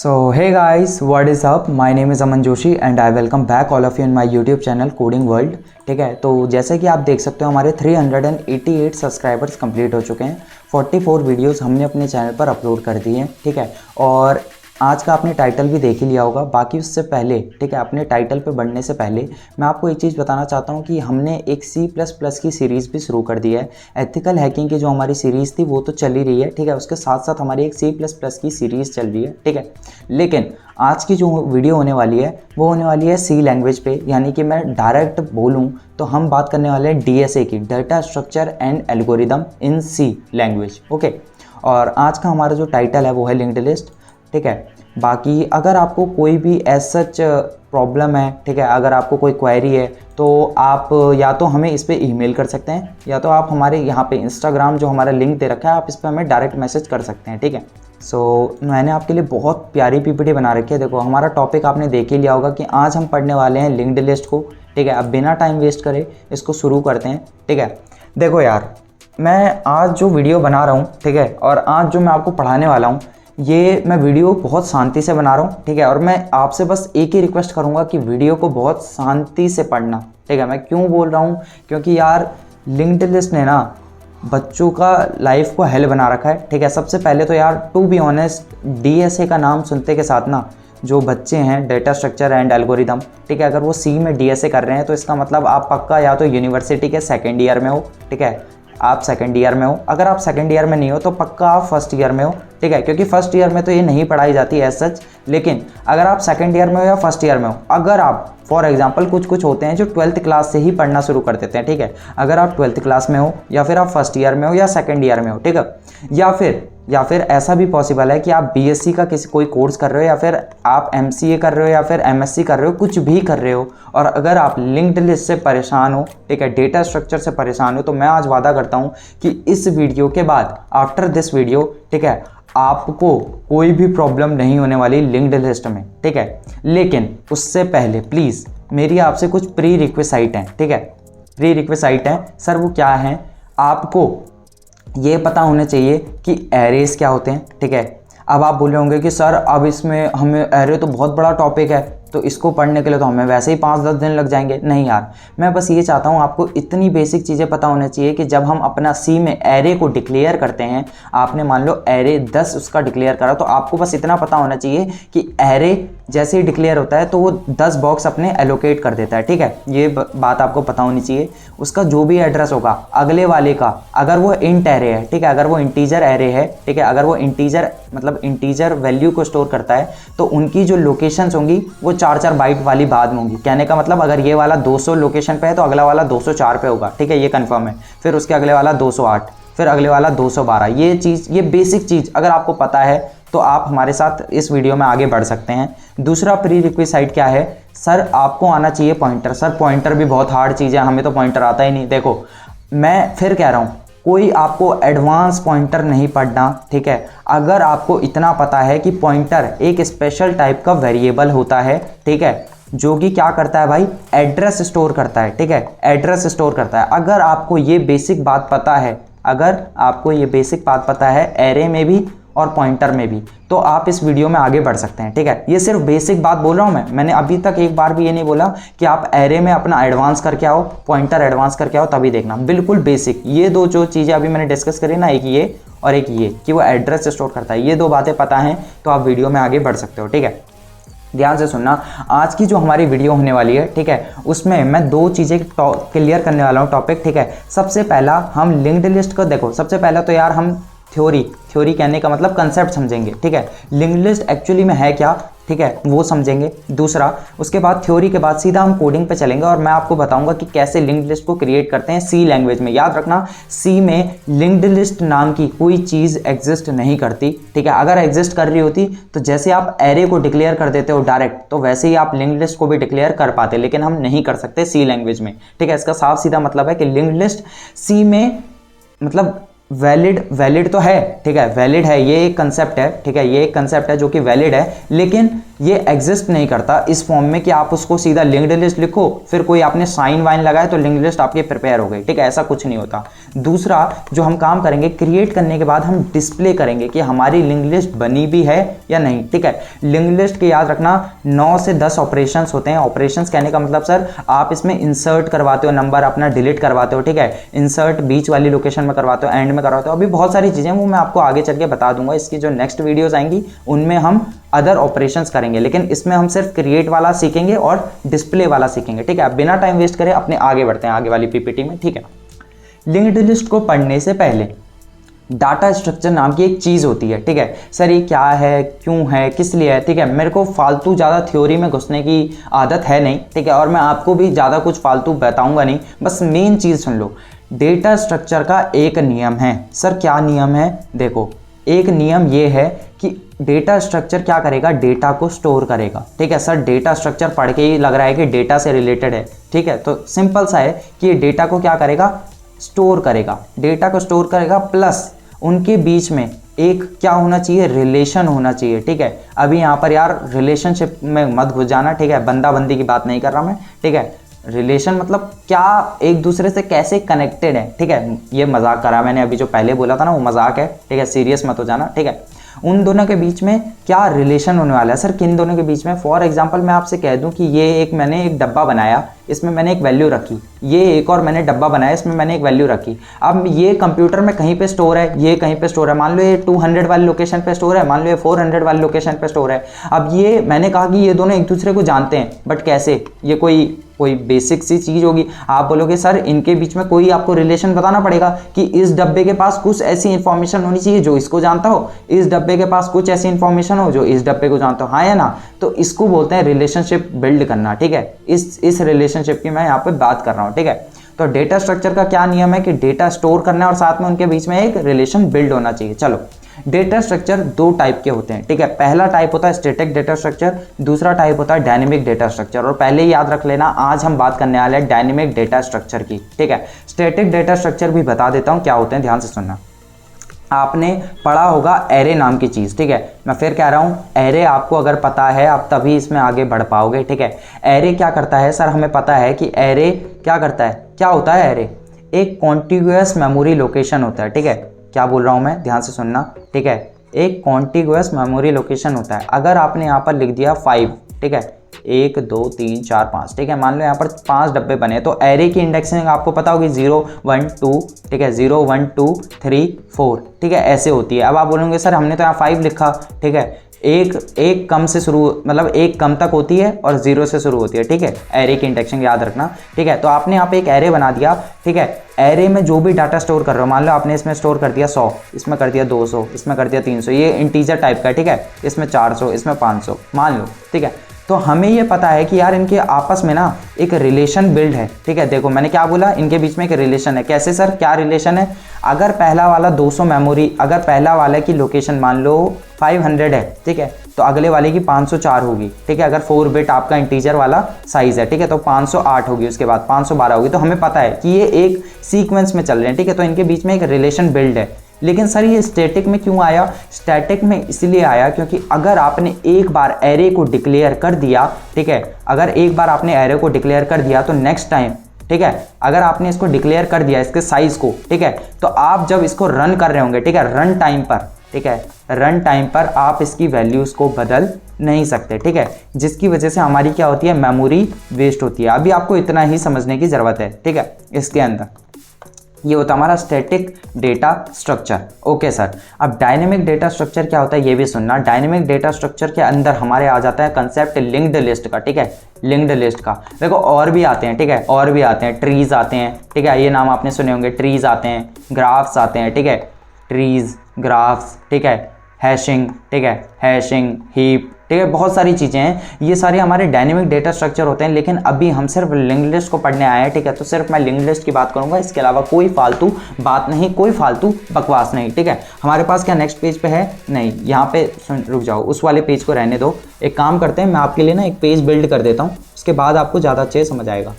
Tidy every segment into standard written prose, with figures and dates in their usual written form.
So hey guys, what is up? My name is Aman Joshi and I welcome back all of you in my YouTube channel Coding World। ठीक है, तो जैसे कि आप देख सकते हो हमारे 388 सब्सक्राइबर्स कंप्लीट हो चुके हैं। 44 वीडियोस हमने अपने चैनल पर अपलोड कर दिए हैं। ठीक है, और आज का आपने टाइटल भी देख ही लिया होगा। बाकी उससे पहले, ठीक है, अपने टाइटल पे बढ़ने से पहले मैं आपको एक चीज़ बताना चाहता हूँ कि हमने एक C++ की सीरीज़ भी शुरू कर दी है। एथिकल हैकिंग की जो हमारी सीरीज़ थी वो तो चल ही रही है, ठीक है, उसके साथ साथ हमारी एक C++ की सीरीज़ चल रही है, ठीक है। लेकिन आज की जो वीडियो होने वाली है वो होने वाली है C लैंग्वेज पे, यानी कि मैं डायरेक्ट बोलूँ तो हम बात करने वाले हैं DSA की, data structure and algorithm in C language. Okay, और आज का हमारा जो टाइटल है वो है लिंक्ड लिस्ट। ठीक है, बाकी अगर आपको कोई भी एज सच प्रॉब्लम है, ठीक है, अगर आपको कोई क्वेरी है तो आप या तो हमें इस पे ईमेल कर सकते हैं या तो आप हमारे यहाँ पे इंस्टाग्राम जो हमारा लिंक दे रखा है आप इस पर हमें डायरेक्ट मैसेज कर सकते हैं। ठीक है, सो मैंने आपके लिए बहुत प्यारी पीपीटी बना रखी है। देखो, हमारा टॉपिक आपने देख ही लिया होगा कि आज हम पढ़ने वाले हैं लिंक्ड लिस्ट को। ठीक है, अब बिना टाइम वेस्ट करे इसको शुरू करते हैं। ठीक है, देखो यार, मैं आज जो वीडियो बना रहा हूँ, ठीक है, और आज जो मैं आपको पढ़ाने वाला हूँ ये मैं वीडियो बहुत शांति से बना रहा हूँ। ठीक है, और मैं आपसे बस एक ही रिक्वेस्ट करूँगा कि वीडियो को बहुत शांति से पढ़ना। ठीक है, मैं क्यों बोल रहा हूँ, क्योंकि यार लिंक्ड लिस्ट ने ना बच्चों का लाइफ को हेल बना रखा है। ठीक है, सबसे पहले तो यार टू बी ऑनेस्ट, DSA का नाम सुनते के साथ ना जो बच्चे हैं डाटा स्ट्रक्चर एंड एल्गोरिदम, ठीक है, अगर वो C में DSA कर रहे हैं तो इसका मतलब आप पक्का या तो यूनिवर्सिटी के सेकेंड ईयर में हो। ठीक है, आप सेकेंड ईयर में हो। अगर आप सेकेंड ईयर में नहीं हो तो पक्का आप फर्स्ट ईयर में हो। ठीक है, क्योंकि फर्स्ट ईयर में तो ये नहीं पढ़ाई जाती एज सच, लेकिन अगर आप सेकेंड ईयर में हो या फर्स्ट ईयर में हो, अगर आप फॉर एग्जांपल कुछ होते हैं जो 12th क्लास से ही पढ़ना शुरू कर देते हैं। ठीक है, अगर आप 12th क्लास में हो या फिर आप फर्स्ट ईयर में हो या सेकेंड ईयर में हो, ठीक है, या फिर ऐसा भी पॉसिबल है कि आप BSc का कोई कोर्स कर रहे हो या फिर आप MCA कर रहे हो या फिर MSc कर रहे हो, कुछ भी कर रहे हो, और अगर आप लिंक्ड लिस्ट से परेशान हो, ठीक है, डेटा स्ट्रक्चर से परेशान हो, तो मैं आज वादा करता हूं कि इस वीडियो के बाद, आफ्टर दिस वीडियो, ठीक है, आपको कोई भी प्रॉब्लम नहीं होने वाली लिंक्ड लिस्ट में। ठीक है, लेकिन उससे पहले प्लीज़ मेरी आपसे कुछ प्री रिक्वेस्ट हैं। ठीक है, प्री रिक्वेस्ट हैं सर, वो क्या है? आपको ये पता होना चाहिए कि एरेस क्या होते हैं। ठीक है, अब आप बोले होंगे कि सर अब इसमें हमें एरे तो बहुत बड़ा टॉपिक है, तो इसको पढ़ने के लिए तो हमें वैसे ही 5-10 दिन लग जाएंगे। नहीं यार, मैं बस ये चाहता हूँ आपको इतनी बेसिक चीज़ें पता होनी चाहिए कि जब हम अपना C में एरे को डिक्लेयर करते हैं, आपने मान लो एरे 10 उसका डिक्लेयर करा, तो आपको बस इतना पता होना चाहिए कि एरे जैसे ही डिक्लेयर होता है तो वो 10 बॉक्स अपने एलोकेट कर देता है। ठीक है, ये बात आपको पता होनी चाहिए। उसका जो भी एड्रेस होगा अगले वाले का, अगर वो इंट एरे है, ठीक है, अगर वो इंटीजर एरे है, ठीक है, अगर वो इंटीजर मतलब इंटीजर वैल्यू को स्टोर करता है, तो उनकी जो लोकेशंस होंगी वो 4-4 बाइट वाली बाद में होंगी। कहने का मतलब अगर ये वाला 200 लोकेशन पे है तो अगला वाला 204 पे होगा। ठीक है, ये कंफर्म है। फिर उसके अगले वाला 208, फिर अगले वाला 212। ये चीज़, ये बेसिक चीज़ अगर आपको पता है तो आप हमारे साथ इस वीडियो में आगे बढ़ सकते हैं। दूसरा प्री रिक्विजिट क्या है? सर आपको आना चाहिए पॉइंटर। सर पॉइंटर भी बहुत हार्ड चीज़ है, हमें तो पॉइंटर आता ही नहीं। देखो, मैं फिर कह रहा हूँ, कोई आपको एडवांस पॉइंटर नहीं पढ़ना। ठीक है, अगर आपको इतना पता है कि पॉइंटर एक स्पेशल टाइप का वेरिएबल होता है, ठीक है, जो कि क्या करता है भाई, एड्रेस स्टोर करता है। ठीक है, एड्रेस स्टोर करता है। अगर आपको ये बेसिक बात पता है, अगर आपको ये बेसिक बात पता है एरे में भी और पॉइंटर में भी, तो आप इस वीडियो में आगे बढ़ सकते हैं। ठीक है, ये सिर्फ बेसिक बात बोल रहा हूँ मैंने अभी तक एक बार भी ये नहीं बोला कि आप एरे में अपना एडवांस करके आओ, पॉइंटर एडवांस करके आओ तभी देखना। बिल्कुल बेसिक ये दो जो चीज़ें अभी मैंने डिस्कस करी ना, एक ये और एक ये कि वो एड्रेस स्टोर करता है, ये दो बातें पता हैं तो आप वीडियो में आगे बढ़ सकते हो। ठीक है, ध्यान से सुनना, आज की जो हमारी वीडियो होने वाली है, ठीक है, उसमें मैं 2 चीज़ें क्लियर करने वाला हूँ टॉपिक। ठीक है, सबसे पहला हम लिंक्ड लिस्ट को देखो। सबसे पहला तो यार हम थ्योरी कहने का मतलब कंसेप्ट समझेंगे। ठीक है, लिंक्ड लिस्ट एक्चुअली में है क्या, ठीक है, वो समझेंगे। दूसरा, उसके बाद थ्योरी के बाद सीधा हम कोडिंग पे चलेंगे और मैं आपको बताऊंगा कि कैसे लिंक्ड लिस्ट को क्रिएट करते हैं C लैंग्वेज में। याद रखना, C में लिंक्ड लिस्ट नाम की कोई चीज़ एग्जिस्ट नहीं करती। ठीक है, अगर एग्जिस्ट कर रही होती तो जैसे आप एरे को डिक्लेयर कर देते हो डायरेक्ट, तो वैसे ही आप लिंक्ड लिस्ट को भी डिक्लेयर कर पाते, लेकिन हम नहीं कर सकते C लैंग्वेज में। ठीक है, इसका साफ सीधा मतलब है कि लिंक्ड लिस्ट C में मतलब वैलिड तो है। ठीक है, वैलिड है, ये एक कंसेप्ट है। ठीक है, ये एक कंसेप्ट है जो कि वैलिड है, लेकिन ये एग्जिस्ट नहीं करता इस फॉर्म में कि आप उसको सीधा लिंक्ड लिस्ट लिखो फिर कोई आपने साइन वाइन लगाए तो लिंक्ड लिस्ट आपकी प्रिपेयर हो गई, ठीक है, ऐसा कुछ नहीं होता। दूसरा जो हम काम करेंगे, क्रिएट करने के बाद हम डिस्प्ले करेंगे कि हमारी लिंक्ड लिस्ट बनी भी है या नहीं, ठीक है। लिंक्ड लिस्ट के याद रखना 9 से 10 ऑपरेशंस होते हैं। ऑपरेशंस कहने का मतलब सर आप इसमें इंसर्ट करवाते हो, नंबर अपना डिलीट करवाते हो, ठीक है, इंसर्ट बीच वाली लोकेशन में करवाते हो, एंड में करवाते हो, अभी बहुत सारी चीजें वो मैं आपको आगे चल के बता दूंगा। इसकी जो नेक्स्ट वीडियोस आएंगी उनमें हम अदर ऑपरेशंस करेंगे, लेकिन इसमें हम सिर्फ क्रिएट वाला सीखेंगे और डिस्प्ले वाला सीखेंगे, ठीक है। अब बिना टाइम वेस्ट करे अपने आगे बढ़ते हैं आगे वाली पीपीटी में, ठीक है। लिंक्ड लिस्ट को पढ़ने से पहले डाटा स्ट्रक्चर नाम की एक चीज होती है, ठीक है। सर ये क्या है, क्यों है, किस लिए है, ठीक है। मेरे को फालतू ज़्यादा थ्योरी में घुसने की आदत है नहीं, ठीक है, और मैं आपको भी ज़्यादा कुछ फालतू बताऊंगा नहीं, बस मेन चीज़ सुन लो। डेटा स्ट्रक्चर का एक नियम है। सर क्या नियम है? देखो, एक नियम ये है कि डेटा स्ट्रक्चर क्या करेगा, डेटा को स्टोर करेगा, ठीक है। सर डेटा स्ट्रक्चर पढ़ के ही लग रहा है कि डेटा से रिलेटेड है, ठीक है, तो सिंपल सा है कि ये डेटा को क्या करेगा, स्टोर करेगा, डेटा को स्टोर करेगा, प्लस उनके बीच में एक क्या होना चाहिए, रिलेशन होना चाहिए, ठीक है। अभी यहाँ पर यार रिलेशनशिप में मत घुस जाना, ठीक है, बंदा बंदी की बात नहीं कर रहा मैं, ठीक है। रिलेशन मतलब क्या, एक दूसरे से कैसे कनेक्टेड है, ठीक है। ये मजाक करा मैंने, अभी जो पहले बोला था ना वो मजाक है, ठीक है, सीरियस मत हो जाना, ठीक है। उन दोनों के बीच में क्या रिलेशन होने वाला है? सर किन दोनों के बीच में? फॉर एग्जांपल मैं आपसे कह दूं कि मैंने एक डब्बा बनाया, इसमें मैंने एक वैल्यू रखी, ये एक और मैंने डब्बा बनाया, इसमें मैंने एक वैल्यू रखी। अब ये कंप्यूटर में कहीं पे स्टोर है, ये कहीं पे स्टोर है, मान लो ये 200 वाली लोकेशन पे स्टोर है, मान लो ये 400 वाली लोकेशन पे स्टोर है। अब ये मैंने कहा कि ये दोनों एक दूसरे को जानते हैं, बट कैसे? ये कोई बेसिक सी चीज होगी। आप बोलोगे सर इनके बीच में कोई आपको रिलेशन बताना पड़ेगा कि इस डब्बे के पास कुछ ऐसी इंफॉर्मेशन होनी चाहिए जो इसको जानता हो, इस डब्बे के पास कुछ ऐसी इंफॉर्मेशन हो जो इस डब्बे को जानता हो, हाँ या ना? तो इसको बोलते हैं रिलेशनशिप बिल्ड करना, ठीक है। इस रिलेशनशिप की मैं यहाँ पे बात कर रहा हूँ, ठीक है। तो डेटा स्ट्रक्चर का क्या नियम है कि डेटा स्टोर करना है और साथ में उनके बीच में एक रिलेशन बिल्ड होना चाहिए। चलो, डेटा स्ट्रक्चर दो टाइप के होते हैं, ठीक है। पहला टाइप होता है स्टैटिक डेटा स्ट्रक्चर, दूसरा टाइप होता है डायनेमिक डेटा स्ट्रक्चर। और पहले याद रख लेना, आज हम बात करने वाले हैं डायनेमिक डेटा स्ट्रक्चर की, ठीक है। स्टैटिक डेटा स्ट्रक्चर भी बता देता हूं क्या होते हैं, ध्यान से सुनना। आपने पढ़ा होगा एरे नाम की चीज़, ठीक है। मैं फिर कह रहा हूँ, एरे आपको अगर पता है आप तभी इसमें आगे बढ़ पाओगे, ठीक है। एरे क्या करता है? सर हमें पता है कि एरे क्या करता है, क्या होता है एरे? एक कॉन्टिग्यूअस मेमोरी लोकेशन होता है, ठीक है। क्या बोल रहा हूँ मैं, ध्यान से सुनना, ठीक है। एक कॉन्टिग्यूअस मेमोरी लोकेशन होता है। अगर आपने यहाँ पर लिख दिया 5, ठीक है, 1 2 3 4 5, ठीक है, मान लो यहाँ पर 5 डब्बे बने, तो एरे की इंडेक्सिंग आपको पता होगी 0 1 2, ठीक है, 0 1 2 3 4, ठीक है, ऐसे होती है। अब आप बोलेंगे सर हमने तो यहाँ 5 लिखा, ठीक है, एक कम से शुरू, मतलब एक कम तक होती है और 0 से शुरू होती है, ठीक है। एरे की इंडेक्सिंग याद रखना, ठीक है। तो आपने यहाँ पे एक एरे बना दिया, ठीक है। एरे में जो भी डाटा स्टोर कर रहे हो, मान लो आपने इसमें स्टोर कर दिया 100, इसमें कर दिया 200, इसमें कर दिया 300, ये इंटीजर टाइप का है, ठीक है। इसमें 400, इसमें 500 मान लो, ठीक है। तो हमें ये पता है कि यार इनके आपस में ना एक रिलेशन बिल्ड है, ठीक है। देखो मैंने क्या बोला, इनके बीच में एक रिलेशन है। कैसे सर, क्या रिलेशन है? अगर पहला वाला 200 मेमोरी, अगर पहला वाले की लोकेशन मान लो 500 है, ठीक है, तो अगले वाले की 504 होगी, ठीक है। अगर 4 बिट आपका इंटीजर वाला साइज है, ठीक है, तो 508 होगी, उसके बाद 512 होगी। तो हमें पता है कि ये एक सीक्वेंस में चल रहे हैं, ठीक है। तो इनके बीच में एक रिलेशन बिल्ड है। लेकिन सर ये स्टैटिक में क्यों आया? स्टैटिक में इसलिए आया क्योंकि अगर आपने एक बार एरे को डिक्लेयर कर दिया, ठीक है, अगर एक बार आपने एरे को डिक्लेयर कर दिया तो नेक्स्ट टाइम, ठीक है, अगर आपने इसको डिक्लेयर कर दिया इसके साइज को, ठीक है, तो आप जब इसको रन कर रहे होंगे, ठीक है, रन टाइम पर, ठीक है, रन टाइम पर आप इसकी वैल्यूज को बदल नहीं सकते, ठीक है, जिसकी वजह से हमारी क्या होती है, मेमोरी वेस्ट होती है। अभी आपको इतना ही समझने की जरूरत है, ठीक है। इसके अंदर ये होता है हमारा static data structure. Okay sir, अब डायनेमिक डेटा स्ट्रक्चर क्या होता है ये भी सुनना। डायनेमिक डेटा स्ट्रक्चर के अंदर हमारे आ जाता है कंसेप्ट लिंक्ड लिस्ट का, ठीक है, लिंक्ड लिस्ट का। देखो और भी आते हैं, ठीक है, और भी आते हैं, ट्रीज आते हैं, ठीक है, ये नाम आपने सुने होंगे, ट्रीज आते हैं, ग्राफ्स आते हैं, ठीक है, ट्रीज, ग्राफ्स, ठीक है, हैशिंग, ठीक है, हैशिंग, हीप, ठीक है, बहुत सारी चीज़ें हैं, ये सारे हमारे डायनेमिक डेटा स्ट्रक्चर होते हैं। लेकिन अभी हम सिर्फ लिंक्ड लिस्ट को पढ़ने आए हैं, ठीक है, तो सिर्फ मैं लिंक्ड लिस्ट की बात करूंगा, इसके अलावा कोई फालतू बात नहीं, कोई फालतू बकवास नहीं, ठीक है। हमारे पास क्या नेक्स्ट पेज पे है? नहीं, यहाँ पे रुक जाओ, उस वाले पेज को रहने दो। एक काम करते हैं, मैं आपके लिए ना एक पेज बिल्ड कर देता हूँ, उसके बाद आपको ज़्यादा अच्छे समझ आएगा।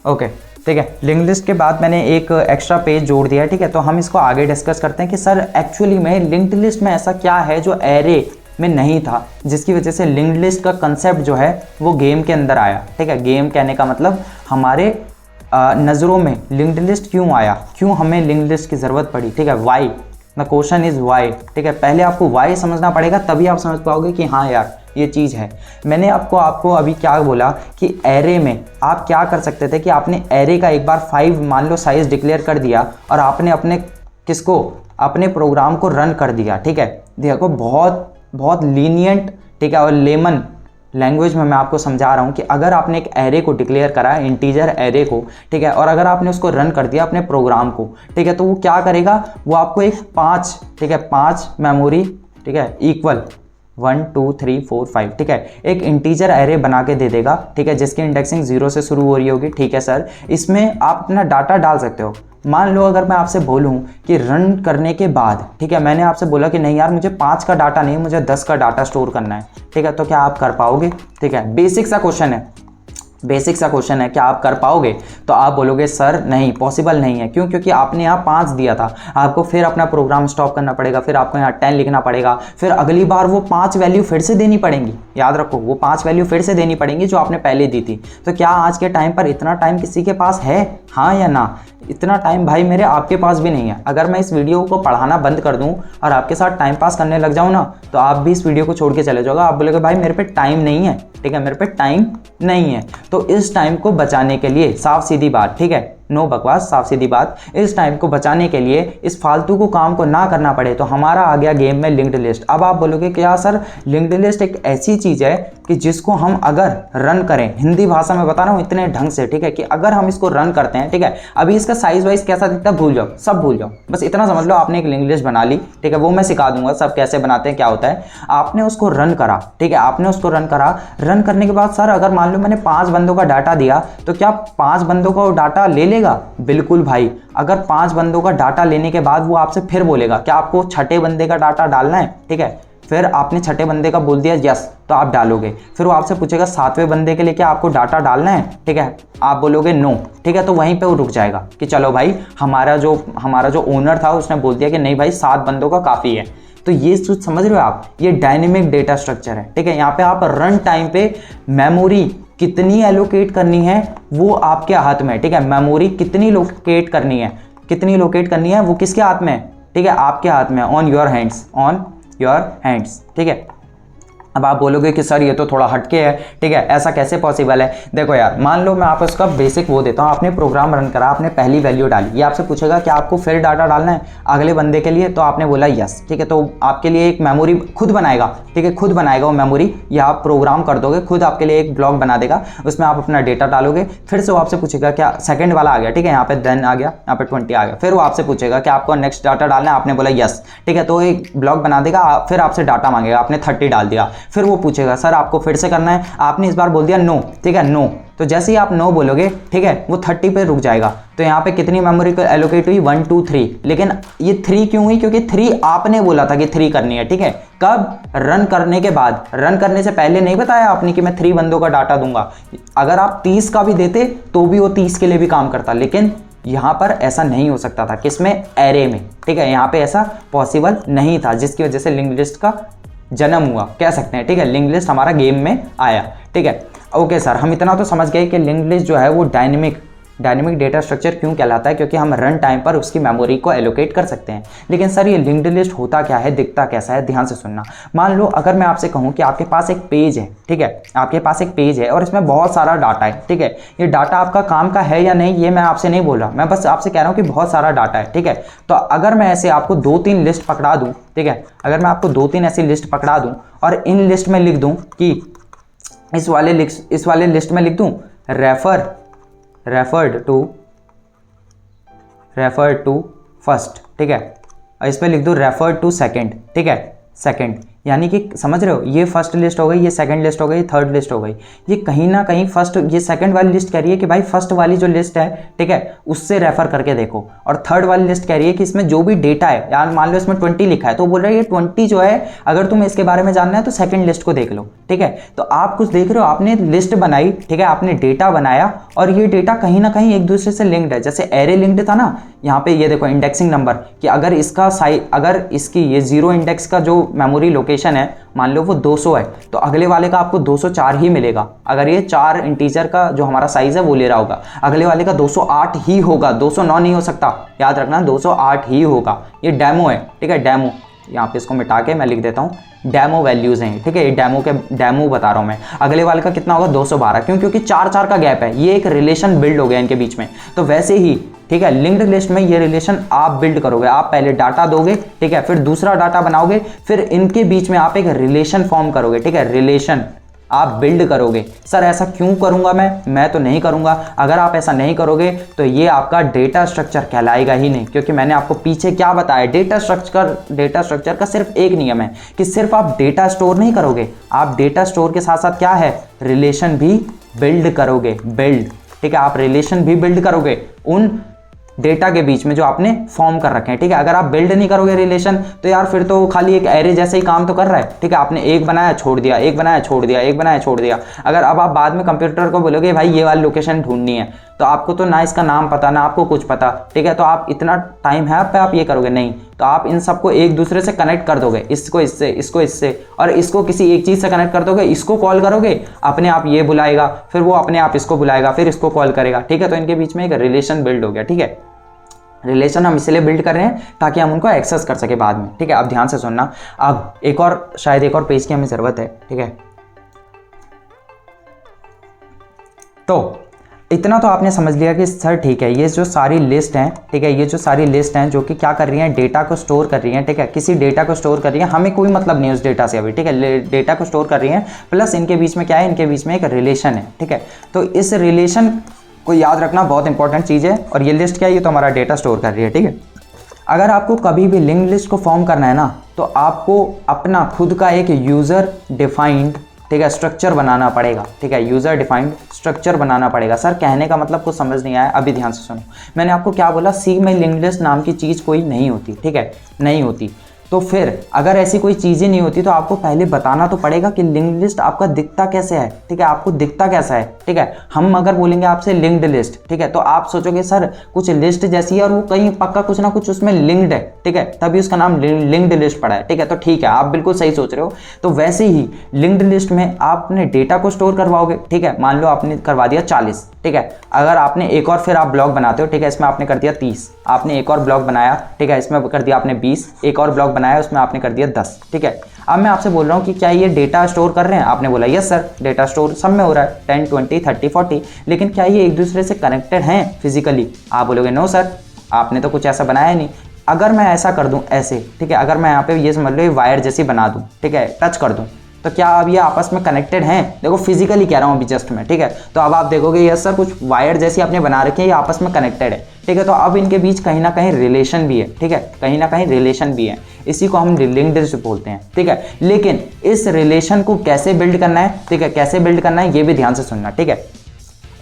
ओके, ठीक है, लिंक्ड लिस्ट के बाद मैंने एक एक्स्ट्रा पेज जोड़ दिया है, ठीक है। तो हम इसको आगे डिस्कस करते हैं कि सर एक्चुअली में लिंक्ड लिस्ट में ऐसा क्या है जो एरे में नहीं था, जिसकी वजह से लिंक्ड लिस्ट का कंसेप्ट जो है वो गेम के अंदर आया। ठीक है, गेम कहने का मतलब हमारे नज़रों में लिंक्ड लिस्ट क्यों आया, क्यों हमें लिंक्ड लिस्ट की ज़रूरत पड़ी। ठीक है, why, the question is why. ठीक है, पहले आपको वाई समझना पड़ेगा, तभी आप समझ पाओगे कि हाँ यार ये चीज़ है। मैंने आपको अभी क्या बोला कि एरे में आप क्या कर सकते थे कि आपने एरे का एक बार 5 मान लो साइज डिक्लेयर कर दिया और आपने अपने किसको, अपने प्रोग्राम को रन कर दिया। ठीक है, देखो बहुत लीनियंट, ठीक है, और लेमन लैंग्वेज में मैं आपको समझा रहा हूँ कि अगर आपने एक एरे को डिक्लेयर करा है, इंटीजर एरे को, ठीक है, और अगर आपने उसको रन कर दिया अपने प्रोग्राम को, ठीक है, तो वो क्या करेगा, वो आपको एक 5, ठीक है, 5 मेमोरी, ठीक है, इक्वल 1 2 3 4 5, ठीक है, एक इंटीजर एरे बना के दे देगा। ठीक है, जिसकी इंडेक्सिंग 0 से शुरू हो रही होगी। ठीक है सर, इसमें आप अपना डाटा डाल सकते हो। मान लो अगर मैं आपसे बोलूं कि रन करने के बाद, ठीक है, मैंने आपसे बोला कि नहीं यार मुझे 5 का डाटा नहीं, मुझे 10 का डाटा स्टोर करना है। ठीक है, तो क्या आप कर पाओगे? ठीक है, बेसिक सा क्वेश्चन है, क्या आप कर पाओगे? तो आप बोलोगे सर नहीं, पॉसिबल नहीं है। क्यों? क्योंकि आपने यहाँ 5 दिया था, आपको फिर अपना प्रोग्राम स्टॉप करना पड़ेगा, फिर आपको यहाँ 10 लिखना पड़ेगा, फिर अगली बार वो 5 वैल्यू फिर से देनी पड़ेंगी। याद रखो, वो 5 वैल्यू फिर से देनी पड़ेंगी जो आपने पहले दी थी। तो क्या आज के टाइम पर इतना टाइम किसी के पास है? हाँ या ना? इतना टाइम भाई मेरे आपके पास भी नहीं है। अगर मैं इस वीडियो को पढ़ाना बंद कर दूं और आपके साथ टाइम पास करने लग जाऊं ना, तो आप भी इस वीडियो को छोड़ के चले जाओगे। आप बोलोगे भाई मेरे पे टाइम नहीं है। ठीक है, मेरे पे टाइम नहीं है। तो इस टाइम को बचाने के लिए, साफ सीधी बात, ठीक है, नो बकवास, साफ सीधी बात, इस टाइम को बचाने के लिए, इस फालतू को काम को ना करना पड़े, तो हमारा आ गया गेम में लिंक्ड लिस्ट। अब आप बोलोगे क्या सर, लिंक्ड लिस्ट एक ऐसी चीज़ है कि जिसको हम अगर रन करें, हिंदी भाषा में बता रहा हूँ इतने ढंग से, ठीक है, कि अगर हम इसको रन करते हैं, ठीक है, अभी इसका साइज वाइज कैसा दिखता है भूल जाओ, सब भूल जाओ, बस इतना समझ लो आपने एक लिंक्ड लिस्ट बना ली। ठीक है, वो मैं सिखा दूंगा सब कैसे बनाते हैं, क्या होता है। आपने उसको रन करा, ठीक है, आपने उसको रन करा, रन करने के बाद सर अगर मान लो मैंने 5 बंदों का डाटा दिया, तो क्या 5 बंदों का वो डाटा ले लेगा? बिल्कुल भाई, अगर 5 बंदों का डाटा लेने के बाद वो आपसे फिर बोलेगा क्या आपको छठे बंदे का डाटा डालना है, ठीक है, फिर आपने छठे बंदे का बोल दिया यस, तो आप डालोगे। फिर वो आपसे पूछेगा 7वें बंदे के लिए क्या आपको डाटा डालना है, ठीक है, आप बोलोगे नो, ठीक है, तो वहीं पे वो रुक जाएगा कि चलो भाई हमारा जो ओनर था उसने बोल दिया कि नहीं भाई 7 बंदों का काफ़ी है। तो ये समझ रहे हो आप, ये डायनेमिक डेटा स्ट्रक्चर है। ठीक है, यहाँ पे आप रन टाइम पे मेमोरी कितनी एलोकेट करनी है वो आपके हाथ में है। ठीक है, मेमोरी कितनी लोकेट करनी है वो किसके हाथ में है? ठीक है, आपके हाथ में, ऑन योर हैंड्स। ठीक है, अब आप बोलोगे कि सर ये तो थोड़ा हटके है, ठीक है, ऐसा कैसे पॉसिबल है? देखो यार, मान लो मैं आपको इसका बेसिक वो देता हूँ, आपने प्रोग्राम रन करा, आपने पहली वैल्यू डाली, ये आपसे पूछेगा कि आपको फिर डाटा डालना है अगले बंदे के लिए, तो आपने बोला यस, ठीक है, तो आपके लिए एक मेमोरी खुद बनाएगा। ठीक है, खुद बनाएगा वो मेमोरी, या आप प्रोग्राम कर दोगे, खुद आपके लिए एक ब्लॉक बना देगा, उसमें आप अपना डेटा डालोगे। फिर से वो आपसे पूछेगा क्या सेकंड वाला आ गया, ठीक है, यहाँ पे 10 आ गया, यहाँ पे 20 आ गया, फिर वो आपसे पूछेगा कि आपको नेक्स्ट डाटा डालना है, आपने बोला यस, ठीक है, तो एक ब्लॉक बना देगा, फिर आपसे डाटा मांगेगा, आपने 30 डाल दिया, फिर वो पूछेगा सर आपको फिर से करना है, आपने इस बार बोल दिया नो, ठीक है, नो, तो जैसे ही आप नो बोलोगे, ठीक है, वो 30 पे रुक जाएगा। तो यहाँ पे कितनी मेमोरी को एलोकेट हुई? 1 2 3, लेकिन ये 3 क्यों हुई? क्योंकि 3 आपने बोला था कि 3 करनी है। ठीक है, कब? रन करने के बाद। रन करने से पहले नहीं बताया आपने कि मैं 3 बंदों का डाटा दूंगा। अगर आप 30 का भी देते तो भी वो 30 के लिए भी काम करता, लेकिन यहाँ पर ऐसा नहीं हो सकता था। किसमें? एरे में। ठीक है, यहाँ पे ऐसा पॉसिबल नहीं था, जिसकी वजह से लिंक्ड लिस्ट का जन्म हुआ, कह सकते हैं। ठीक है, लिंक्ड लिस्ट हमारा गेम में आया। ठीक है, ओके सर, हम इतना तो समझ गए कि लिंक्ड लिस्ट जो है वो डायनेमिक डेटा स्ट्रक्चर क्यों कहलाता है, क्योंकि हम रन टाइम पर उसकी मेमोरी को एलोकेट कर सकते हैं। लेकिन सर ये लिंक्ड लिस्ट होता क्या है, दिखता कैसा है? ध्यान से सुनना। मान लो अगर मैं आपसे कहूँ कि आपके पास एक पेज है, ठीक है, आपके पास एक पेज है और इसमें बहुत सारा डाटा है। ठीक है, ये डाटा आपका काम का है या नहीं ये मैं आपसे नहीं बोल रहा, मैं बस आपसे कह रहा हूँ कि बहुत सारा डाटा है। ठीक है, तो अगर मैं ऐसे आपको 2-3 लिस्ट पकड़ा दूँ, ठीक है, अगर मैं आपको 2-3 ऐसी लिस्ट पकड़ा दूँ और इन लिस्ट में लिख दूँ कि इस वाले लिस्ट में लिख दूँ रेफर टू फर्स्ट, ठीक है, और इस पे लिख दो रेफर टू सेकंड। ठीक है, सेकंड, यानी कि समझ रहे हो, ये फर्स्ट लिस्ट हो गई, ये सेकंड लिस्ट हो गई, थर्ड लिस्ट हो गई। ये कहीं ना कहीं फर्स्ट, ये सेकंड वाली लिस्ट कह रही है कि भाई फर्स्ट वाली जो लिस्ट है, ठीक है, उससे रेफर करके देखो। और थर्ड वाली लिस्ट कह रही है कि इसमें जो भी डेटा है, यार मान लो इसमें 20 लिखा है, तो बोल रहा है ये 20 जो है, अगर तुम्हें इसके बारे में जानना है तो सेकंड लिस्ट को देख लो। ठीक है, तो आप कुछ देख रहे हो, आपने लिस्ट बनाई, ठीक है, आपने डेटा बनाया और ये डेटा कहीं ना कहीं एक दूसरे से लिंक्ड है। जैसे एरे लिंक्ड था ना, यहाँ पे ये देखो इंडेक्सिंग नंबर, कि अगर इसका अगर इसकी ये 0 इंडेक्स का जो मेमोरी लोकेशन लोकेशन है, मान लो वो 200 है, तो अगले वाले का आपको 204 ही मिलेगा। अगर ये 4 इंटीजर का जो हमारा साइज है वो ले रहा होगा, अगले वाले का 208 ही होगा, 209 नहीं हो सकता, याद रखना 208 ही होगा। ये डेमो है, ठीक है, डेमो। यहाँ पे इसको मिटा के मैं लिख देता हूँ, डेमो वैल्यूज हैं, ठीक है, ये डेमो बता रहा हूँ मैं। अगले वाले का कितना होगा, 212, क्यों? क्योंकि 4 का गैप है, ये एक रिलेशन बिल्ड हो गया इनके बीच में। तो वैसे ही, ठीक है, लिंक्ड लिस्ट में ये रिलेशन आप बिल्ड करोगे। आप पहले डाटा दोगे, ठीक है, फिर दूसरा डाटा बनाओगे, फिर इनके बीच में आप एक रिलेशन फॉर्म करोगे, ठीक है, रिलेशन आप बिल्ड करोगे। सर ऐसा क्यों करूंगा मैं तो नहीं करूंगा। अगर आप ऐसा नहीं करोगे तो ये आपका डेटा स्ट्रक्चर कहलाएगा ही नहीं, क्योंकि मैंने आपको पीछे क्या बताया, डेटा स्ट्रक्चर का सिर्फ एक नियम है कि सिर्फ आप डेटा स्टोर नहीं करोगे, आप डेटा स्टोर के साथ साथ क्या है, रिलेशन भी बिल्ड करोगे, बिल्ड, ठीक है, आप रिलेशन भी बिल्ड करोगे उन डेटा के बीच में जो आपने फॉर्म कर रखे हैं, ठीक है। अगर आप बिल्ड नहीं करोगे रिलेशन तो यार फिर तो खाली एक एरे जैसे ही काम तो कर रहा है, ठीक है, आपने एक बनाया छोड़ दिया, एक बनाया छोड़ दिया, एक बनाया छोड़ दिया। अगर अब आप बाद में कंप्यूटर को बोलोगे भाई ये वाली लोकेशन ढूंढनी है, तो आपको तो ना इसका नाम पता ना आपको कुछ पता, ठीक है, तो आप इतना टाइम है आप ये करोगे नहीं। तो आप इन सबको एक दूसरे से कनेक्ट कर दोगे, इसको इससे, इसको इससे, और इसको किसी एक चीज से कनेक्ट कर दोगे, इसको कॉल करोगे, अपने आप ये बुलाएगा, फिर वो अपने आप इसको बुलाएगा, फिर इसको कॉल करेगा, ठीक है। तो इनके बीच में एक रिलेशन बिल्ड हो गया, ठीक है। रिलेशन हम इसलिए बिल्ड कर रहे हैं ताकि हम उनको एक्सेस कर सके बाद में, ठीक है। अब ध्यान से सुनना, अब एक और शायद एक और पेज की हमें जरूरत है, ठीक है। तो इतना तो आपने समझ लिया कि सर ठीक है, ये जो सारी लिस्ट हैं, ठीक है, ये जो सारी लिस्ट हैं जो कि क्या कर रही हैं, डेटा को स्टोर कर रही हैं, ठीक है, किसी डेटा को स्टोर कर रही हैं, हमें कोई मतलब नहीं उस डेटा से अभी, ठीक है, डेटा को स्टोर कर रही हैं, प्लस इनके बीच में क्या है, इनके बीच में एक रिलेशन है, ठीक है। तो इस रिलेशन को याद रखना बहुत इंपॉर्टेंट चीज़ है। और ये लिस्ट क्या है, ये तो हमारा डेटा स्टोर कर रही है, ठीक है। अगर आपको कभी भी लिंक्ड लिस्ट को फॉर्म करना है ना, तो आपको अपना खुद का एक यूज़र डिफाइंड, ठीक है, स्ट्रक्चर बनाना पड़ेगा, ठीक है, यूज़र डिफाइंड स्ट्रक्चर बनाना पड़ेगा। सर कहने का मतलब कुछ समझ नहीं आया, अभी ध्यान से सुनो। मैंने आपको क्या बोला, सी में लिंक्ड लिस्ट नाम की चीज़ कोई नहीं होती, ठीक है, नहीं होती। तो फिर अगर ऐसी कोई चीज़ें नहीं होती तो आपको पहले बताना तो पड़ेगा कि लिंक्ड लिस्ट आपका दिखता कैसे है, ठीक है, आपको दिखता कैसा है, ठीक है। हम अगर बोलेंगे आपसे लिंक्ड लिस्ट, ठीक है, तो आप सोचोगे सर कुछ लिस्ट जैसी है और वो कहीं पक्का कुछ ना कुछ उसमें लिंक्ड है, ठीक है, तभी उसका नाम लिंक्ड लिस्ट पड़ा है, ठीक है। तो ठीक है, आप बिल्कुल सही सोच रहे हो। तो वैसे ही लिंक्ड लिस्ट में आपने डेटा को स्टोर करवाओगे, ठीक है, मान लो आपने करवा दिया 40, ठीक है। अगर आपने एक और फिर आप ब्लॉक बनाते हो, ठीक है, इसमें आपने कर दिया 30, आपने एक और ब्लॉक बनाया, ठीक है, इसमें कर दिया आपने 20, एक और ब्लॉक बनाया उसमें आपने कर दिया 10, ठीक है। अब मैं आपसे बोल रहा हूँ कि क्या ये डेटा स्टोर कर रहे हैं, आपने बोला यस सर, डेटा स्टोर सब में हो रहा है, 10, 20, 30, 40, लेकिन क्या ये एक दूसरे से कनेक्टेड हैं फिजिकली? आप बोलोगे नो सर, आपने तो कुछ ऐसा बनाया नहीं। अगर मैं ऐसा कर दूं ऐसे, ठीक है, अगर मैं यहाँ पे ये समझ लो वायर जैसी बना दूं, ठीक है, टच कर दूं, तो क्या अब ये आपस में कनेक्टेड हैं? देखो फिजिकली कह रहा हूँ अभी जस्ट में, ठीक है। तो अब आप देखोगे यस सर कुछ वायर जैसी आपने बना रखी है, ये आपस में कनेक्टेड है, ठीक है। तो अब इनके बीच कहीं ना कहीं रिलेशन भी है, ठीक है, कहीं ना कहीं रिलेशन भी है, इसी को हम लिंक्ड लिस्ट बोलते हैं, ठीक है। लेकिन इस रिलेशन को कैसे बिल्ड करना है, ठीक है, कैसे बिल्ड करना है ये भी ध्यान से सुनना, ठीक है।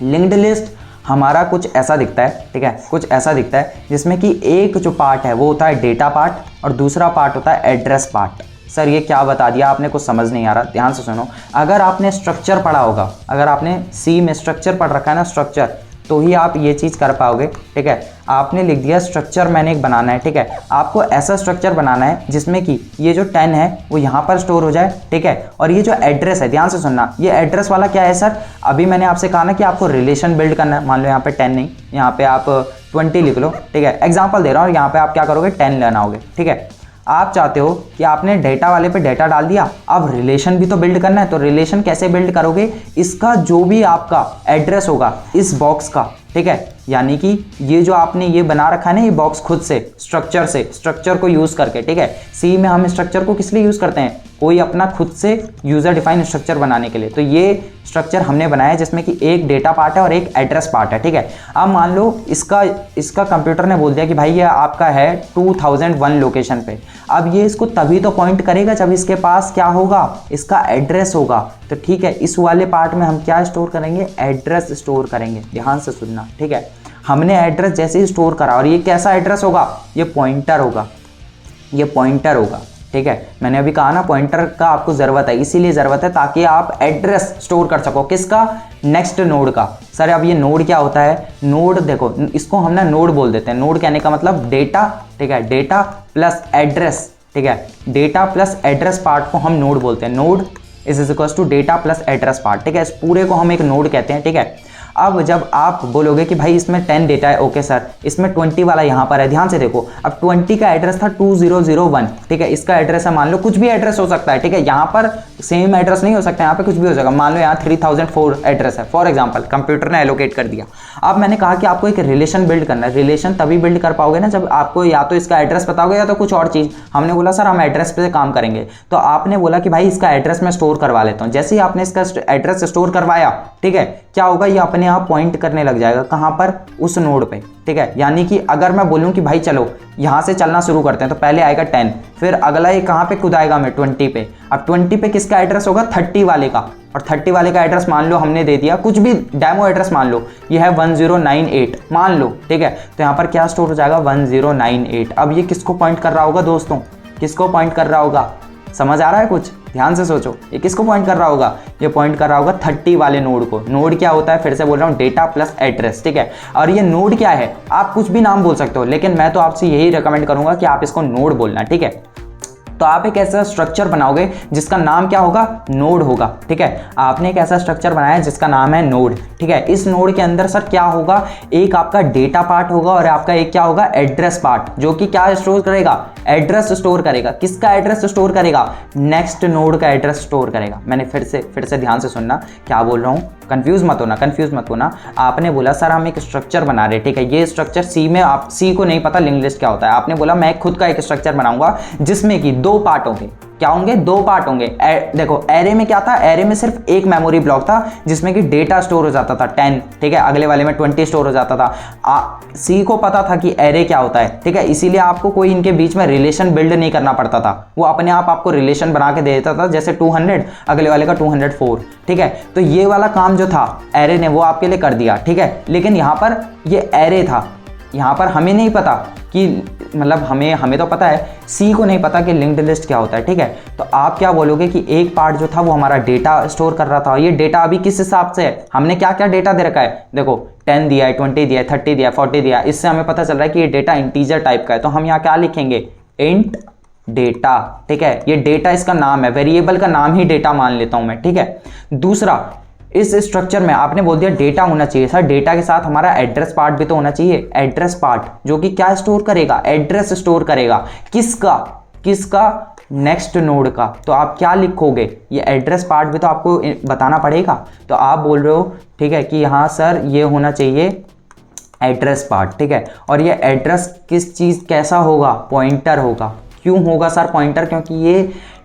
लिंक्ड लिस्ट हमारा कुछ ऐसा दिखता है, ठीक है, कुछ ऐसा दिखता है जिसमें कि एक जो पार्ट है वो होता है डेटा पार्ट और दूसरा पार्ट होता है एड्रेस पार्ट। सर ये क्या बता दिया आपने, कुछ समझ नहीं आ रहा, ध्यान से सुनो। अगर आपने स्ट्रक्चर पढ़ा होगा, अगर आपने सी में स्ट्रक्चर पढ़ रखा है ना, स्ट्रक्चर, तो ही आप ये चीज़ कर पाओगे, ठीक है। आपने लिख दिया स्ट्रक्चर मैंने एक बनाना है, ठीक है, आपको ऐसा स्ट्रक्चर बनाना है जिसमें कि ये जो 10 है वो यहाँ पर स्टोर हो जाए, ठीक है। और ये जो एड्रेस है, ध्यान से सुनना, ये एड्रेस वाला क्या है सर, अभी मैंने आपसे कहा ना कि आपको रिलेशन बिल्ड करना है। मान लो यहाँ पे 10 नहीं, यहाँ पे आप 20 लिख लो, ठीक है, एग्जाम्पल दे रहा हूँ। यहाँ पे आप क्या करोगे, 10 लेना होगे, ठीक है। आप चाहते हो कि आपने डेटा वाले पे डेटा डाल दिया, अब रिलेशन भी तो बिल्ड करना है। तो रिलेशन कैसे बिल्ड करोगे, इसका जो भी आपका एड्रेस होगा इस बॉक्स का, ठीक है, यानी कि ये जो आपने ये बना रखा है ना, ये बॉक्स खुद से स्ट्रक्चर को यूज करके, ठीक है। सी में हम स्ट्रक्चर को किस लिए यूज करते हैं, कोई अपना खुद से यूजर डिफाइन स्ट्रक्चर बनाने के लिए। तो ये स्ट्रक्चर हमने बनाया है जिसमें कि एक डेटा पार्ट है और एक एड्रेस पार्ट है, ठीक है। अब मान लो इसका कंप्यूटर ने बोल दिया कि भाई ये आपका है 2001 लोकेशन पे। अब ये इसको तभी तो पॉइंट करेगा जब इसके पास क्या होगा, इसका एड्रेस होगा। तो ठीक है, इस वाले पार्ट में हम क्या स्टोर करेंगे, एड्रेस स्टोर करेंगे। ध्यान से सुनना, ठीक है। हमने एड्रेस जैसे ही स्टोर करा, और ये कैसा एड्रेस होगा, ये पॉइंटर होगा, ये पॉइंटर होगा, ठीक है। मैंने अभी कहा ना पॉइंटर का आपको ज़रूरत है, इसीलिए ज़रूरत है ताकि आप एड्रेस स्टोर कर सको। किसका, नेक्स्ट नोड का। सर अब ये नोड क्या होता है, नोड देखो इसको हम ना नोड बोल देते हैं। नोड कहने का मतलब डेटा, ठीक है, डेटा प्लस एड्रेस, ठीक है। डेटा प्लस एड्रेस पार्ट को हम नोड बोलते हैं, node is equals to data plus address part, ठीक है। इस पूरे को हम एक नोड कहते हैं, ठीक है। अब जब आप बोलोगे कि भाई इसमें 10 डेटा है, ओके सर, इसमें 20 वाला यहाँ पर है, ध्यान से देखो, अब 20 का एड्रेस था 2001, ठीक है। इसका एड्रेस है, मान लो कुछ भी एड्रेस हो सकता है, ठीक है। यहाँ पर सेम एड्रेस नहीं हो सकता, यहाँ पे कुछ भी हो जाएगा। मान लो यहाँ 3004 एड्रेस है, फॉर एग्जाम्पल, कंप्यूटर ने एलोकेट कर दिया। अब मैंने कहा कि आपको एक रिलेशन बिल्ड करना है। रिलेशन तभी बिल्ड कर पाओगे ना जब आपको या तो इसका एड्रेस पता होगा या तो कुछ और चीज़। हमने बोला सर हम एड्रेस पे काम करेंगे, तो आपने बोला कि भाई इसका एड्रेस मैं स्टोर करवा लेता हूँ। जैसे ही आपने इसका एड्रेस स्टोर करवाया, ठीक है, क्या होगा, ये अपने आप पॉइंट करने लग जाएगा, कहाँ पर, उस नोड पे, ठीक है। यानी कि अगर मैं बोलूँ कि भाई चलो यहाँ से चलना शुरू करते हैं, तो पहले आएगा 10, फिर अगला ये कहाँ पे कूदाएगा, मैं 20 पे। अब 20 पे किसका एड्रेस होगा, 30 वाले का, और 30 वाले का एड्रेस मान लो हमने दे दिया, कुछ भी डेमो एड्रेस मान लो, ये है 1098 मान लो, ठीक है। तो यहाँ पर क्या स्टोर हो जाएगा, 1098। अब ये किसको पॉइंट कर रहा होगा दोस्तों, किसको पॉइंट कर रहा होगा, समझ आ रहा है कुछ, ध्यान से सोचो, ये किसको पॉइंट कर रहा होगा, ये पॉइंट कर रहा होगा 30 वाले नोड को। नोड क्या होता है, फिर से बोल रहा हूँ, डेटा प्लस एड्रेस, ठीक है। और ये नोड क्या है, आप कुछ भी नाम बोल सकते हो, लेकिन मैं तो आपसे यही रिकमेंड करूंगा कि आप इसको नोड बोलना, ठीक है। तो आप एक ऐसा स्ट्रक्चर बनाओगे जिसका नाम क्या होगा, नोड होगा, ठीक है। आपने एक ऐसा स्ट्रक्चर बनाया जिसका नाम है नोड, ठीक है। इस नोड के अंदर सर क्या होगा, एक आपका डेटा पार्ट होगा और आपका एक क्या होगा, एड्रेस पार्ट, जो कि क्या स्टोर करेगा, एड्रेस स्टोर करेगा। किसका एड्रेस स्टोर करेगा, नेक्स्ट नोड का एड्रेस स्टोर करेगा। मैंने फिर से ध्यान से सुनना क्या बोल रहा हूँ, कंफ्यूज मत होना। आपने बोला सर हम एक स्ट्रक्चर बना रहे, ठीक है। ये स्ट्रक्चर सी में, आप सी को नहीं पता लिंक लिस्ट क्या होता है, आपने बोला मैं खुद का एक स्ट्रक्चर बनाऊंगा जिसमें कि 2 पार्ट होंगे। क्या होंगे, 2 पार्ट होंगे। देखो एरे में क्या था, एरे में सिर्फ एक मेमोरी ब्लॉक था जिसमें कि डेटा स्टोर हो जाता था 10, ठीक है। अगले वाले में 20 स्टोर हो जाता था। सी को पता था कि एरे क्या होता है, ठीक है, इसीलिए आपको कोई इनके बीच में रिलेशन बिल्ड नहीं करना पड़ता था, वो अपने आप आपको रिलेशन बना के दे देता था। जैसे 200 अगले वाले का 204, ठीक है। तो ये वाला काम जो था एरे ने वो आपके लिए कर दिया, ठीक है। लेकिन यहाँ पर ये एरे था, यहाँ पर हमें नहीं पता कि मतलब हमें तो पता है, सी को नहीं पता कि लिंक्ड लिस्ट क्या होता है, ठीक है। तो आप क्या बोलोगे कि एक पार्ट जो था वो हमारा डेटा स्टोर कर रहा था। ये डेटा अभी किस हिसाब से है, हमने क्या क्या डेटा दे रखा है, देखो 10 दिया है, 20 दिया है, 30 दिया है, 40 दिया है। इससे हमें पता चल रहा है कि ये डेटा इंटीजर टाइप का है। तो हम यहाँ क्या लिखेंगे, इंट डेटा, ठीक है। ये डेटा इसका नाम है, वेरिएबल का नाम ही डेटा मान लेता हूं मैं, ठीक है। दूसरा, इस स्ट्रक्चर में आपने बोल दिया डेटा होना चाहिए, सर डेटा के साथ हमारा एड्रेस पार्ट भी तो होना चाहिए। एड्रेस पार्ट जो कि क्या स्टोर करेगा, एड्रेस स्टोर करेगा, किसका, नेक्स्ट नोड का। तो आप क्या लिखोगे, ये एड्रेस पार्ट भी तो आपको बताना पड़ेगा। तो आप बोल रहे हो, ठीक है, कि हाँ सर ये होना चाहिए एड्रेस पार्ट, ठीक है। और ये एड्रेस किस चीज़ कैसा होगा, पॉइंटर होगा। क्यों होगा सर पॉइंटर, क्योंकि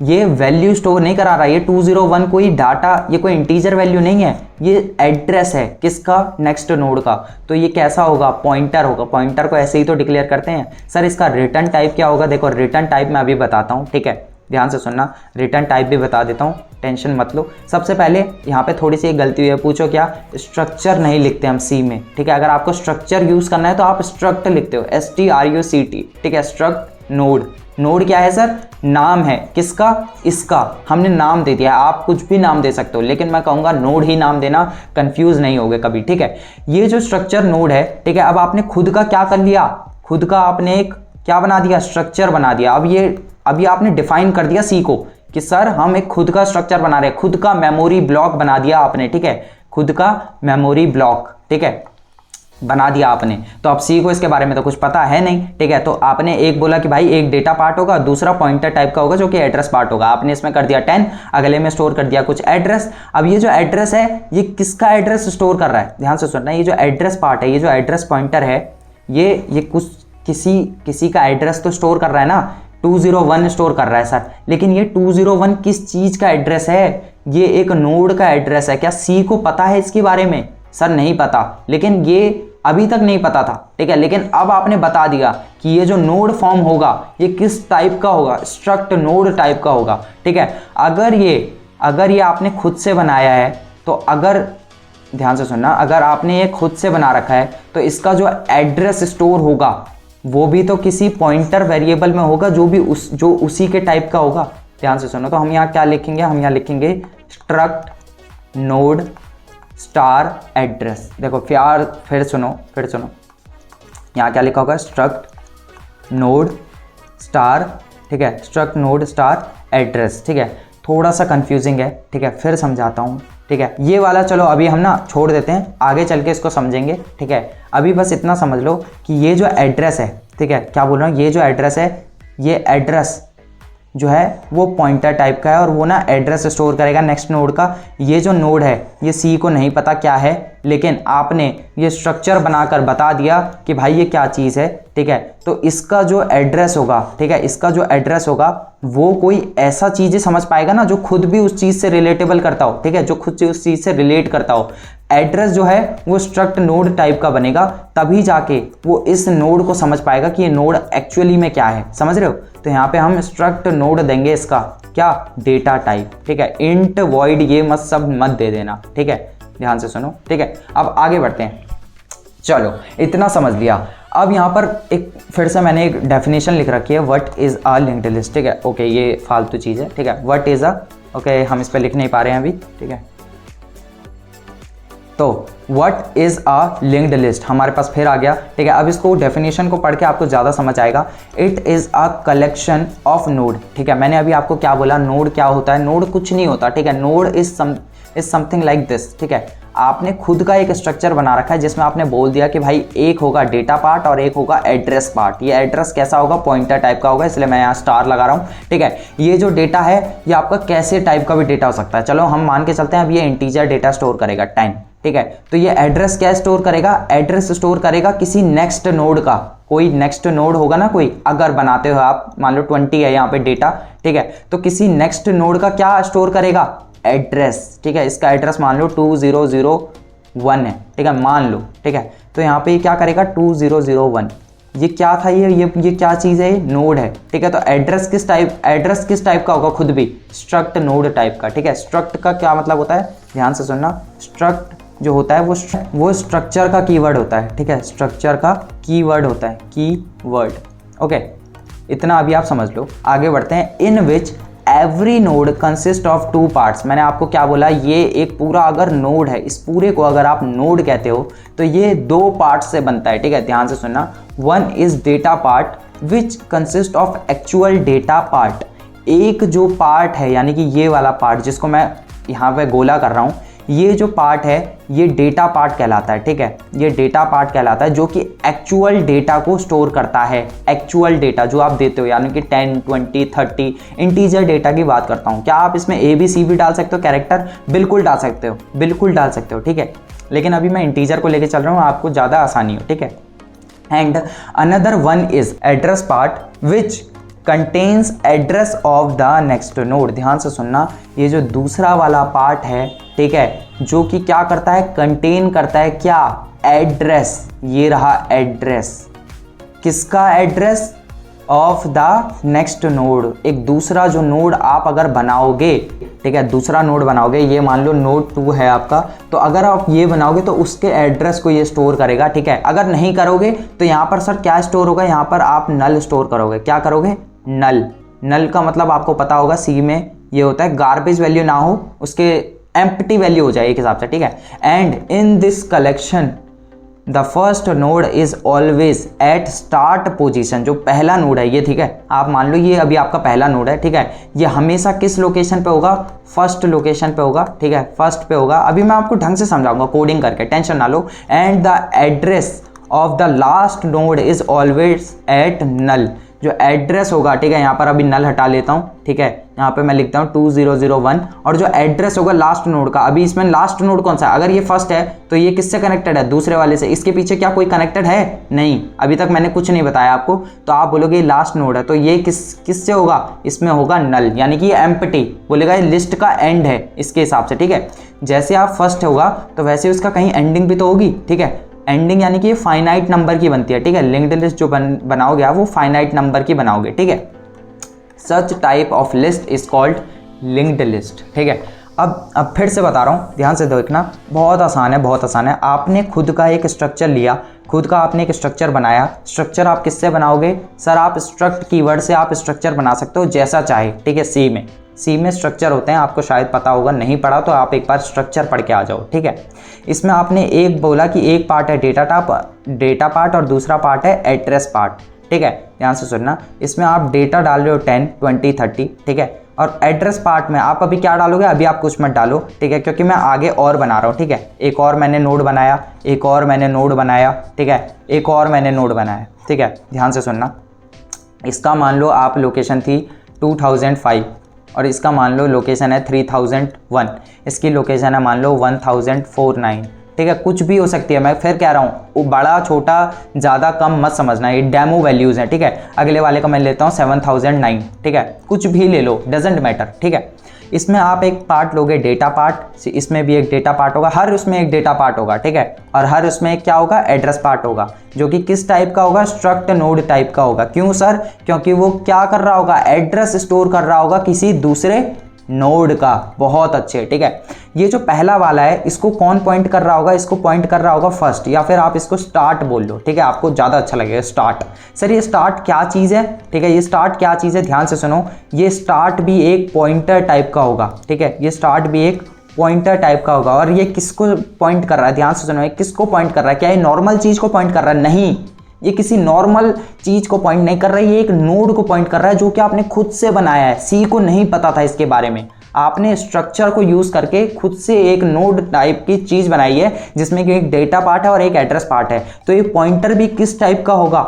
ये वैल्यू स्टोर नहीं करा रहा, ये 201 कोई डाटा, ये कोई इंटीजर वैल्यू नहीं है, ये एड्रेस है किसका, नेक्स्ट नोड का। तो ये कैसा होगा, पॉइंटर होगा। पॉइंटर को ऐसे ही तो डिक्लेयर करते हैं। सर इसका रिटर्न टाइप क्या होगा, देखो रिटर्न टाइप मैं अभी बताता हूँ, ठीक है, ध्यान से सुनना। रिटर्न टाइप भी बता देता हूँ, टेंशन मत लो। सबसे पहले यहाँ पे थोड़ी सी एक गलती हुई है, पूछो क्या, स्ट्रक्चर नहीं लिखते हम सी में, ठीक है। अगर आपको स्ट्रक्चर यूज करना है तो आप स्ट्रक्ट लिखते हो, STRUCT, ठीक है। स्ट्रक्ट नोड, नोड क्या है सर, नाम है किसका, इसका हमने नाम दे दिया है। आप कुछ भी नाम दे सकते हो, लेकिन मैं कहूँगा नोड ही नाम देना, कंफ्यूज नहीं होगे कभी, ठीक है। ये जो स्ट्रक्चर नोड है, ठीक है, अब आपने खुद का क्या कर लिया, खुद का आपने एक क्या बना दिया, स्ट्रक्चर बना दिया। अभी आपने डिफाइन कर दिया सी को कि सर हम एक खुद का स्ट्रक्चर बना रहे हैं, खुद का मेमोरी ब्लॉक बना दिया आपने, ठीक है, खुद का मेमोरी ब्लॉक, ठीक है, बना दिया आपने। तो अब सी को इसके बारे में तो कुछ पता है नहीं, ठीक है। तो आपने एक बोला कि भाई एक डेटा पार्ट होगा, दूसरा पॉइंटर टाइप का होगा जो कि एड्रेस पार्ट होगा। आपने इसमें कर दिया 10, अगले में स्टोर कर दिया कुछ एड्रेस। अब ये जो एड्रेस है ये किसका एड्रेस स्टोर कर रहा है, ध्यान से सुनना। ये जो एड्रेस पार्ट है, ये जो एड्रेस पॉइंटर है, ये कुछ किसी का एड्रेस तो स्टोर कर रहा है ना, 201 स्टोर कर रहा है सर। लेकिन ये 201 किस चीज का एड्रेस है, ये एक नोड का एड्रेस है। क्या सी को पता है इसके बारे में, सर नहीं पता, लेकिन ये अभी तक नहीं पता था, ठीक है। लेकिन अब आपने बता दिया कि ये जो नोड फॉर्म होगा ये किस टाइप का होगा, स्ट्रक्ट नोड टाइप का होगा, ठीक है। अगर ये आपने खुद से बनाया है, तो अगर ध्यान से सुनना, अगर आपने ये खुद से बना रखा है तो इसका जो एड्रेस स्टोर होगा वो भी तो किसी पॉइंटर वेरिएबल में होगा, जो उसी के टाइप का होगा। ध्यान से सुनो, तो हम यहाँ क्या लिखेंगे, हम यहाँ लिखेंगे स्ट्रक्ट नोड स्टार एड्रेस। देखो फिर सुनो, यहाँ क्या लिखा होगा, स्ट्रक्ट नोड स्टार ठीक है, स्ट्रक्ट नोड स्टार एड्रेस, ठीक है, थोड़ा सा कंफ्यूजिंग है, ठीक है, फिर समझाता हूँ, ठीक है, ये वाला चलो अभी हम ना छोड़ देते हैं, आगे चल के इसको समझेंगे, ठीक है। अभी बस इतना समझ लो कि ये जो एड्रेस है, ठीक है, क्या बोल रहा हूँ, ये जो एड्रेस है, ये एड्रेस जो है वो पॉइंटर टाइप का है और वो ना एड्रेस स्टोर करेगा नेक्स्ट नोड का। ये जो नोड है ये सी को नहीं पता क्या है, लेकिन आपने ये स्ट्रक्चर बनाकर बता दिया कि भाई ये क्या चीज़ है, ठीक है। तो इसका जो एड्रेस होगा, ठीक है, इसका जो एड्रेस होगा वो कोई ऐसा चीज़ें समझ पाएगा ना जो खुद भी उस चीज़ से रिलेटेबल करता हो, ठीक है, जो खुद से उस चीज़ से रिलेट करता हो। एड्रेस जो है वो स्ट्रक्ट नोड टाइप का बनेगा, तभी जाके वो इस नोड को समझ पाएगा कि ये नोड एक्चुअली में क्या है, समझ रहे हो। तो यहाँ पे हम स्ट्रक्ट नोड देंगे इसका क्या, डेटा टाइप, ठीक है, इंट वॉइड ये मत सब मत दे देना, ठीक है, ध्यान से सुनो, ठीक है। अब आगे बढ़ते हैं, चलो इतना समझ लिया। अब यहाँ पर एक फिर से मैंने एक डेफिनेशन लिख रखी है, what is a linked list, ठीक है, ओके, ये फालतू चीज़ है, ठीक है, व्हाट इज अ, ओके, हम इस पर लिख नहीं पा रहे हैं अभी, ठीक है। तो what is a linked list हमारे पास फिर आ गया, ठीक है। अब इसको डेफिनेशन को पढ़ के आपको ज़्यादा समझ आएगा। It is a collection of node, ठीक है, मैंने अभी आपको क्या बोला, नोड क्या होता है, नोड कुछ नहीं होता, ठीक है, node is something like this, ठीक है। आपने खुद का एक स्ट्रक्चर बना रखा है जिसमें आपने बोल दिया कि भाई एक होगा डेटा पार्ट और एक होगा एड्रेस पार्ट। ये एड्रेस कैसा होगा, पॉइंटर टाइप का होगा, इसलिए मैं यहाँ स्टार लगा रहा हूँ, ठीक है। ये जो डेटा है ये आपका कैसे टाइप का भी डेटा हो सकता है, चलो हम मान के चलते हैं अब ये इंटीजर डेटा स्टोर करेगा, टाइम, ठीक है। तो ये एड्रेस क्या स्टोर करेगा, एड्रेस स्टोर करेगा किसी नेक्स्ट नोड का, कोई नेक्स्ट नोड होगा ना कोई, अगर बनाते हो आप, मान लो 20 है यहाँ पे डेटा, ठीक है, तो किसी नेक्स्ट नोड का क्या स्टोर करेगा, एड्रेस, ठीक है। इसका एड्रेस मान लो 2001 है, ठीक है, मान लो, ठीक है। तो यहाँ पे क्या करेगा 2001, ये क्या था, ये क्या चीज़ है, नोड है, ठीक है। तो एड्रेस किस टाइप का होगा, खुद भी स्ट्रक्ट नोड टाइप का, ठीक है। स्ट्रक्ट का क्या मतलब होता है, ध्यान से सुनना, स्ट्रक्ट जो होता है वो स्ट्रक्चर का कीवर्ड होता है, ठीक है, स्ट्रक्चर का कीवर्ड होता है, कीवर्ड, ओके। इतना अभी आप समझ लो, आगे बढ़ते हैं। In which every node consist of 2 parts, मैंने आपको क्या बोला, ये एक पूरा अगर नोड है, इस पूरे को अगर आप नोड कहते हो तो ये 2 पार्ट से बनता है, ठीक है, ध्यान से सुनना। One is data part which consist of actual data part, एक जो पार्ट है यानी कि ये वाला पार्ट जिसको मैं यहाँ पे गोला कर रहा हूँ, ये जो पार्ट है ये डेटा पार्ट कहलाता है, ठीक है, ये डेटा पार्ट कहलाता है जो कि एक्चुअल डेटा को स्टोर करता है। एक्चुअल डेटा जो आप देते हो यानी कि 10, 20, 30 इंटीजर डेटा की बात करता हूँ। क्या आप इसमें ABC भी डाल सकते हो, कैरेक्टर, बिल्कुल डाल सकते हो, बिल्कुल डाल सकते हो, ठीक है, लेकिन अभी मैं इंटीजर को लेके चल रहा हूँ, आपको ज़्यादा आसानी हो, ठीक है। And another one is address part which contains address of the next node, ध्यान से सुनना, ये जो दूसरा वाला पार्ट है, ठीक है, जो कि क्या करता है, कंटेन करता है क्या, एड्रेस, ये रहा एड्रेस, किसका address, of the next node, एक दूसरा जो नोड आप अगर बनाओगे, ठीक है, दूसरा नोड बनाओगे, ये मान लो नोड 2 है आपका, तो अगर आप ये बनाओगे तो उसके एड्रेस को ये स्टोर करेगा, ठीक है। अगर नहीं करोगे तो यहाँ पर सर क्या स्टोर होगा, यहाँ पर आप नल स्टोर करोगे, क्या करोगे, नल। नल का मतलब आपको पता होगा, सी में ये होता है गार्बेज वैल्यू ना हो, उसके एम्प्टी वैल्यू हो जाए एक हिसाब से, ठीक है। And in this collection the first node is always eight start position, जो पहला नोड है ये, ठीक है, आप मान लो ये अभी आपका पहला नोड है, ठीक है, ये हमेशा किस लोकेशन पे होगा, फर्स्ट लोकेशन पे होगा, ठीक है, फर्स्ट पे होगा। अभी मैं आपको ढंग से समझाऊंगा कोडिंग करके, टेंशन ना लो। And the address of the last node is always at null, जो एड्रेस होगा, ठीक है, यहाँ पर अभी नल हटा लेता हूँ, ठीक है, यहाँ पे मैं लिखता हूँ 2001, और जो एड्रेस होगा लास्ट नोड का, अभी इसमें लास्ट नोड कौन सा है, अगर ये फर्स्ट है तो ये किससे कनेक्टेड है, दूसरे वाले से, इसके पीछे क्या कोई कनेक्टेड है, नहीं, अभी तक मैंने कुछ नहीं बताया आपको, तो आप बोलोगे लास्ट नोड है, तो ये किससे होगा, इसमें होगा नल, यानी कि ये एम्प्टी, बोलेगा ये लिस्ट का एंड है इसके हिसाब से, ठीक है। जैसे आप फर्स्ट होगा तो वैसे उसका कहीं एंडिंग भी तो होगी, ठीक है, एंडिंग यानी कि ये फाइनाइट नंबर की बनती है, ठीक है, लिंक्ड लिस्ट जो बनाओगे आप वो फाइनाइट नंबर की बनाओगे, ठीक है। Such type of list is called linked list, ठीक है। अब फिर से बता रहा हूँ, ध्यान से देखना, बहुत आसान है, बहुत आसान है। आपने खुद का एक स्ट्रक्चर लिया, खुद का आपने एक स्ट्रक्चर बनाया, स्ट्रक्चर आप किससे बनाओगे, सर आप स्ट्रक्ट कीवर्ड से आप स्ट्रक्चर बना सकते हो जैसा चाहे, ठीक है। सी में स्ट्रक्चर होते हैं, आपको शायद पता होगा, नहीं पढ़ा तो आप एक बार स्ट्रक्चर पढ़ के आ जाओ, ठीक है। इसमें आपने एक बोला कि एक पार्ट है डेटा पार्ट और दूसरा पार्ट है एड्रेस पार्ट, ठीक है, ध्यान से सुनना। इसमें आप डेटा डाल रहे हो 10, 20, 30, ठीक है। और एड्रेस पार्ट में आप अभी क्या डालोगे, अभी आप कुछ मत डालो, ठीक है, क्योंकि मैं आगे और बना रहा हूँ, ठीक है। एक और मैंने नोड बनाया, एक और मैंने नोड बनाया, ठीक है, एक और मैंने नोड बनाया, ठीक है। ध्यान से सुनना। इसका मान लो आप लोकेशन थी 2005 और इसका मान लो लोकेशन है 3001, इसकी लोकेशन है मान लो 1049, ठीक है। कुछ भी हो सकती है, मैं फिर कह रहा हूँ, वो बड़ा छोटा ज़्यादा कम मत समझना, ये डेमो वैल्यूज़ हैं, ठीक है। अगले वाले का मैं लेता हूँ 7009, ठीक है, कुछ भी ले लो, डजेंट मैटर, ठीक है। इसमें आप एक पार्ट लोगे डेटा पार्ट, इसमें भी एक डेटा पार्ट होगा, हर उसमें एक डेटा पार्ट होगा, ठीक है। और हर उसमें क्या होगा, एड्रेस पार्ट होगा, जो कि किस टाइप का होगा, स्ट्रक्ट नोड टाइप का होगा। क्यों सर? क्योंकि वो क्या कर रहा होगा, एड्रेस स्टोर कर रहा होगा किसी दूसरे नोड का। बहुत अच्छे, ठीक है। ये जो पहला वाला है, इसको कौन पॉइंट कर रहा होगा, इसको पॉइंट कर रहा होगा फर्स्ट, या फिर आप इसको स्टार्ट बोल लो, ठीक है, आपको ज़्यादा अच्छा लगेगा स्टार्ट। सर ये स्टार्ट क्या चीज़ है, ठीक है, ये स्टार्ट क्या चीज़ है, ध्यान से सुनो। ये स्टार्ट भी एक पॉइंटर टाइप का होगा, ठीक है, ये स्टार्ट भी एक पॉइंटर टाइप का होगा। और ये किसको पॉइंट कर रहा है, ध्यान से सुनो, ये किसको पॉइंट कर रहा है, क्या ये नॉर्मल चीज़ को पॉइंट कर रहा है? नहीं, ये किसी नॉर्मल चीज को पॉइंट नहीं कर रहा है, ये एक नोड को पॉइंट कर रहा है जो कि आपने खुद से बनाया है। सी को नहीं पता था इसके बारे में, आपने स्ट्रक्चर को यूज करके खुद से एक नोड टाइप की चीज बनाई है जिसमें कि एक डेटा पार्ट है और एक एड्रेस पार्ट है। तो ये पॉइंटर भी किस टाइप का होगा,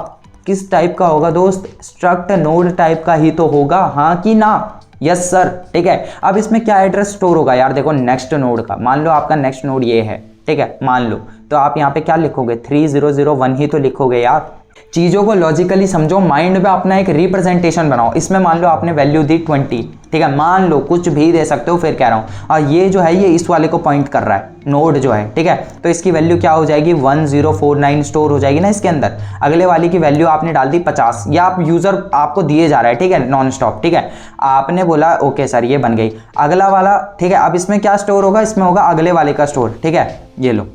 किस टाइप का होगा दोस्त, स्ट्रक्ट नोड टाइप का ही तो होगा, हाँ कि ना? यस सर, ठीक है। अब इसमें क्या एड्रेस स्टोर होगा यार, देखो नेक्स्ट नोड का, मान लो आपका नेक्स्ट नोड ये है, ठीक है, मान लो, तो आप यहाँ पे क्या लिखोगे, 3001 ही तो लिखोगे यार। चीज़ों को लॉजिकली समझो, माइंड में अपना एक रिप्रेजेंटेशन बनाओ। इसमें मान लो आपने वैल्यू दी 20, ठीक है, मान लो कुछ भी दे सकते हो, फिर कह रहा हूँ। और ये जो है ये इस वाले को पॉइंट कर रहा है, नोड जो है, ठीक है, तो इसकी वैल्यू क्या हो जाएगी, 1049 स्टोर हो जाएगी ना इसके अंदर। अगले वाले की वैल्यू आपने डाल दी 50, या आप यूजर आपको दिए जा रहा है, ठीक है, नॉन स्टॉप, ठीक है, आपने बोला ओके सर ये बन गई। अगला वाला, ठीक है, अब इसमें क्या स्टोर होगा, इसमें होगा अगले वाले का स्टोर, ठीक है, ये लो,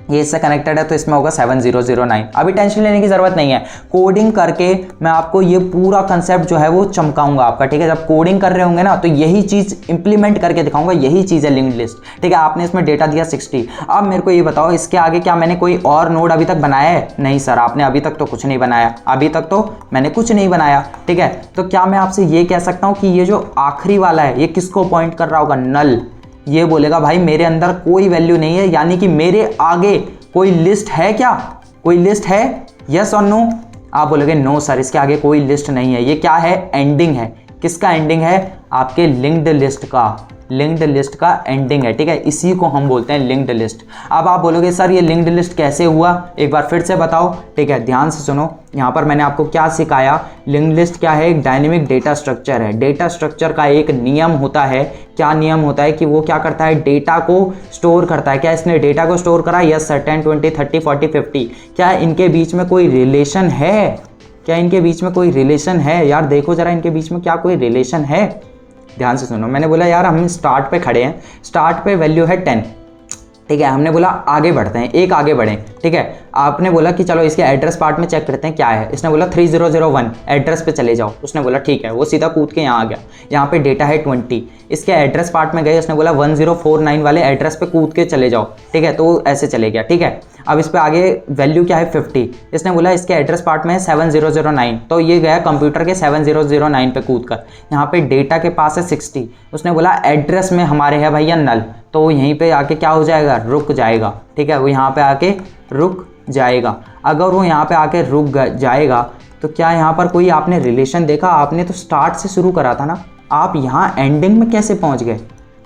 ये इससे कनेक्टेड है तो इसमें होगा 7009। अभी टेंशन लेने की जरूरत नहीं है, कोडिंग करके मैं आपको ये पूरा कंसेप्ट जो है वो चमकाऊंगा आपका, ठीक है। जब कोडिंग कर रहे होंगे ना तो यही चीज इंप्लीमेंट करके दिखाऊंगा, यही चीज है लिंक्ड लिस्ट, ठीक है। आपने इसमें डेटा दिया 60, अब मेरे को ये बताओ इसके आगे क्या मैंने कोई और नोड अभी तक बनाया है? नहीं सर, आपने अभी तक तो कुछ नहीं बनाया, अभी तक तो मैंने कुछ नहीं बनाया, ठीक है। तो क्या मैं आपसे ये कह सकता हूँ कि ये जो आखिरी वाला है ये किसको पॉइंट कर रहा होगा, नल। ये बोलेगा भाई मेरे अंदर कोई वैल्यू नहीं है, यानी कि मेरे आगे कोई लिस्ट है क्या, कोई लिस्ट है, यस और नो? आप बोलोगे नो सर इसके आगे कोई लिस्ट नहीं है, ये क्या है, एंडिंग है। किसका एंडिंग है, आपके लिंक्ड लिस्ट का, लिंक्ड लिस्ट का एंडिंग है, ठीक है, इसी को हम बोलते हैं लिंक्ड लिस्ट। अब आप बोलोगे सर ये लिंक्ड लिस्ट कैसे हुआ, एक बार फिर से बताओ, ठीक है, ध्यान से सुनो। यहाँ पर मैंने आपको क्या सिखाया, लिंक्ड लिस्ट क्या है, एक डायनेमिक डेटा स्ट्रक्चर है। डेटा स्ट्रक्चर का एक नियम होता है, क्या नियम होता है कि वो क्या करता है, डेटा को स्टोर करता है। क्या इसने डेटा को स्टोर करा, यस सर, 10, 20, 30, 40, 50। क्या इनके बीच में कोई रिलेशन है, क्या इनके बीच में कोई रिलेशन है, यार देखो जरा इनके बीच में क्या कोई रिलेशन है? ध्यान से सुनो, मैंने बोला यार हम स्टार्ट पे खड़े हैं, स्टार्ट पे वैल्यू है 10, ठीक है, हमने बोला आगे बढ़ते हैं, एक आगे बढ़ें, ठीक है। आपने बोला कि चलो इसके एड्रेस पार्ट में चेक करते हैं क्या है, इसने बोला 3001 एड्रेस पे चले जाओ, उसने बोला ठीक है, वो सीधा कूद के यहाँ आ गया। यहाँ पे डेटा है 20, इसके एड्रेस पार्ट में गए, उसने बोला 1049 वाले एड्रेस पे कूद के चले जाओ, ठीक है, तो ऐसे चले गया, ठीक है। अब इस पे आगे वैल्यू क्या है 50, इसने बोला इसके एड्रेस पार्ट में है 7009, तो ये गया कंप्यूटर के 7009 पे कूद कर। यहाँ पे डेटा के पास है 60, उसने बोला एड्रेस में हमारे है भैया नल, तो वो यहीं पे आके क्या हो जाएगा, रुक जाएगा, ठीक है, वो यहाँ पे आके रुक जाएगा। अगर वो यहाँ पे आके रुक जाएगा तो क्या यहाँ पर कोई आपने रिलेशन देखा? आपने तो स्टार्ट से शुरू करा था ना, आप यहाँ एंडिंग में कैसे पहुँच गए?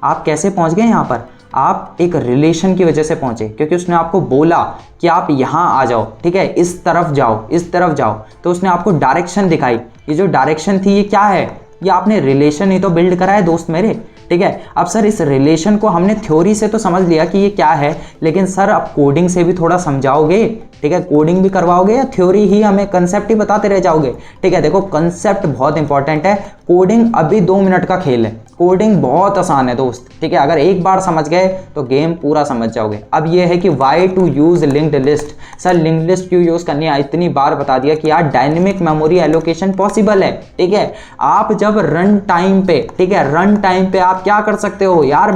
आप कैसे पहुँच गए यहाँ पर? आप एक रिलेशन की वजह से पहुंचे, क्योंकि उसने आपको बोला कि आप यहाँ आ जाओ, ठीक है, इस तरफ जाओ, इस तरफ जाओ, तो उसने आपको डायरेक्शन दिखाई। ये जो डायरेक्शन थी ये क्या है, ये आपने रिलेशन ही तो बिल्ड करा है दोस्त मेरे, ठीक है। अब सर इस रिलेशन को हमने थ्योरी से तो समझ लिया कि ये क्या है, लेकिन सर आप कोडिंग से भी थोड़ा समझाओगे, ठीक है, कोडिंग भी करवाओगे या थ्योरी ही हमें कंसेप्ट ही बताते रह जाओगे? ठीक है, देखो कंसेप्ट बहुत इंपॉर्टेंट है, कोडिंग अभी 2 मिनट का खेल है, कोडिंग बहुत आसान है दोस्त, ठीक है, अगर एक बार समझ गए तो गेम पूरा समझ जाओगे। अब ये है कि why to use linked list, sir linked list क्यों यूज करनी है, इतनी बार बता दिया कि यार डायनेमिक मेमोरी एलोकेशन पॉसिबल है, ठीक है। आप जब रन टाइम पे, ठीक है, रन टाइम पे आप क्या कर सकते हो यार,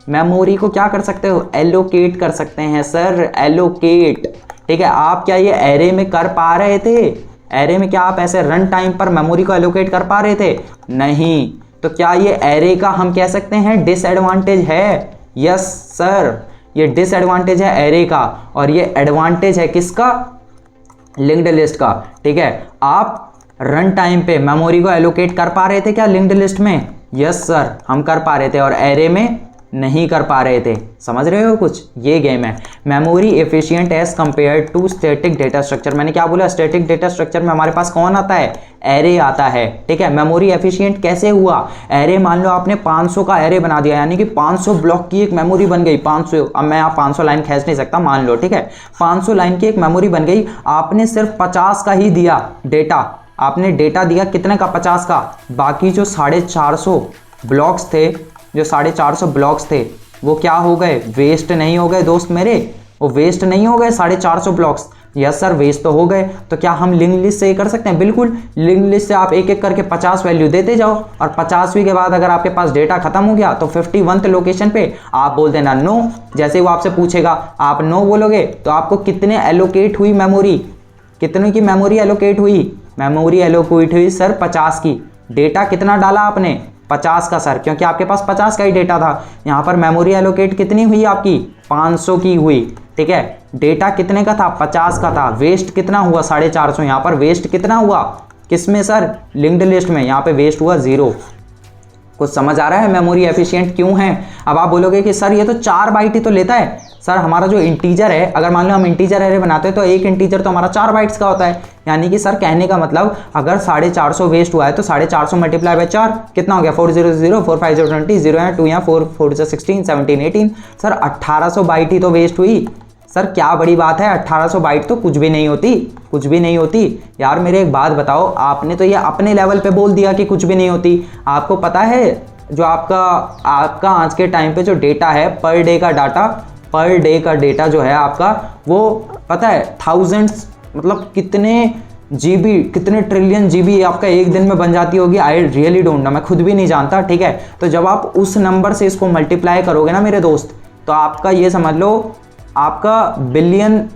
मेमोरी को क्या कर सकते हो, एलोकेट कर सकते हैं सर, एलोकेट, ठीक है। आप क्या ये एरे में कर पा रहे थे? एरे में क्या आप ऐसे रन टाइम पर मेमोरी को एलोकेट कर पा रहे थे? नहीं। तो क्या ये एरे का हम कह सकते हैं डिसएडवांटेज है? यस सर, ये डिसएडवांटेज है एरे का, और ये एडवांटेज है किसका? लिंक्ड लिस्ट का। ठीक है, आप रन टाइम पे मेमोरी को एलोकेट कर पा रहे थे क्या लिंक्ड लिस्ट में? यस सर, हम कर पा रहे थे, और एरे में नहीं कर पा रहे थे। समझ रहे हो कुछ? ये गेम है। Memory efficient as compared to static data structure. मैंने क्या बोला? स्टैटिक डेटा स्ट्रक्चर में हमारे पास कौन आता है? एरे आता है। ठीक है, मेमोरी एफिशिएंट कैसे हुआ? एरे, मान लो आपने 500 का एरे बना दिया, यानी कि 500 ब्लॉक की एक मेमोरी बन गई। 500, अब मैं यहाँ 500 लाइन खींच नहीं सकता, मान लो। ठीक है, 500 लाइन की एक मेमोरी बन गई। आपने सिर्फ 50 का ही दिया डेटा। आपने डेटा दिया कितने का? 50 का। बाकी जो 450 ब्लॉक्स थे, जो 450 ब्लॉक्स थे, वो क्या हो गए? वेस्ट नहीं हो गए दोस्त मेरे? वो वेस्ट नहीं हो गए 450 ब्लॉक्स? यस सर, वेस्ट तो हो गए। तो क्या हम लिंक लिस्ट से ये कर सकते हैं? बिल्कुल। लिंक लिस्ट से आप एक एक करके 50 वैल्यू देते जाओ, और 50वीं के बाद अगर आपके पास डेटा खत्म हो गया तो 51th लोकेशन पे आप बोल देना नो। जैसे वो आपसे पूछेगा, आप नो बोलोगे तो आपको कितने एलोकेट हुई मेमोरी? कितने की मेमोरी एलोकेट हुई? मेमोरी एलोकेट हुई सर 50 की। डेटा कितना डाला आपने? 50 का सर, क्योंकि आपके पास 50 का ही डेटा था। यहाँ पर मेमोरी एलोकेट कितनी हुई आपकी? 500 की हुई। ठीक है, डेटा कितने का था? 50 का था। वेस्ट कितना हुआ? 450। यहाँ पर वेस्ट कितना हुआ? किसमें सर? लिंक्ड लिस्ट में। यहाँ पे वेस्ट हुआ 0। कुछ समझ आ रहा है मेमोरी एफिशिएंट क्यों है? अब आप बोलोगे कि सर ये तो 4 बाइट ही तो लेता है। सर हमारा जो इंटीजर है, अगर मान लो हम इंटीजर एरे बनाते हैं तो एक इंटीजर तो हमारा 4 बाइट्स का होता है। यानी कि सर कहने का मतलब, अगर 450 वेस्ट हुआ है तो 450 मल्टीप्लाई बाय 4 कितना हो गया? 400, 45 20, 0 यहाँ 2 यहाँ 4 4 16 17 18। सर 1800 बाइट ही तो वेस्ट हुई। सर क्या बड़ी बात है? 1800 बाइट तो कुछ भी नहीं होती, कुछ भी नहीं होती। यार मेरे एक बात बताओ, आपने तो ये अपने लेवल पे बोल दिया कि कुछ भी नहीं होती। आपको पता है जो आपका आज के टाइम पे जो डेटा है, पर डे का डेटा जो है आपका, वो पता है थाउजेंड्स, मतलब कितने जीबी, कितने ट्रिलियन जीबी आपका एक दिन में बन जाती होगी। आई रियली डोंट नो, मैं खुद भी नहीं जानता। ठीक है, तो जब आप उस नंबर से इसको मल्टीप्लाई करोगे ना मेरे दोस्त, तो आपका ये समझ लो आपका बिलियन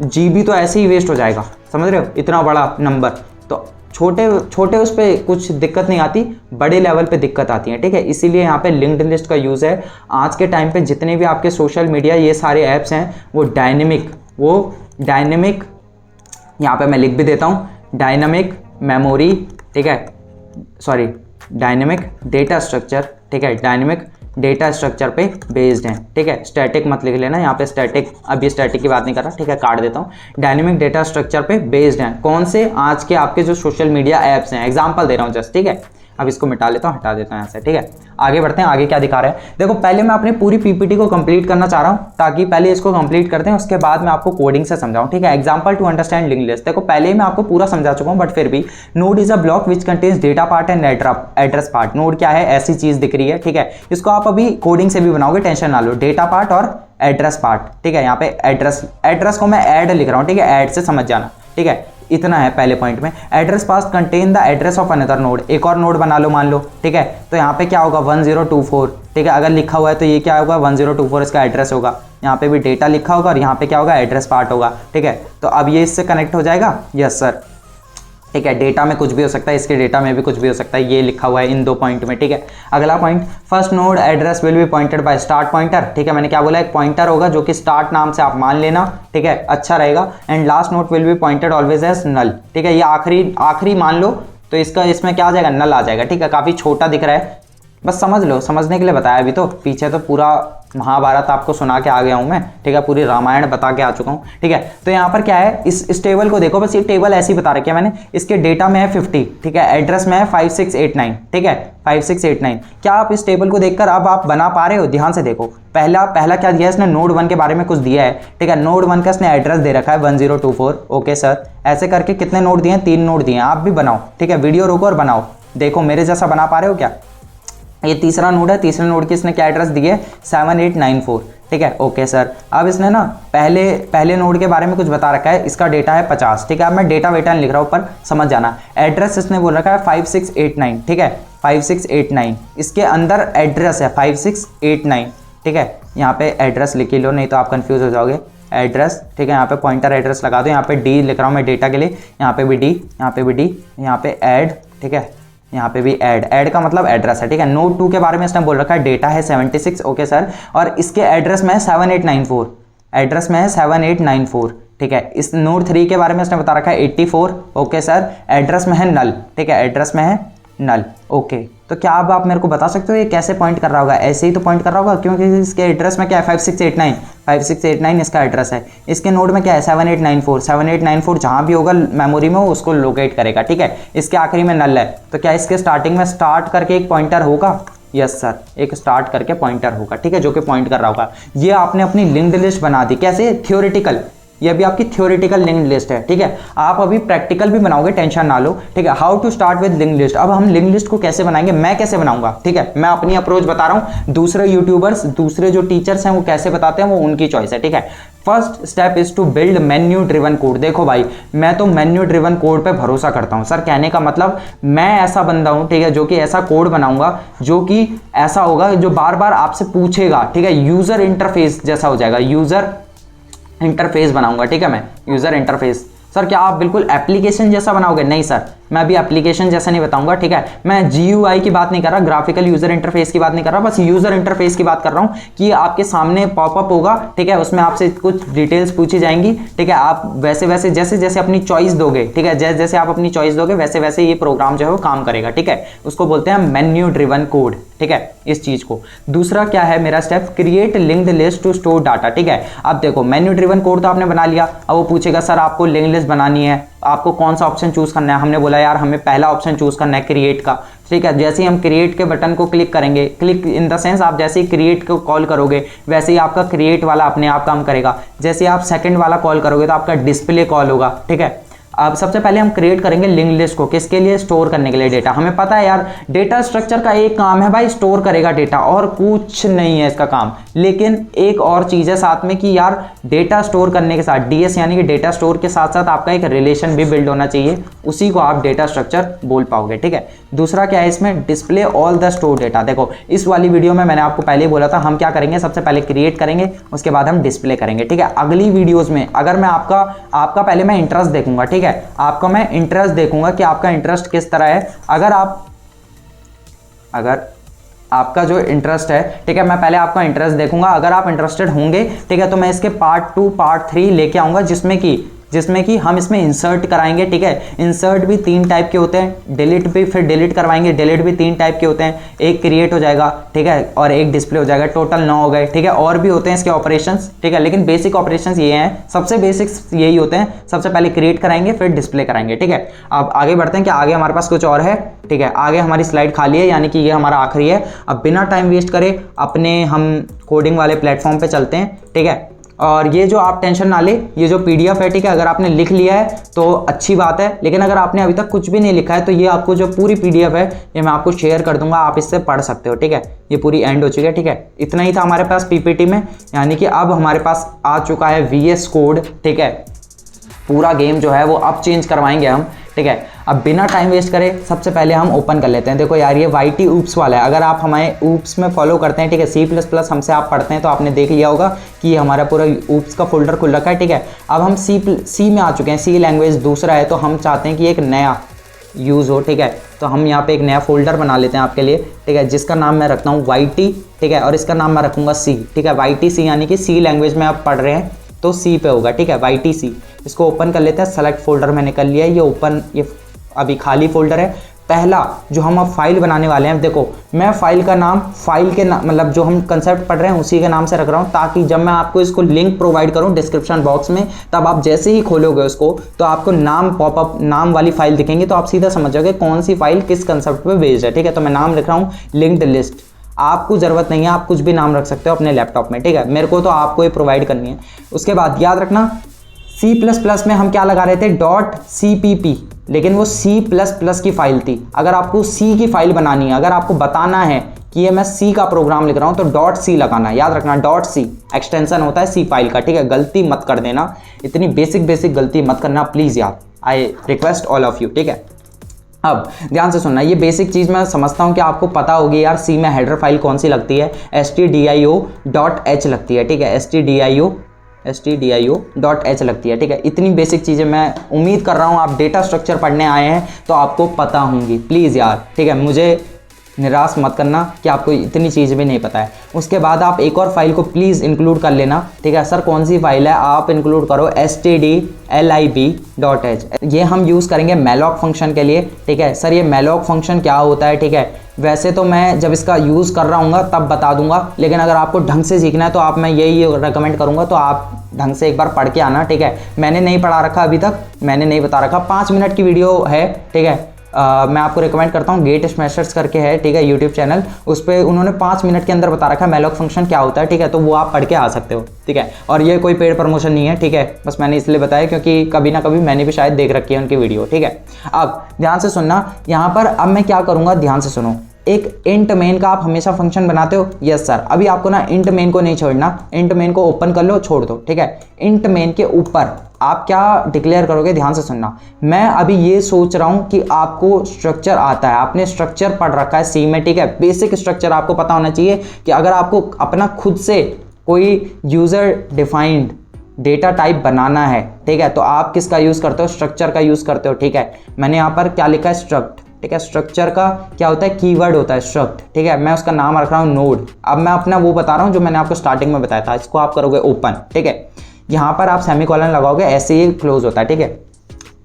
जीबी तो ऐसे ही वेस्ट हो जाएगा। समझ रहे हो? इतना बड़ा नंबर। तो छोटे छोटे उस पर कुछ दिक्कत नहीं आती, बड़े लेवल पे दिक्कत आती है। ठीक है, इसीलिए यहाँ पे लिंक्ड लिस्ट का यूज़ है। आज के टाइम पे जितने भी आपके सोशल मीडिया ये सारे ऐप्स हैं, वो डायनेमिक यहाँ पे मैं लिख भी देता हूँ, डायनेमिक मेमोरी, ठीक है, सॉरी डायनेमिक डेटा स्ट्रक्चर, ठीक है, डायनेमिक डेटा स्ट्रक्चर पे बेस्ड हैं। ठीक है, स्टैटिक मत लिख लेना यहाँ पे, स्टैटिक, अभी स्टैटिक की बात नहीं कर रहा। ठीक है, काट देता हूँ। डायनेमिक डेटा स्ट्रक्चर पे बेस्ड हैं। कौन से? आज के आपके जो सोशल मीडिया ऐप्स हैं। एग्जांपल दे रहा हूँ जस्ट। ठीक है, अब इसको मिटा लेता हूँ, हटा देता हूँ यहाँ से। ठीक है, आगे बढ़ते हैं। आगे क्या दिखा रहा है देखो, पहले मैं अपनी पूरी पीपीटी को कंप्लीट करना चाह रहा हूँ, ताकि पहले इसको कंप्लीट करते हैं, उसके बाद मैं आपको कोडिंग से समझाऊँ। ठीक है, example to understand linked list. देखो पहले ही मैं आपको पूरा समझा चुका हूँ, बट फिर भी, node is a block which contains data part and address part. Node क्या है? ऐसी चीज दिख रही है। ठीक है, इसको आप अभी कोडिंग से भी बनाओगे, टेंशन ना लो। डेटा पार्ट और एड्रेस पार्ट। ठीक है, यहाँ पे एड्रेस को मैं ऐड लिख रहा हूँ। ठीक है, ऐड से समझ जाना। ठीक है, इतना है पहले पॉइंट में। Address pass contain the address of another node. एक और नोड बना लो, मान लो। ठीक है, तो यहाँ पे क्या होगा? 1024। ठीक है, अगर लिखा हुआ है तो ये क्या होगा? 1024 इसका एड्रेस होगा। यहाँ पे भी डेटा लिखा होगा और यहाँ पे क्या होगा? एड्रेस पार्ट होगा। ठीक है, तो अब ये इससे कनेक्ट हो जाएगा। Yes sir. ठीक है, डेटा में कुछ भी हो सकता है, इसके डेटा में भी कुछ भी हो सकता है, ये लिखा हुआ है इन 2 पॉइंट में। ठीक है, अगला point, first node address will be pointed bye start pointer. ठीक है, मैंने क्या बोला? एक पॉइंटर होगा जो कि स्टार्ट नाम से आप मान लेना। ठीक है, अच्छा रहेगा। And last node will be pointed always as null. ठीक है, ये आखिरी मान लो तो इसमें क्या आ जाएगा? नल आ जाएगा। ठीक है, काफी छोटा दिख रहा है, बस समझ लो, समझने के लिए बताया। अभी तो पीछे तो पूरा महाभारत आपको सुना के आ गया हूं मैं। ठीक है, पूरी रामायण बता के आ चुका हूं। ठीक है, तो यहाँ पर क्या है? इस टेबल को देखो, बस ये टेबल ऐसी बता रखी है मैंने। इसके डेटा में है 50। ठीक है, एड्रेस में है 5689। ठीक है, 5689। क्या आप इस टेबल को देखकर अब आप बना पा रहे हो? ध्यान से देखो। पहला क्या दिया है इसने? नोड 1 के बारे में कुछ दिया है। ठीक है, नोड 1 का इसने एड्रेस दे रखा है 1024। ओके सर, ऐसे करके कितने नोड दिए हैं? 3 नोड दिए हैं। आप भी बनाओ। ठीक है, वीडियो रोको और बनाओ, देखो मेरे जैसा बना पा रहे हो क्या? ये तीसरा नोड है। तीसरे नोड की इसने क्या एड्रेस दी है? 7894। ठीक है, ओके सर। अब इसने ना पहले नोड के बारे में कुछ बता रखा है, इसका डेटा है 50। ठीक है, अब मैं डेटा वेटा लिख रहा हूँ, ऊपर समझ जाना। एड्रेस इसने बोल रखा है 5689। ठीक है, 5689 इसके अंदर एड्रेस है 5689। ठीक है, यहाँ पे एड्रेस लिख लो, नहीं तो आप कंफ्यूज हो जाओगे। एड्रेस, ठीक है, यहाँ पे पॉइंटर एड्रेस लगा दो, यहाँ पे डी लिख रहा हूँ मैं डेटा के लिए, यहाँ पे भी डी, यहाँ पे भी डी, यहाँ पे ऐड, ठीक है, यहाँ पे भी ऐड का मतलब एड्रेस है, ठीक है। नोड 2 के बारे में इसने बोल रखा है डेटा है 76, ओके सर, और इसके एड्रेस में है 7894, एड्रेस में है 7894, ठीक है। इस नोड 3 के बारे में इसने बता रखा है 84, ओके सर, एड्रेस में है नल, ठीक है, एड्रेस में है नल, ओके। तो क्या अब आप मेरे को बता सकते हो ये कैसे पॉइंट कर रहा होगा? ऐसे ही तो पॉइंट कर रहा होगा, क्योंकि इसके एड्रेस में क्या है 5689 इसका एड्रेस है। इसके नोड में क्या है 7894 जहाँ भी होगा मेमोरी में वो उसको लोकेट करेगा, ठीक है। इसके आखिरी में नल है, तो क्या इसके स्टार्टिंग में स्टार्ट करके एक पॉइंटर होगा? यस सर, एक स्टार्ट करके पॉइंटर होगा, ठीक है, जो कि पॉइंट कर रहा होगा। ये आपने अपनी लिंक्ड लिस्ट बना दी, कैसे? थ्योरेटिकल, ये अभी आपकी थ्योरेटिकल लिंक्ड लिस्ट है, ठीक है। आप अभी प्रैक्टिकल भी बनाओगे, टेंशन ना लो, ठीक है। How to start with linked list. अब हम लिंक्ड लिस्ट को कैसे बनाएंगे, मैं कैसे बनाऊंगा, ठीक है, मैं अपनी अप्रोच बता रहा हूं। दूसरे यूट्यूबर्स, दूसरे जो टीचर्स हैं वो कैसे बताते हैं वो उनकी चॉइस है, ठीक है। First step is to build menu driven code. देखो भाई, मैं तो मेन्यू ड्रिवन कोड पे भरोसा करता हूं सर। कहने का मतलब मैं ऐसा बंदा हूं, ठीक है, जो कि ऐसा कोड बनाऊंगा जो कि ऐसा होगा जो बार बार आपसे पूछेगा, ठीक है। यूजर इंटरफेस जैसा हो जाएगा, यूजर इंटरफेस बनाऊंगा, ठीक है, मैं यूजर इंटरफेस। सर क्या आप बिल्कुल एप्लीकेशन जैसा बनाओगे? नहीं सर, मैं अभी एप्लीकेशन जैसा नहीं बताऊंगा, ठीक है। मैं GUI की बात नहीं कर रहा, ग्राफिकल यूजर इंटरफेस की बात नहीं कर रहा, बस यूजर इंटरफेस की बात कर रहा हूं कि आपके सामने पॉपअप होगा, ठीक है, उसमें आपसे कुछ डिटेल्स पूछी जाएंगी, ठीक है। आप वैसे वैसे जैसे जैसे अपनी चॉइस दोगे, ठीक है, जैसे जैसे आप अपनी चॉइस दोगे वैसे वैसे ये प्रोग्राम जो है वो काम करेगा, ठीक है। उसको बोलते हैं मेन्यू ड्रिवन कोड, ठीक है, इस चीज को। दूसरा क्या है मेरा step, create linked list to store data, ठीक है। अब देखो मेन्यू ड्रिवन कोड तो आपने बना लिया, अब वो पूछेगा सर आपको लिंक्ड लिस्ट बनानी है, आपको कौन सा ऑप्शन चूज करना है? हमने बोला यार हमें पहला ऑप्शन चूज करना है क्रिएट का, ठीक है। जैसे ही हम क्रिएट के बटन को क्लिक करेंगे, क्लिक इन द सेंस आप जैसे ही क्रिएट को कॉल करोगे वैसे ही आपका क्रिएट वाला अपने आप काम करेगा। जैसे ही आप सेकंड वाला कॉल करोगे तो आपका डिस्प्ले कॉल होगा, ठीक है। अब सबसे पहले हम क्रिएट करेंगे लिंक्ड लिस्ट को, किसके लिए? स्टोर करने के लिए डेटा। हमें पता है यार डेटा स्ट्रक्चर का एक काम है भाई, स्टोर करेगा डेटा, और कुछ नहीं है इसका काम। लेकिन एक और चीज है साथ में कि यार डेटा स्टोर करने के साथ DS यानी कि डेटा स्टोर के साथ साथ आपका एक रिलेशन भी बिल्ड होना चाहिए, उसी को आप डेटा स्ट्रक्चर बोल पाओगे, ठीक है। दूसरा क्या है इसमें, display all the store data. देखो इस वाली वीडियो में मैंने आपको पहले ही बोला था हम क्या करेंगे, सबसे पहले क्रिएट करेंगे, उसके बाद हम डिस्प्ले करेंगे, ठीक है। अगली वीडियोज में अगर मैं आपका पहले मैं इंटरेस्ट देखूंगा, ठीक है, आपका मैं इंटरेस्ट देखूंगा कि आपका इंटरेस्ट किस तरह है। अगर आपका जो इंटरेस्ट है, ठीक है, मैं पहले आपका इंटरेस्ट देखूंगा। अगर आप इंटरेस्टेड होंगे, ठीक है, तो मैं इसके पार्ट 2 पार्ट 3 लेके आऊंगा जिसमें कि हम इसमें इंसर्ट कराएंगे, ठीक है। इंसर्ट भी 3 टाइप के होते हैं, डिलीट भी फिर डिलीट करवाएंगे, डिलीट भी 3 टाइप के होते हैं, एक क्रिएट हो जाएगा, ठीक है, और एक डिस्प्ले हो जाएगा, टोटल 9 हो गए, ठीक है। और भी होते हैं इसके ऑपरेशंस, ठीक है, लेकिन बेसिक ऑपरेशंस ये हैं, सबसे बेसिक्स यही होते हैं। सबसे पहले क्रिएट कराएंगे फिर डिस्प्ले कराएंगे, ठीक है। अब आगे बढ़ते हैं कि आगे हमारे पास कुछ और है, ठीक है। आगे हमारी स्लाइड खाली है, यानी कि ये हमारा आखिरी है। अब बिना टाइम वेस्ट करे अपने हम कोडिंग वाले प्लेटफॉर्म पे चलते हैं, ठीक है। और ये जो आप टेंशन ना ले, ये जो PDF है, ठीक है, अगर आपने लिख लिया है तो अच्छी बात है, लेकिन अगर आपने अभी तक कुछ भी नहीं लिखा है तो ये आपको जो पूरी PDF है ये मैं आपको शेयर कर दूंगा, आप इससे पढ़ सकते हो, ठीक है। ये पूरी एंड हो चुकी है, ठीक है। इतना ही था हमारे पास PPT में, यानी कि अब हमारे पास आ चुका है VS कोड, ठीक है। पूरा गेम जो है वो अब चेंज करवाएंगे हम, ठीक है। अब बिना टाइम वेस्ट करे सबसे पहले हम ओपन कर लेते हैं। देखो यार ये YT ऊप्स वाला है, अगर आप हमारे ऊप्स में फॉलो करते हैं, ठीक है, C++ हमसे आप पढ़ते हैं तो आपने देख लिया होगा कि ये हमारा पूरा ऊप्स का फोल्डर खुल रखा है, ठीक है। अब हम C में आ चुके हैं, C लैंग्वेज दूसरा है, तो हम चाहते हैं कि एक नया यूज़ हो, ठीक है। तो हम यहाँ पे एक नया फोल्डर बना लेते हैं आपके लिए, ठीक है, जिसका नाम मैं रखता हूँ YT, ठीक है, और इसका नाम मैं रखूँगा C, ठीक है। YTC यानी कि C लैंग्वेज में आप पढ़ रहे हैं तो C पे होगा, ठीक है, YTC। इसको ओपन कर लेते हैं, सेलेक्ट फोल्डर मैंने कर लिया है, ये ओपन, ये अभी खाली फोल्डर है। पहला जो हम अब फाइल बनाने वाले हैं, देखो मैं फाइल का नाम फाइल के नाम मतलब जो हम कंसेप्ट पढ़ रहे हैं उसी के नाम से रख रहा हूं, ताकि जब मैं आपको इसको लिंक प्रोवाइड करूं डिस्क्रिप्शन बॉक्स में, तब आप जैसे ही खोलोगे उसको तो आपको नाम पॉपअप नाम वाली फाइल दिखेंगी, तो आप सीधा समझ जाओगे कौन सी फाइल किस कंसेप्ट पे बेस्ड है, ठीक है। तो मैं नाम लिख रहा हूँ लिंक्ड लिस्ट। आपको जरूरत नहीं है, आप कुछ भी नाम रख सकते हो अपने लैपटॉप में, ठीक है, मेरे को तो आपको ये प्रोवाइड करनी है। उसके बाद याद रखना C++ में हम क्या लगा रहे थे, .cpp, लेकिन वो C++ की फाइल थी। अगर आपको C की फाइल बनानी है, अगर आपको बताना है कि ये मैं C का प्रोग्राम लिख रहा हूँ तो .c लगाना है, याद रखना .c एक्सटेंशन होता है C फाइल का, ठीक है। गलती मत कर देना, इतनी बेसिक गलती मत करना प्लीज़ यार, I request all of you, ठीक है। अब ध्यान से सुनना, ये बेसिक चीज़ मैं समझता हूँ कि आपको पता होगी यार, C में हेडर फाइल कौन सी लगती है, stdio.h लगती है, ठीक है, stdio stdio.h लगती है, ठीक है। इतनी बेसिक चीज़ें मैं उम्मीद कर रहा हूँ आप डेटा स्ट्रक्चर पढ़ने आए हैं तो आपको पता होंगी। प्लीज़ यार, ठीक है, मुझे निराश मत करना कि आपको इतनी चीज़ भी नहीं पता है। उसके बाद आप एक और फाइल को प्लीज़ इंक्लूड कर लेना, ठीक है। सर कौन सी फाइल है? आप इंक्लूड करो stdlib.h। ये हम यूज़ करेंगे malloc फंक्शन के लिए, ठीक है। सर ये malloc फंक्शन क्या होता है, ठीक है। वैसे तो मैं जब इसका यूज़ कर रहा हूँ तब बता दूंगा, लेकिन अगर आपको ढंग से सीखना है तो आप मैं यही रेकमेंड करूँगा तो आप ढंग से एक बार पढ़ के आना, ठीक है। मैंने नहीं पढ़ा रखा अभी तक, मैंने नहीं बता रखा। 5 मिनट की वीडियो है, ठीक है। मैं आपको रिकमेंड करता हूँ, गेट स्मैशर्स करके है, ठीक है, यूट्यूब चैनल। उस पर उन्होंने 5 मिनट के अंदर बता रखा है malloc फंक्शन क्या होता है, ठीक है। तो वो आप पढ़ के आ सकते हो, ठीक है। और ये कोई पेड प्रमोशन नहीं है, ठीक है, बस मैंने इसलिए बताया क्योंकि कभी ना कभी मैंने भी शायद देख रखी है उनकी वीडियो, ठीक है। अब ध्यान से सुनना, यहाँ पर अब मैं क्या करूँगा, ध्यान से सुनो। एक इंट मेन का आप हमेशा फंक्शन बनाते हो? Yes sir. अभी आपको ना इंट मेन को नहीं छोड़ना, इंट मेन को ओपन कर लो, छोड़ दो, ठीक है। इंट मेन के ऊपर आप क्या डिक्लेयर करोगे, ध्यान से सुनना। मैं अभी ये सोच रहा हूँ कि आपको स्ट्रक्चर आता है, आपने स्ट्रक्चर पढ़ रखा है सी में, ठीक है। बेसिक स्ट्रक्चर आपको पता होना चाहिए कि अगर आपको अपना खुद से कोई यूजर डिफाइंड डेटा टाइप बनाना है, ठीक है, तो आप किसका यूज़ करते हो? स्ट्रक्चर का यूज़ करते हो, ठीक है। मैंने यहाँ पर क्या लिखा है? स्ट्रक्ट, ठीक है। स्ट्रक्चर का क्या होता है? कीवर्ड होता है स्ट्रक्ट, ठीक है। मैं उसका नाम रख रहा हूँ नोड। अब मैं अपना वो बता रहा हूँ जो मैंने आपको स्टार्टिंग में बताया था, इसको आप करोगे ओपन, ठीक है। यहाँ पर आप सेमीकोलन लगाओगे, ऐसे ही क्लोज होता है, ठीक है।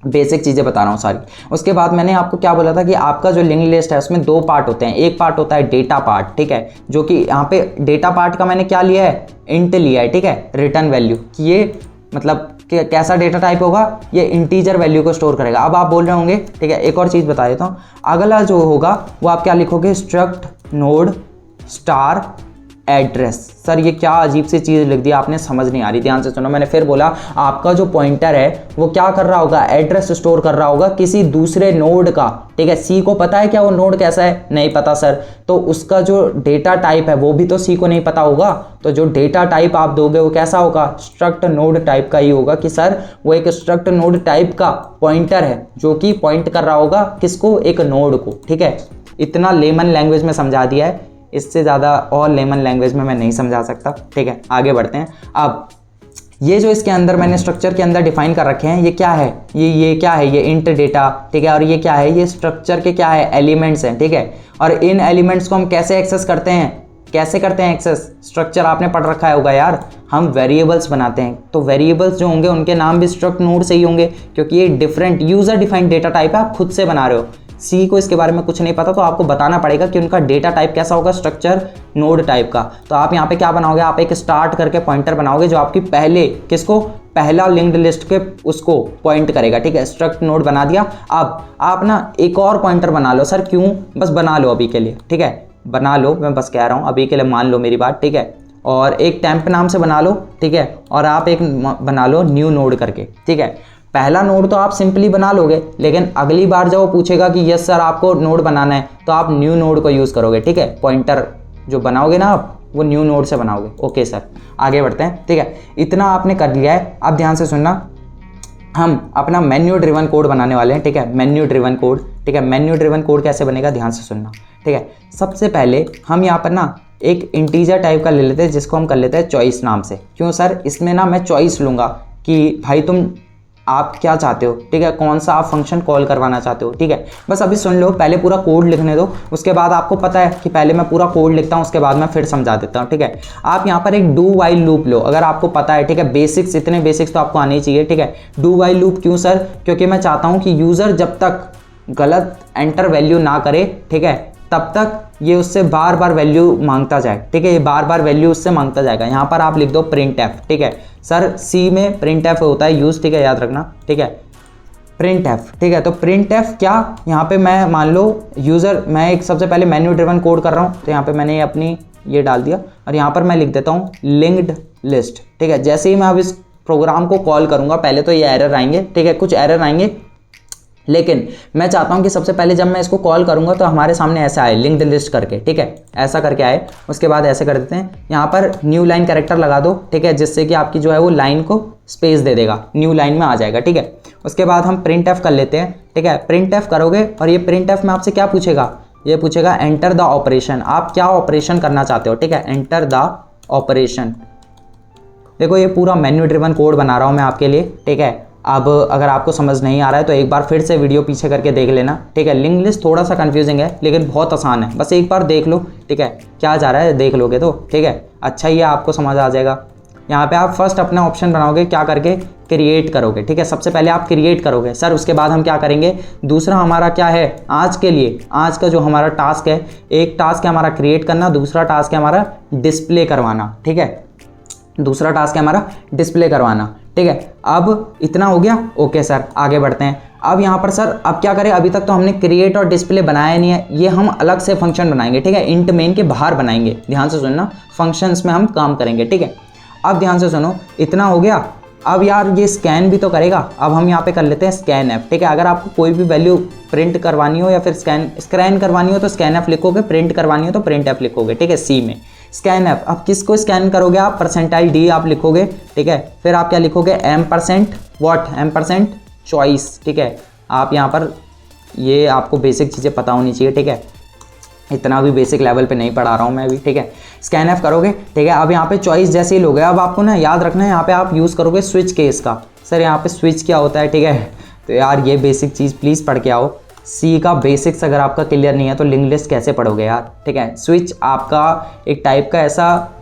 बेसिक चीज़ें बता रहा हूँ सारी। उसके बाद मैंने आपको क्या बोला था कि आपका जो लिंक लिस्ट है उसमें 2 पार्ट होते हैं। एक पार्ट होता है डेटा पार्ट, ठीक है, जो कि यहाँ पे डेटा पार्ट का मैंने क्या लिया है? इंट लिया है, ठीक है, रिटर्न वैल्यू। कि ये मतलब कि कैसा डेटा टाइप होगा? ये इंटीजर वैल्यू को स्टोर करेगा। अब आप बोल रहे होंगे, ठीक है, एक और चीज़ बता देता हूँ। अगला जो होगा वो आप क्या लिखोगे? Struct node star address. Sir ये क्या अजीब सी चीज़ लिख दी आपने, समझ नहीं आ रही। ध्यान से सुनो, मैंने फिर बोला आपका जो पॉइंटर है वो क्या कर रहा होगा? एड्रेस स्टोर कर रहा होगा किसी दूसरे नोड का, ठीक है। सी को पता है क्या वो नोड कैसा है? नहीं पता सर। तो उसका जो डेटा टाइप है वो भी तो सी को नहीं पता होगा। तो जो डेटा टाइप आप दोगे वो कैसा होगा? स्ट्रक्ट नोड टाइप का ही होगा कि सर वो एक स्ट्रक्ट नोड टाइप का पॉइंटर है जो कि पॉइंट कर रहा होगा किसको? एक नोड को, ठीक है। इतना लेमन लैंग्वेज में समझा दिया है, इससे ज़्यादा और लेमन लैंग्वेज में मैं नहीं समझा सकता, ठीक है। आगे बढ़ते हैं। अब ये जो इसके अंदर मैंने स्ट्रक्चर के अंदर डिफाइन कर रखे हैं, ये क्या है? ये क्या है? ये इंट डेटा, ठीक है। और ये क्या है? ये स्ट्रक्चर के क्या है? एलिमेंट्स हैं, ठीक है। और इन एलिमेंट्स को हम कैसे एक्सेस करते हैं? कैसे करते हैं एक्सेस? स्ट्रक्चर आपने पढ़ रखा है होगा यार, हम वेरिएबल्स बनाते हैं। तो वेरिएबल्स जो होंगे उनके नाम भी स्ट्रक्ट नोड से ही होंगे, क्योंकि ये different user defined data type है, आप खुद से बना रहे हो। सी को इसके बारे में कुछ नहीं पता, तो आपको बताना पड़ेगा कि उनका डेटा टाइप कैसा होगा, स्ट्रक्चर नोड टाइप का। तो आप यहाँ पे क्या बनाओगे? आप एक स्टार्ट करके पॉइंटर बनाओगे जो आपकी पहले किसको? पहला लिंक्ड लिस्ट के उसको पॉइंट करेगा, ठीक है। स्ट्रक्ट नोड बना दिया। अब आप ना एक और पॉइंटर बना लो। सर क्यों? बस बना लो अभी के लिए, ठीक है, बना लो, मैं बस कह रहा हूँ अभी के लिए, मान लो मेरी बात, ठीक है। और एक टेम्प नाम से बना लो, ठीक है। और आप एक बना लो न्यू नोड करके, ठीक है। पहला नोड तो आप सिंपली बना लोगे, लेकिन अगली बार जब वो पूछेगा कि यस सर आपको नोड बनाना है, तो आप न्यू नोड को यूज़ करोगे, ठीक है। पॉइंटर जो बनाओगे ना आप, वो न्यू नोड से बनाओगे। ओके सर, आगे बढ़ते हैं, ठीक है। इतना आपने कर लिया है। अब ध्यान से सुनना, हम अपना मेन्यू ड्रिवन कोड बनाने वाले हैं, ठीक है। मेन्यू ड्रिवन कोड, ठीक है। मेन्यू ड्रिवन कोड कैसे बनेगा? ध्यान से सुनना, ठीक है। सबसे पहले हम यहाँ पर ना एक इंटीजर टाइप का ले लेते हैं जिसको हम कर लेते हैं चॉइस नाम से। क्यों सर? इसमें ना मैं चॉइस लूँगा कि भाई आप क्या चाहते हो, ठीक है, कौन सा आप फंक्शन कॉल करवाना चाहते हो, ठीक है। बस अभी सुन लो, पहले पूरा कोड लिखने दो, उसके बाद आपको पता है कि पहले मैं पूरा कोड लिखता हूँ, उसके बाद मैं फिर समझा देता हूँ, ठीक है। आप यहाँ पर एक डू वाइल लूप लो, अगर आपको पता है, ठीक है। बेसिक्स, इतने बेसिक्स तो आपको आने ही चाहिए, ठीक है। डू वाइल लूप क्यों सर? क्योंकि मैं चाहता हूँ कि यूज़र जब तक गलत एंटर वैल्यू ना करे, ठीक है, तब तक ये उससे बार बार वैल्यू मांगता जाए, ठीक है। ये बार बार वैल्यू उससे मांगता जाएगा। यहाँ पर आप लिख दो प्रिंट एफ, ठीक है। सर सी में प्रिंट एफ होता है यूज़, ठीक है, याद रखना, ठीक है। प्रिंट एफ, ठीक है। तो प्रिंट एफ क्या? यहाँ पे मैं मान लो यूज़र, मैं एक सबसे पहले मेन्यू ड्रिवन कोड कर रहा हूँ, तो यहाँ पे मैंने अपनी ये डाल दिया और यहाँ पर मैं लिख देता हूँ लिंक्ड लिस्ट, ठीक है। जैसे ही मैं अब इस प्रोग्राम को कॉल करूँगा, पहले तो ये एरर आएंगे, ठीक है, कुछ एरर आएंगे, लेकिन मैं चाहता हूं कि सबसे पहले जब मैं इसको कॉल करूंगा तो हमारे सामने ऐसा आए लिंक्ड लिस्ट करके, ठीक है, ऐसा करके आए। उसके बाद ऐसे कर देते हैं, यहाँ पर न्यू लाइन कैरेक्टर लगा दो, ठीक है, जिससे कि आपकी जो है वो लाइन को स्पेस दे देगा, न्यू लाइन में आ जाएगा, ठीक है। उसके बाद हम प्रिंट एफ कर लेते हैं, ठीक है। प्रिंट एफ करोगे और ये प्रिंट एफ में आपसे क्या पूछेगा? ये पूछेगा एंटर द ऑपरेशन, आप क्या ऑपरेशन करना चाहते हो, ठीक है, एंटर द ऑपरेशन। देखो ये पूरा मेन्यू ड्रिवन कोड बना रहा हूँ मैं आपके लिए, ठीक है। अब अगर आपको समझ नहीं आ रहा है तो एक बार फिर से वीडियो पीछे करके देख लेना, ठीक है। लिंक लिस्ट थोड़ा सा कंफ्यूजिंग है लेकिन बहुत आसान है, बस एक बार देख लो, ठीक है। क्या जा रहा है देख लोगे तो ठीक है, अच्छा ही है, आपको समझ आ जाएगा। यहाँ पे आप फर्स्ट अपना ऑप्शन बनाओगे, क्या करके क्रिएट करोगे, ठीक है। सबसे पहले आप क्रिएट करोगे सर, उसके बाद हम क्या करेंगे, दूसरा हमारा क्या है आज के लिए, आज का जो हमारा टास्क है, एक टास्क है हमारा क्रिएट करना, दूसरा टास्क है हमारा डिस्प्ले करवाना, ठीक है। दूसरा टास्क है हमारा डिस्प्ले करवाना, ठीक है। अब इतना हो गया, ओके सर आगे बढ़ते हैं। अब यहाँ पर सर अब क्या करें, अभी तक तो हमने क्रिएट और डिस्प्ले बनाया नहीं है, ये हम अलग से फंक्शन बनाएंगे, ठीक है। इंट मेन के बाहर बनाएंगे, ध्यान से सुनना, फंक्शंस में हम काम करेंगे, ठीक है। अब ध्यान से सुनो, इतना हो गया। अब यार ये स्कैन भी तो करेगा, अब हम यहाँ पे कर लेते हैं स्कैन ऐप, ठीक है। अगर आपको कोई भी वैल्यू प्रिंट करवानी हो या फिर स्कैन करवानी हो तो स्कैन ऐप लिखोगे, प्रिंट करवानी हो तो प्रिंट ऐप लिखोगे, ठीक है, सी में स्कैन ऐप। अब किसको स्कैन करोगे आप, %d आप लिखोगे, ठीक है। फिर आप क्या लिखोगे, M% चॉइस, ठीक है। आप यहाँ पर ये आपको बेसिक चीज़ें पता होनी चाहिए, ठीक है। इतना भी बेसिक लेवल पे नहीं पढ़ा रहा हूँ मैं अभी, ठीक है। स्कैन ऐप करोगे, ठीक है। अब यहाँ पे चॉइस जैसे ही लोगे, अब आपको ना याद रखना है यहाँ पे आप यूज़ करोगे स्विच केस का। सर यहाँ पे स्विच क्या होता है, ठीक है। तो यार ये बेसिक चीज़ प्लीज़ पढ़ के आओ, सी का बेसिक्स अगर आपका क्लियर नहीं है तो लिंक लिस्ट कैसे पढ़ोगे यार, ठीक है। स्विच आपका एक टाइप का ऐसा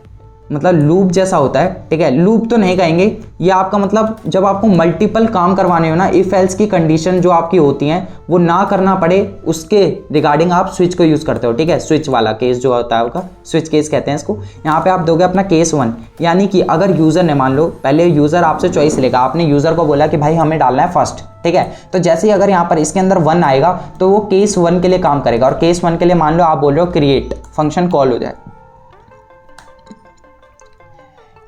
मतलब लूप जैसा होता है, ठीक है। लूप तो नहीं कहेंगे, ये आपका मतलब जब आपको मल्टीपल काम करवाने हो ना, इफ एल्स की कंडीशन जो आपकी होती हैं वो ना करना पड़े, उसके रिगार्डिंग आप स्विच को यूज़ करते हो, ठीक है। स्विच वाला केस जो होता है उसका स्विच केस कहते हैं इसको। यहाँ पे आप दोगे अपना केस 1, यानी कि अगर यूज़र ने, मान लो पहले यूज़र आपसे चॉइस लेगा, आपने यूज़र को बोला कि भाई हमें डालना है फर्स्ट, ठीक है। तो जैसे ही अगर यहाँ पर इसके अंदर 1 आएगा तो वो केस 1 के लिए काम करेगा, और केस 1 के लिए मान लो आप बोल रहे हो क्रिएट फंक्शन कॉल हो जाए,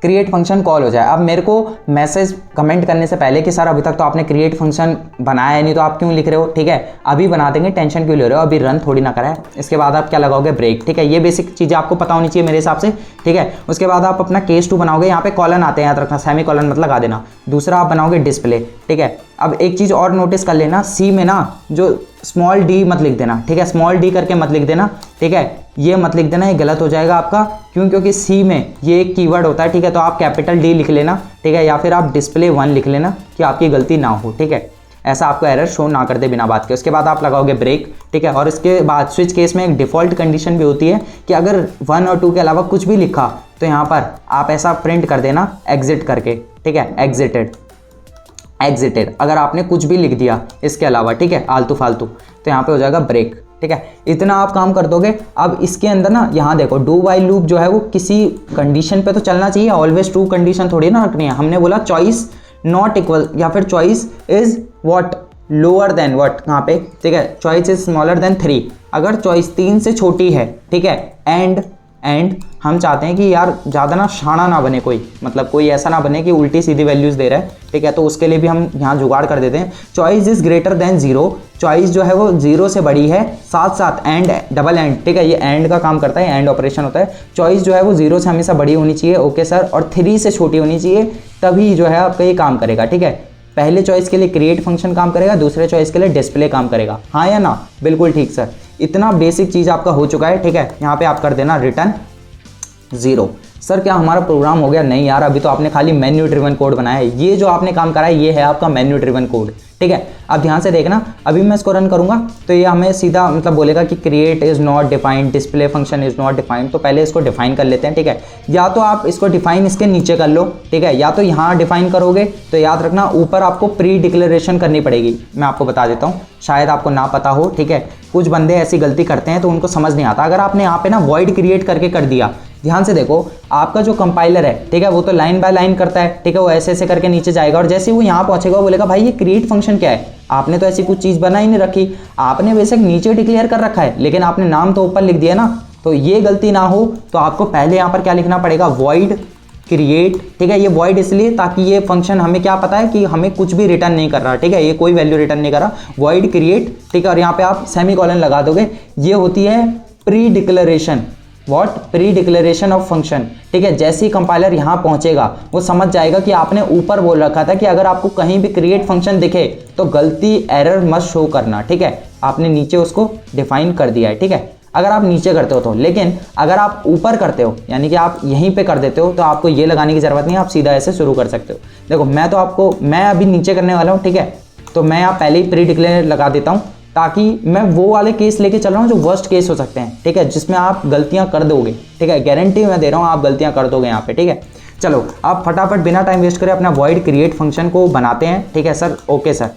क्रिएट फंक्शन कॉल हो जाए। अब मेरे को मैसेज कमेंट करने से पहले कि सर अभी तक तो आपने क्रिएट फंक्शन बनाया है नहीं, तो आप क्यों लिख रहे हो, ठीक है। अभी बना देंगे, टेंशन क्यों ले रहे हो, अभी रन थोड़ी ना करा है। इसके बाद आप क्या लगाओगे, ब्रेक, ठीक है। ये बेसिक चीज़ें आपको पता होनी चाहिए मेरे हिसाब से, ठीक है। उसके बाद आप अपना केस 2 बनाओगे, यहाँ पे कॉलन आते हैं, याद रखना, सेमी कॉलन मत लगा देना। दूसरा आप बनाओगे डिस्प्ले, ठीक है। अब एक चीज़ और नोटिस कर लेना, सी में ना जो स्मॉल डी मत लिख देना, ठीक है। स्मॉल डी करके मत लिख देना, ठीक है। ये मत लिख देना, ये गलत हो जाएगा आपका, क्यों, क्योंकि सी में ये एक कीवर्ड होता है, ठीक है। तो आप कैपिटल डी लिख लेना, ठीक है, या फिर आप डिस्प्ले 1 लिख लेना कि आपकी गलती ना हो, ठीक है। ऐसा आपको एरर शो ना कर दे बिना बात के। उसके बाद आप लगाओगे ब्रेक, ठीक है। और इसके बाद स्विच केस में एक डिफ़ॉल्ट कंडीशन भी होती है कि अगर 1 और 2 के अलावा कुछ भी लिखा तो यहाँ पर आप ऐसा प्रिंट कर देना एग्जिट करके, ठीक है, एग्जिटेड। अगर आपने कुछ भी लिख दिया इसके अलावा, ठीक है, आलतू फालतू, तो यहाँ पे हो जाएगा ब्रेक, ठीक है। इतना आप काम कर दोगे। अब इसके अंदर ना यहाँ देखो, डू वाइल लूप जो है वो किसी कंडीशन पे तो चलना चाहिए, ऑलवेज ट्रू कंडीशन थोड़ी ना रखनी है। हमने बोला चॉइस नॉट इक्वल, या फिर choice is what lower than what, कहाँ पे, ठीक है, चॉइस इज स्मॉलर देन 3, अगर चॉइस 3 से छोटी है, ठीक है। एंड हम चाहते हैं कि यार ज़्यादा ना शाना ना बने कोई, मतलब कोई ऐसा ना बने कि उल्टी सीधी वैल्यूज़ दे रहा है, ठीक है। तो उसके लिए भी हम यहाँ जुगाड़ कर देते हैं, choice is greater than 0, choice जो है वो 0 से बड़ी है, साथ साथ एंड, डबल एंड, ठीक है, ये एंड का काम करता है, एंड ऑपरेशन होता है। चॉइस जो है वो 0 से हमेशा बड़ी होनी चाहिए, ओके सर, और 3 से छोटी होनी चाहिए, तभी जो है आपका ये काम करेगा, ठीक है। पहले चॉइस के लिए क्रिएट फंक्शन काम करेगा, दूसरे चॉइस के लिए डिस्प्ले काम करेगा, हाँ या ना, बिल्कुल ठीक सर। इतना बेसिक चीज़ आपका हो चुका है, ठीक है। यहाँ पे आप कर देना रिटर्न 0। सर क्या हमारा प्रोग्राम हो गया, नहीं यार, अभी तो आपने खाली मेन्यू ड्रिवन कोड बनाया है, ये जो आपने काम करा है ये है आपका मेन्यू ड्रिवन कोड, ठीक है। अब ध्यान से देखना, अभी मैं इसको रन करूंगा तो ये हमें सीधा मतलब बोलेगा कि create is not defined, display function is not defined. तो पहले इसको डिफाइन कर लेते हैं, ठीक है। या तो आप इसको डिफाइन इसके नीचे कर लो, ठीक है, या तो यहाँ डिफाइन करोगे तो याद रखना ऊपर आपको प्री डिक्लेरेशन करनी पड़ेगी। मैं आपको बता देता हूँ, शायद आपको ना पता हो, ठीक है। कुछ बंदे ऐसी गलती करते हैं तो उनको समझ नहीं आता। अगर आपने यहाँ पे ना वॉइड क्रिएट करके कर दिया, ध्यान से देखो, आपका जो कंपाइलर है, ठीक है, वो तो लाइन बाय लाइन करता है, ठीक है, वो ऐसे ऐसे करके नीचे जाएगा, और जैसे वो यहाँ पहुंचेगा वो बोलेगा भाई ये क्रिएट फंक्शन क्या है, आपने तो ऐसी कुछ चीज़ बना ही नहीं रखी, आपने बेशक नीचे डिक्लेयर कर रखा है लेकिन आपने नाम तो ऊपर लिख दिया ना। तो ये गलती ना हो तो आपको पहले यहाँ पर क्या लिखना पड़ेगा, वॉइड क्रिएट, ठीक है। ये वॉइड इसलिए ताकि ये फंक्शन हमें क्या पता है कि हमें कुछ भी रिटर्न नहीं कर रहा, ठीक है, ये कोई वैल्यू रिटर्न नहीं कर रहा, वॉइड क्रिएट, ठीक है। और यहाँ पे आप सेमीकोलन लगा दोगे, ये होती है pre declaration, what, pre declaration of function, ठीक है। जैसे ही कंपाइलर यहाँ पहुंचेगा वो समझ जाएगा कि आपने ऊपर बोल रखा था कि अगर आपको कहीं भी क्रिएट फंक्शन दिखे तो गलती एरर मत शो करना, ठीक है। आपने नीचे उसको डिफाइन कर दिया है, ठीक है। अगर आप नीचे करते हो तो। लेकिन अगर आप ऊपर करते हो यानी कि आप यहीं पे कर देते हो तो आपको ये लगाने की ज़रूरत नहीं है, आप सीधा ऐसे शुरू कर सकते हो। देखो मैं अभी नीचे करने वाला हूँ, ठीक है, तो मैं यहाँ पहले ही प्री डिक्लेयर लगा देता हूँ ताकि मैं वो वाले केस लेके चल रहा हूँ जो वर्स्ट केस हो सकते हैं, ठीक है, जिसमें आप गलतियाँ कर दोगे, ठीक है, गारंटी मैं दे रहा हूँ आप गलतियाँ कर दोगे यहाँ पे, ठीक है। चलो आप फटाफट बिना टाइम वेस्ट करे अपना वॉइड क्रिएट फंक्शन को बनाते हैं, ठीक है सर, ओके सर,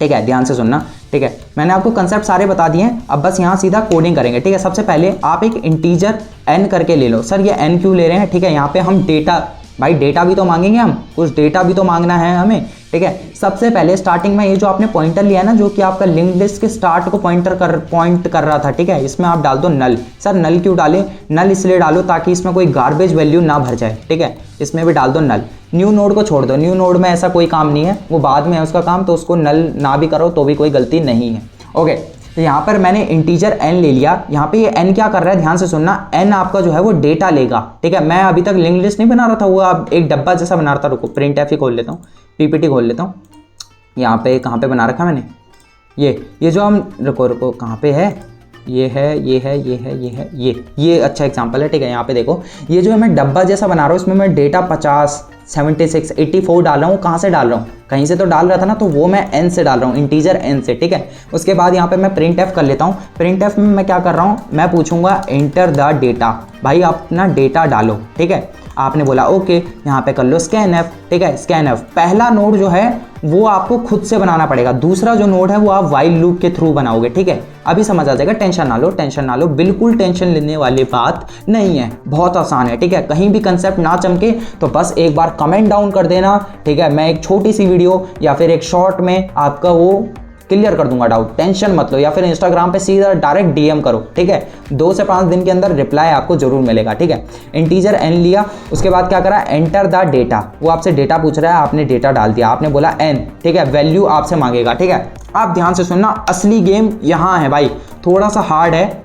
ठीक है, ध्यान से सुनना, ठीक है। मैंने आपको कंसेप्ट सारे बता दिए हैं, अब बस यहाँ सीधा कोडिंग करेंगे, ठीक है। सबसे पहले आप एक इंटीजर n करके ले लो। सर ये n क्यों ले रहे हैं, ठीक है, यहाँ पे हम डेटा, भाई डेटा भी तो मांगेंगे, हम कुछ डेटा भी तो मांगना है हमें, ठीक है। सबसे पहले स्टार्टिंग में ये जो आपने पॉइंटर लिया है ना, जो कि आपका लिंक लिस्ट के स्टार्ट को पॉइंट कर रहा था, ठीक है, इसमें आप डाल दो नल। सर नल क्यों डालें, नल इसलिए डालो ताकि इसमें कोई गार्बेज वैल्यू ना भर जाए, ठीक है, इसमें भी डाल दो नल। न्यू नोड को छोड़ दो, न्यू नोड में ऐसा कोई काम नहीं है, वो बाद में है उसका काम, तो उसको नल ना भी करो तो भी कोई गलती नहीं है, ओके। तो यहाँ पर मैंने इंटीजर n ले लिया। यहाँ पे ये n क्या कर रहा है, ध्यान से सुनना, n आपका जो है वो डेटा लेगा, ठीक है। मैं अभी तक लिंक लिस्ट नहीं बना रहा था, वो अब एक डब्बा जैसा बना रहा था, रुको प्रिंट एफ ही खोल लेता हूँ, पीपीटी खोल लेता हूँ। यहाँ पे कहाँ पे बना रखा मैंने, ये जो हम, रुको कहाँ पे है, ये अच्छा एग्जांपल है, ठीक है। यहाँ पे देखो, ये जो मैं डब्बा जैसा बना रहा हूँ इसमें मैं डेटा 50, 76, 84 डाल रहा हूँ। कहाँ से डाल रहा हूँ, कहीं से तो डाल रहा था ना, तो वो मैं n से डाल रहा हूँ, इंटीजर n से, ठीक है। उसके बाद यहाँ पे मैं प्रिंट एफ कर लेता हूँ। प्रिंट एफ में मैं क्या कर रहा हूँ, मैं पूछूंगा एंटर द डेटा, भाई अपना डेटा डालो, ठीक है। आपने बोला ओके, यहाँ पे कर लो स्कैन एफ, ठीक है। स्कैन एफ पहला नोड जो है वो आपको खुद से बनाना पड़ेगा, दूसरा जो नोड है वो आप वाइल लूप के थ्रू बनाओगे, ठीक है। अभी समझ आ जाएगा, टेंशन ना लो, बिल्कुल टेंशन लेने वाली बात नहीं है, बहुत आसान है, ठीक है। कहीं भी कंसेप्ट ना चमके तो बस एक बार कमेंट डाउन कर देना, ठीक है। मैं एक छोटी सी वीडियो या फिर एक शॉर्ट में आपका वो क्लियर कर दूंगा डाउट, टेंशन मत लो, या फिर इंस्टाग्राम पे सीधा डायरेक्ट डीएम करो, ठीक है। 2 से 5 दिन के अंदर रिप्लाई आपको जरूर मिलेगा, ठीक है। इंटीजर n लिया, उसके बाद क्या करा, एंटर द डेटा, वो आपसे डेटा पूछ रहा है, आपने डेटा डाल दिया, आपने बोला n, ठीक है, वैल्यू आपसे मांगेगा, ठीक है। आप ध्यान से सुनना, असली गेम यहाँ है भाई, थोड़ा सा हार्ड है,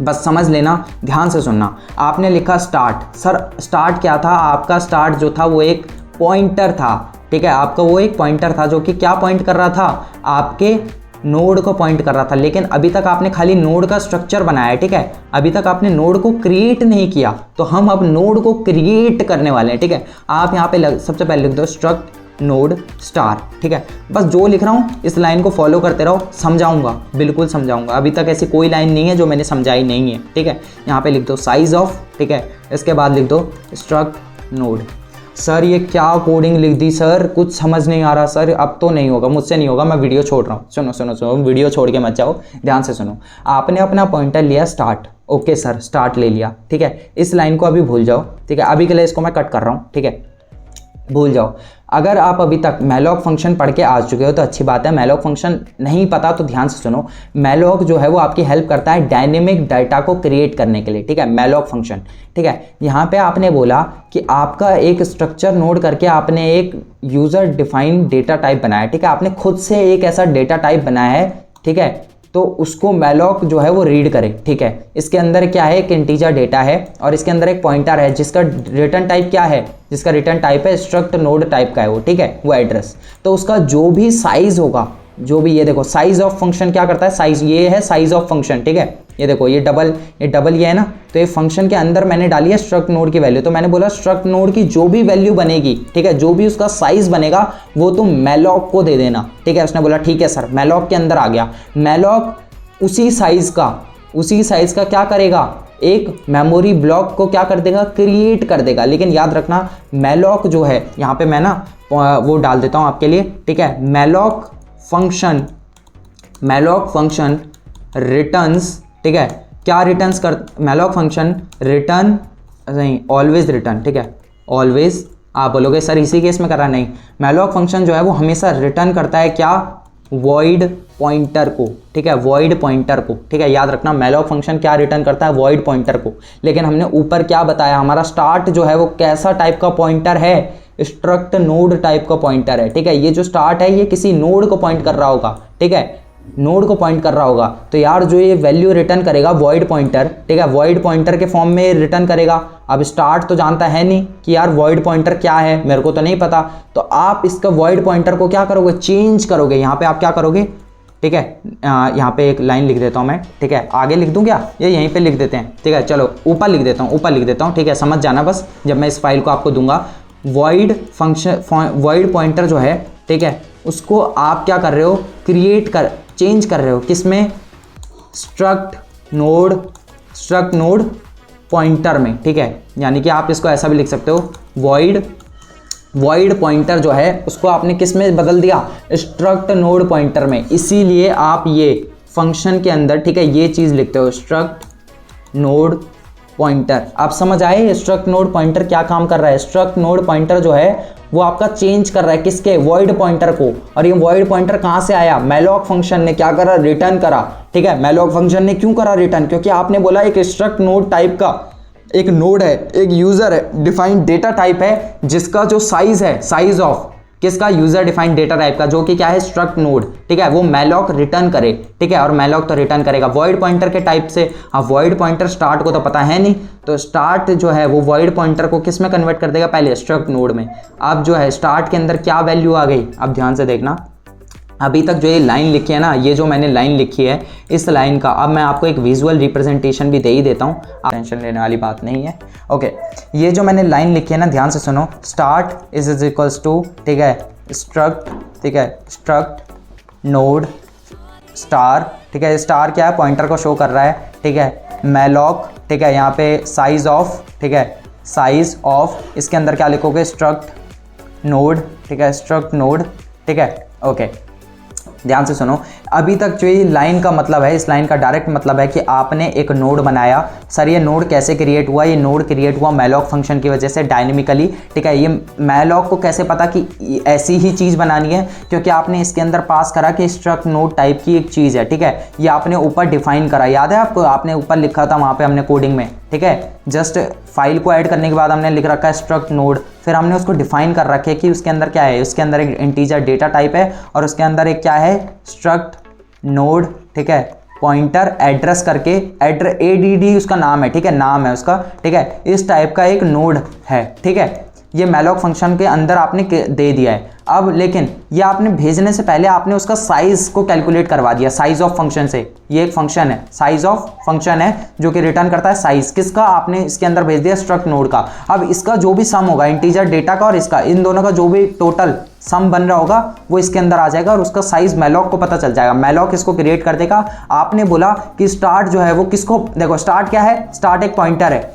बस समझ लेना, ध्यान से सुनना। आपने लिखा स्टार्ट, सर स्टार्ट क्या था, आपका स्टार्ट जो था वो एक पॉइंटर था, ठीक है, आपका वो एक पॉइंटर था जो कि क्या पॉइंट कर रहा था, आपके नोड को पॉइंट कर रहा था। लेकिन अभी तक आपने खाली नोड का स्ट्रक्चर बनाया है, ठीक है, अभी तक आपने नोड को क्रिएट नहीं किया, तो हम अब नोड को क्रिएट करने वाले हैं, ठीक है। आप यहाँ पे सबसे पहले लिख दो स्ट्रक्ट नोड स्टार, ठीक है। बस जो लिख रहा हूँ इस लाइन को फॉलो करते रहो, समझाऊंगा, बिल्कुल समझाऊंगा, अभी तक ऐसी कोई लाइन नहीं है जो मैंने समझाई नहीं है, ठीक है। यहाँ पे लिख दो साइज ऑफ, ठीक है, इसके बाद लिख दो स्ट्रक्ट नोड। सर ये क्या कोडिंग लिख दी सर, कुछ समझ नहीं आ रहा सर, अब तो नहीं होगा, मुझसे नहीं होगा, मैं वीडियो छोड़ रहा हूँ। सुनो, वीडियो छोड़ के मत जाओ, ध्यान से सुनो। आपने अपना पॉइंटर लिया स्टार्ट, ओके सर, स्टार्ट ले लिया, ठीक है। इस लाइन को अभी भूल जाओ, ठीक है, अभी के लिए इसको मैं कट कर रहा हूँ, ठीक है, भूल जाओ। अगर आप अभी तक मैलॉक फंक्शन पढ़ के आ चुके हो तो अच्छी बात है, मैलॉक फंक्शन नहीं पता तो ध्यान से सुनो। मैलॉक जो है वो आपकी हेल्प करता है डायनेमिक डाटा को क्रिएट करने के लिए, ठीक है, मैलॉक फंक्शन, ठीक है। यहाँ पे आपने बोला कि आपका एक स्ट्रक्चर नोड करके आपने एक यूज़र डिफाइंड डेटा टाइप बनाया, ठीक है, आपने खुद से एक ऐसा डेटा टाइप बनाया है, ठीक है, तो उसको मैलॉक जो है वो रीड करे, ठीक है। इसके अंदर क्या है, एक इंटीजर डेटा है और इसके अंदर एक पॉइंटर है जिसका रिटर्न टाइप क्या है, जिसका रिटर्न टाइप है स्ट्रक्ट नोड टाइप का है वो, ठीक है, वो एड्रेस। तो उसका जो भी साइज होगा, जो भी, ये देखो साइज ऑफ फंक्शन क्या करता है, साइज, ये है साइज ऑफ फंक्शन, ठीक है। ये देखो ये डबल ये है ना, तो ये फंक्शन के अंदर मैंने डाली है स्ट्रक्ट नोड की वैल्यू, तो मैंने बोला स्ट्रक्ट नोड की जो भी वैल्यू बनेगी, ठीक है, जो भी उसका साइज बनेगा वो तुम मैलॉक को दे देना, ठीक है। उसने बोला ठीक है सर, मैलॉक के अंदर आ गया। मैलॉक उसी साइज का क्या करेगा, एक मेमोरी ब्लॉक को क्या कर देगा, क्रिएट कर देगा। लेकिन याद रखना मैलॉक जो है, यहाँ पे मैं ना वो डाल देता हूँ आपके लिए, ठीक है, मैलॉक फंक्शन रिटर्न्स, ठीक है, क्या रिटर्न्स कर, मैलॉक फंक्शन रिटर्न नहीं, ऑलवेज रिटर्न, ठीक है, ऑलवेज। आप बोलोगे सर इसी केस में कर रहा, नहीं, मैलॉक फंक्शन जो है वो हमेशा रिटर्न करता है क्या, वॉइड पॉइंटर को, ठीक है, वॉइड पॉइंटर को, ठीक है, याद रखना मैलॉक फंक्शन क्या रिटर्न करता है, वॉइड पॉइंटर को। लेकिन हमने ऊपर क्या बताया, हमारा स्टार्ट जो है वो कैसा टाइप का पॉइंटर है, स्ट्रक्ट नोड टाइप का पॉइंटर है, ठीक है। ये जो स्टार्ट है ये किसी नोड को पॉइंट कर रहा होगा, ठीक है, नोड को पॉइंट कर रहा होगा। तो यार जो ये वैल्यू रिटर्न करेगा वॉइड पॉइंटर, ठीक है, वॉइड पॉइंटर के फॉर्म में रिटर्न करेगा। अब स्टार्ट तो जानता है नहीं कि यार वॉइड पॉइंटर क्या है, मेरे को तो नहीं पता, तो आप इसका वॉइड पॉइंटर को क्या करोगे, चेंज करोगे। यहाँ पे आप क्या करोगे, ठीक है। यहाँ पे एक लाइन लिख देता हूँ मैं, ठीक है। आगे लिख दूँ क्या, ये यहीं पे लिख देते हैं, ठीक है। चलो ऊपर लिख देता हूँ, ऊपर लिख देता हूँ, ठीक है। समझ जाना बस जब मैं इस फाइल को आपको दूंगा। वॉइड फंक्शन, वॉइड पॉइंटर जो है, ठीक है, उसको आप क्या कर रहे हो, चेंज कर रहे हो किसमें, स्ट्रक्ट नोड पॉइंटर में, ठीक है। यानी कि आप इसको ऐसा भी लिख सकते हो, वॉइड पॉइंटर जो है उसको आपने किस में बदल दिया, स्ट्रक्ट नोड पॉइंटर में। इसीलिए आप ये फंक्शन के अंदर, ठीक है, ये चीज़ लिखते हो, स्ट्रक्ट नोड पॉइंटर। आप समझ आए स्ट्रक्ट नोड पॉइंटर क्या काम कर रहा है। स्ट्रक्ट नोड पॉइंटर जो है वो आपका चेंज कर रहा है किसके, वॉइड पॉइंटर को। और ये वॉइड पॉइंटर कहाँ से आया, मैलॉक फंक्शन ने क्या करा, रिटर्न करा, ठीक है। मैलॉक फंक्शन ने क्यों करा रिटर्न, क्योंकि आपने बोला एक स्ट्रक्ट नोड टाइप का एक नोड है, एक यूजर है, डिफाइंड डेटा टाइप है, जिसका जो साइज है, साइज ऑफ किसका, यूजर डिफाइंड डेटा टाइप का, जो कि क्या है, स्ट्रक्ट नोड, ठीक है। वो मैलॉक रिटर्न करे, ठीक है। और मैलॉक तो रिटर्न करेगा वॉइड पॉइंटर के टाइप से। अब वॉइड पॉइंटर स्टार्ट को तो पता है नहीं, तो स्टार्ट जो है वो वॉइड पॉइंटर को किस में कन्वर्ट कर देगा, पहले स्ट्रक्ट नोड में। अब जो है स्टार्ट के अंदर क्या वैल्यू आ गई, अब ध्यान से देखना। अभी तक जो ये लाइन लिखी है ना, ये जो मैंने लाइन लिखी है, इस लाइन का अब मैं आपको एक विजुअल रिप्रेजेंटेशन भी दे ही देता हूँ, टेंशन लेने वाली बात नहीं है। ओके, ये जो मैंने लाइन लिखी है ना, ध्यान से सुनो। स्टार्ट इज इक्वल्स टू, ठीक है, स्ट्रक्ट, ठीक है, स्ट्रक्ट नोड स्टार, ठीक है। स्टार क्या है, पॉइंटर को शो कर रहा है, ठीक है। मैलॉक, ठीक है, यहाँ पे साइज ऑफ, ठीक है, साइज ऑफ, इसके अंदर क्या लिखोगे, स्ट्रक्ट नोड, ठीक है, स्ट्रक्ट नोड, ठीक है। ओके, ध्यान से सुनो। अभी तक जो ये लाइन का मतलब है, इस लाइन का डायरेक्ट मतलब है कि आपने एक नोड बनाया। सर ये नोड कैसे क्रिएट हुआ, ये नोड क्रिएट हुआ मैलॉक फंक्शन की वजह से डायनेमिकली, ठीक है। ये मैलॉक को कैसे पता कि ऐसी ही चीज़ बनानी है, क्योंकि आपने इसके अंदर पास करा कि स्ट्रक्ट नोड टाइप की एक चीज़ है, ठीक है। ये आपने ऊपर डिफाइन करा, याद है आपको, आपने ऊपर लिखा था वहाँ पर हमने कोडिंग में, ठीक है। जस्ट फाइल को ऐड करने के बाद हमने लिख रखा है स्ट्रक्ट नोड, फिर हमने उसको डिफाइन कर रखे कि उसके अंदर क्या है, उसके अंदर एक इंटीजर डेटा टाइप है और उसके अंदर एक क्या है, स्ट्रक्ट नोड, ठीक है, पॉइंटर एड्रेस करके, ADD उसका नाम है, ठीक है, नाम है उसका, ठीक है। इस टाइप का एक नोड है, ठीक है। ये मैलॉक फंक्शन के अंदर आपने दे दिया है। अब लेकिन ये आपने भेजने से पहले आपने उसका साइज को कैलकुलेट करवा दिया, साइज ऑफ फंक्शन से। ये एक फंक्शन है, साइज ऑफ फंक्शन है, जो कि रिटर्न करता है साइज किसका, आपने इसके अंदर भेज दिया स्ट्रक्ट नोड का। अब इसका जो भी सम होगा, इंटीजर डेटा का और इसका, इन दोनों का जो भी टोटल सम बन रहा होगा वो इसके अंदर आ जाएगा और उसका साइज मैलॉक को पता चल जाएगा। मैलॉक इसको क्रिएट कर देगा। आपने बोला कि स्टार्ट जो है वो किसको, देखो स्टार्ट क्या है, स्टार्ट एक पॉइंटर है,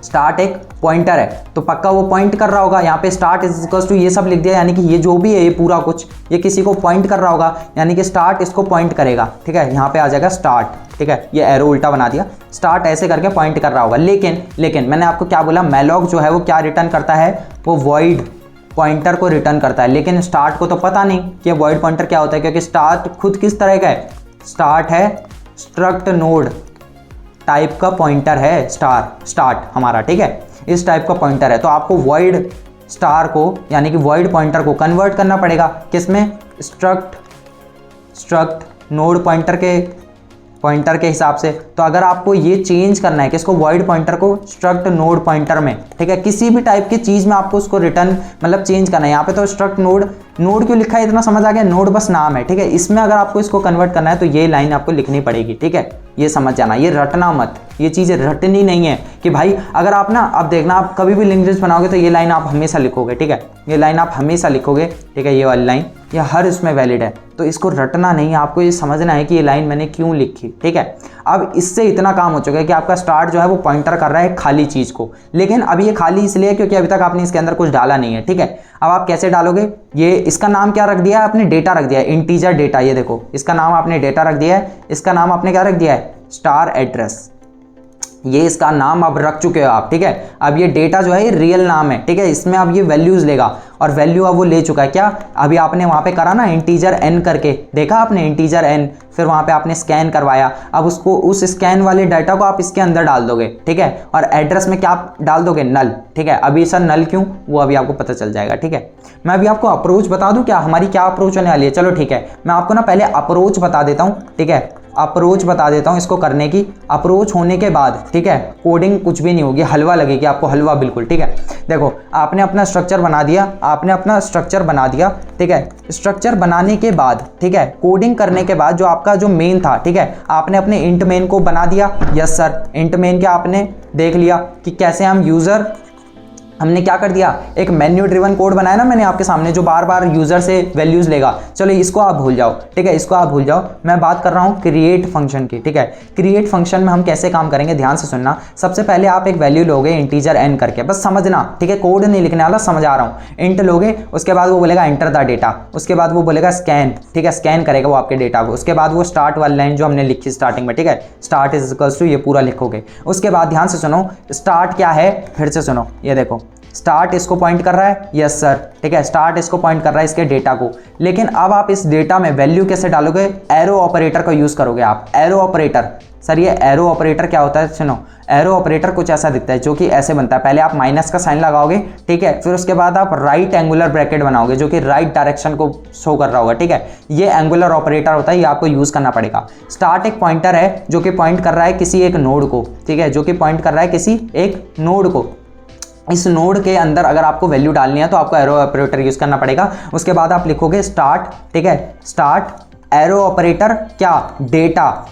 स्टार्ट एक पॉइंटर है, तो पक्का वो पॉइंट कर रहा होगा। यहाँ पे स्टार्ट इज इक्वल्स टू ये सब लिख दिया, यानी कि ये जो भी है ये पूरा कुछ ये किसी को पॉइंट कर रहा होगा, यानी कि स्टार्ट इसको पॉइंट करेगा, ठीक है। यहाँ पे आ जाएगा स्टार्ट, ठीक है, ये एरो उल्टा बना दिया, स्टार्ट ऐसे करके पॉइंट कर रहा होगा। लेकिन मैंने आपको क्या बोला, मैलॉक जो है वो क्या रिटर्न करता है, वो वॉइड पॉइंटर को रिटर्न करता है। लेकिन स्टार्ट को तो पता नहीं कि वॉइड पॉइंटर क्या होता है, क्योंकि स्टार्ट खुद किस तरह का है, स्टार्ट है स्ट्रक्ट नोड टाइप का पॉइंटर है, स्टार्ट हमारा, ठीक है, इस टाइप का पॉइंटर है। तो आपको वॉइड स्टार को यानी कि वॉइड पॉइंटर को कन्वर्ट करना पड़ेगा किसमें, स्ट्रक्ट नोड पॉइंटर के हिसाब से। तो अगर आपको ये चेंज करना है किसको, वॉइड पॉइंटर को स्ट्रक्ट नोड पॉइंटर में, ठीक है, किसी भी टाइप की चीज़ में आपको उसको रिटर्न मतलब चेंज करना है। यहाँ पे तो स्ट्रक्ट नोड क्यों लिखा है, इतना समझ आ गया, नोड बस नाम है, ठीक है। इसमें अगर आपको इसको कन्वर्ट करना है तो ये लाइन आपको लिखनी पड़ेगी, ठीक है, ये समझ जाना, ये रटना मत, ये चीज़ें रटनी नहीं है कि भाई अगर आप ना, अब देखना आप कभी भी लिंक लिस्ट बनाओगे तो ये लाइन आप हमेशा लिखोगे, ठीक है, ये लाइन आप हमेशा लिखोगे, ठीक है, ये वाली लाइन ये हर इसमें वैलिड है। तो इसको रटना नहीं, आपको ये समझना है कि ये लाइन मैंने क्यों लिखी, ठीक है। अब इससे इतना काम हो चुका है कि आपका स्टार्ट जो है वो पॉइंटर कर रहा है खाली चीज़ को, लेकिन अब ये खाली इसलिए क्योंकि अभी तक आपने इसके अंदर कुछ डाला नहीं है, ठीक है। अब आप कैसे डालोगे, ये इसका नाम क्या रख दिया है आपने, डेटा रख दिया है, इंटीजर डेटा, ये देखो इसका नाम आपने डेटा रख दिया है, इसका नाम आपने क्या रख दिया है, स्टार एड्रेस, ये इसका नाम अब रख चुके हो आप, ठीक है। अब ये डेटा जो है ये रियल नाम है, ठीक है, इसमें अब ये वैल्यूज़ लेगा और वैल्यू अब वो ले चुका है क्या, अभी आपने वहाँ पे करा ना इंटीजर n करके, देखा आपने इंटीजर n, फिर वहाँ पे आपने स्कैन करवाया, अब उसको उस स्कैन वाले डाटा को आप इसके अंदर डाल दोगे, ठीक है, और एड्रेस में क्या आप डाल दोगे, नल, ठीक है। अभी सर नल क्यों, वो अभी आपको पता चल जाएगा, ठीक है। मैं अभी आपको अप्रोच बता दूं क्या, हमारी क्या अप्रोच होने वाली है, चलो ठीक है, मैं आपको ना पहले अप्रोच बता देता हूँ, ठीक है, अप्रोच बता देता हूँ इसको करने की। अप्रोच होने के बाद ठीक है कोडिंग कुछ भी नहीं होगी, हलवा लगेगी आपको, हलवा बिल्कुल। ठीक है देखो आपने अपना स्ट्रक्चर बना दिया, आपने अपना स्ट्रक्चर बना दिया। ठीक है स्ट्रक्चर बनाने के बाद ठीक है कोडिंग करने के बाद जो आपका जो मेन था ठीक है आपने अपने इंट मेन को बना दिया। यस सर, इंट मेन के आपने देख लिया कि कैसे हम यूज़र, हमने क्या कर दिया, एक मेन्यू ड्रिवन कोड बनाया ना मैंने आपके सामने, जो बार बार यूजर से वैल्यूज लेगा। चलो इसको आप भूल जाओ, ठीक है इसको आप भूल जाओ। मैं बात कर रहा हूँ क्रिएट फंक्शन की। ठीक है क्रिएट फंक्शन में हम कैसे काम करेंगे, ध्यान से सुनना। सबसे पहले आप एक वैल्यू लोगे इंटीजर n करके, बस समझना ठीक है, कोड नहीं लिखने वाला, समझा रहा हूँ। इंट लोगे, उसके बाद वो बोलेगा एंटर द डेटा, उसके बाद वो बोलेगा स्कैन। ठीक है स्कैन करेगा वो आपके डेटा को, उसके बाद वो स्टार्ट वाली लाइन जो हमने लिखी स्टार्टिंग में, ठीक है स्टार्ट इज इक्वल्स टू, ये पूरा लिखोगे। उसके बाद ध्यान से सुनो, स्टार्ट क्या है, फिर से सुनो, ये देखो स्टार्ट इसको पॉइंट कर रहा है। यस सर, ठीक है स्टार्ट इसको पॉइंट कर रहा है, इसके डेटा को। लेकिन अब आप इस डेटा में वैल्यू कैसे डालोगे, एरो ऑपरेटर का यूज करोगे आप। एरो ऑपरेटर, सर ये एरो ऑपरेटर क्या होता है, सुनो। एरो ऑपरेटर कुछ ऐसा दिखता है जो कि ऐसे बनता है, पहले आप माइनस का साइन लगाओगे ठीक है, फिर उसके बाद आप राइट एंगुलर ब्रैकेट बनाओगे जो कि राइट डायरेक्शन को शो कर रहा होगा। ठीक है ये एंगुलर ऑपरेटर होता है, ये आपको यूज करना पड़ेगा। स्टार्ट एक पॉइंटर है जो कि पॉइंट कर रहा है किसी एक नोड को, ठीक है जो कि पॉइंट कर रहा है किसी एक नोड को। इस नोड के अंदर अगर आपको वैल्यू डालनी है तो आपको एरो ऑपरेटर यूज करना पड़ेगा। उसके बाद आप लिखोगे स्टार्ट, ठीक है स्टार्ट एरो ऑपरेटर क्या, डेटा।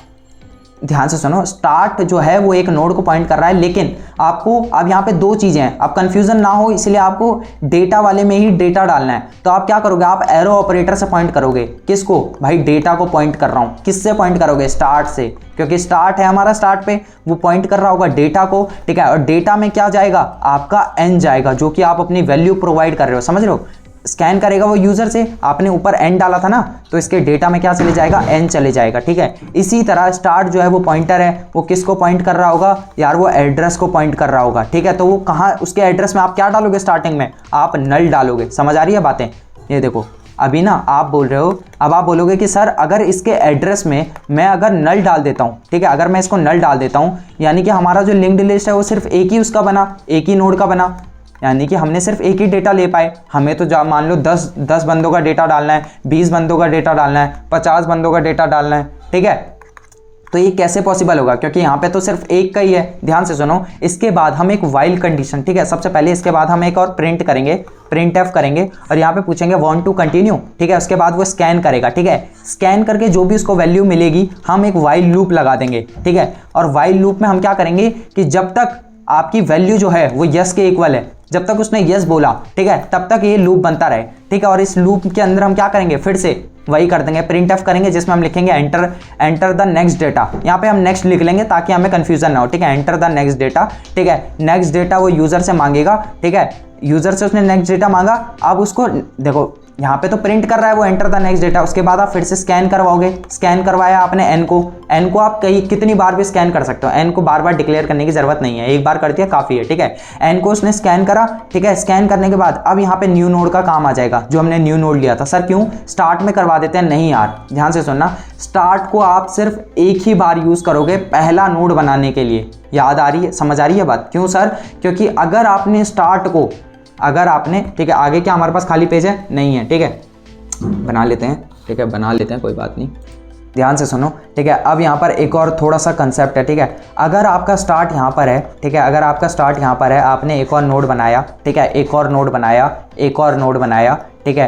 ध्यान से सुनो, स्टार्ट जो है वो एक नोड को पॉइंट कर रहा है, लेकिन आपको अब यहाँ पे दो चीजें हैं, अब कंफ्यूजन ना हो इसलिए आपको डेटा वाले में ही डेटा डालना है। तो आप क्या करोगे, आप एरो ऑपरेटर से पॉइंट करोगे, किसको भाई, डेटा को पॉइंट कर रहा हूं। किससे पॉइंट करोगे, स्टार्ट से, क्योंकि स्टार्ट है हमारा, स्टार्ट पे वो पॉइंट कर रहा होगा डेटा को। ठीक है और डेटा में क्या जाएगा, आपका n जाएगा, जो कि आप अपनी वैल्यू प्रोवाइड कर रहे हो, समझ रहे हो। स्कैन करेगा वो यूजर से, आपने ऊपर n डाला था ना, तो इसके डेटा में क्या चले जाएगा, n चले जाएगा। ठीक है इसी तरह स्टार्ट जो है वो पॉइंटर है, वो किसको पॉइंट कर रहा होगा यार, वो एड्रेस को पॉइंट कर रहा होगा। ठीक है तो वो कहाँ, उसके एड्रेस में आप क्या डालोगे, स्टार्टिंग में आप नल डालोगे। समझ आ रही है बातें, ये देखो अभी ना आप बोल रहे हो, अब आप बोलोगे कि सर अगर इसके एड्रेस में मैं अगर नल डाल देता हूँ, ठीक है अगर मैं इसको नल डाल देता हूँ, यानी कि हमारा जो लिंक्ड लिस्ट है वो सिर्फ एक ही उसका बना, एक ही नोड का बना, यानी कि हमने सिर्फ एक ही डेटा ले पाए। हमें तो मान लो 10 बंदों का डेटा डालना है, 20 बंदों का डेटा डालना है, 50 बंदों का डेटा डालना है। ठीक है तो ये कैसे पॉसिबल होगा, क्योंकि यहाँ पे तो सिर्फ एक का ही है। ध्यान से सुनो, इसके बाद हम एक वाइल कंडीशन, ठीक है सबसे पहले इसके बाद हम एक और प्रिंट करेंगे, प्रिंट एफ करेंगे और यहाँ पे पूछेंगे वांट टू कंटिन्यू। ठीक है उसके बाद वो स्कैन करेगा, ठीक है स्कैन करके जो भी उसको वैल्यू मिलेगी हम एक वाइल लूप लगा देंगे। ठीक है और वाइल लूप में हम क्या करेंगे कि जब तक आपकी वैल्यू जो है वो यस के इक्वल है, जब तक उसने यस बोला, ठीक है तब तक ये लूप बनता रहे। ठीक है और इस लूप के अंदर हम क्या करेंगे, फिर से वही कर देंगे, प्रिंट एफ करेंगे जिसमें हम लिखेंगे एंटर द नेक्स्ट डेटा। यहाँ पे हम नेक्स्ट लिख लेंगे ताकि हमें कंफ्यूजन ना हो। ठीक है एंटर द नेक्स्ट डेटा, ठीक है नेक्स्ट डेटा वो यूजर से मांगेगा। ठीक है यूजर से उसने नेक्स्ट डेटा मांगा, अब उसको देखो यहाँ पे तो प्रिंट कर रहा है वो एंटर द नेक्स्ट डेटा, उसके बाद आप फिर से स्कैन करवाओगे। स्कैन करवाया आपने n को आप कितनी बार भी स्कैन कर सकते हो, n को बार बार डिक्लेयर करने की जरूरत नहीं है, एक बार कर दिया काफी है। ठीक है n को उसने स्कैन करा, ठीक है स्कैन करने के बाद अब यहाँ पे न्यू नोड का काम आ जाएगा, जो हमने न्यू नोड लिया था। सर क्यों, स्टार्ट में करवा देते हैं, नहीं यार ध्यान से सुनना, स्टार्ट को आप सिर्फ एक ही बार यूज करोगे पहला नोड बनाने के लिए। याद आ रही है, समझ आ रही है बात, क्यों सर, क्योंकि अगर आपने स्टार्ट को, अगर आपने, ठीक है आगे क्या हमारे पास खाली पेज है, नहीं है, ठीक है बना लेते हैं, ठीक है बना लेते हैं कोई बात नहीं, ध्यान से सुनो। ठीक है अब यहाँ पर एक और थोड़ा सा कंसेप्ट है। ठीक है अगर आपका स्टार्ट यहाँ पर है, ठीक है अगर आपका स्टार्ट यहाँ पर है, आपने एक और नोड बनाया, ठीक है एक और नोड बनाया, एक और नोड बनाया। ठीक है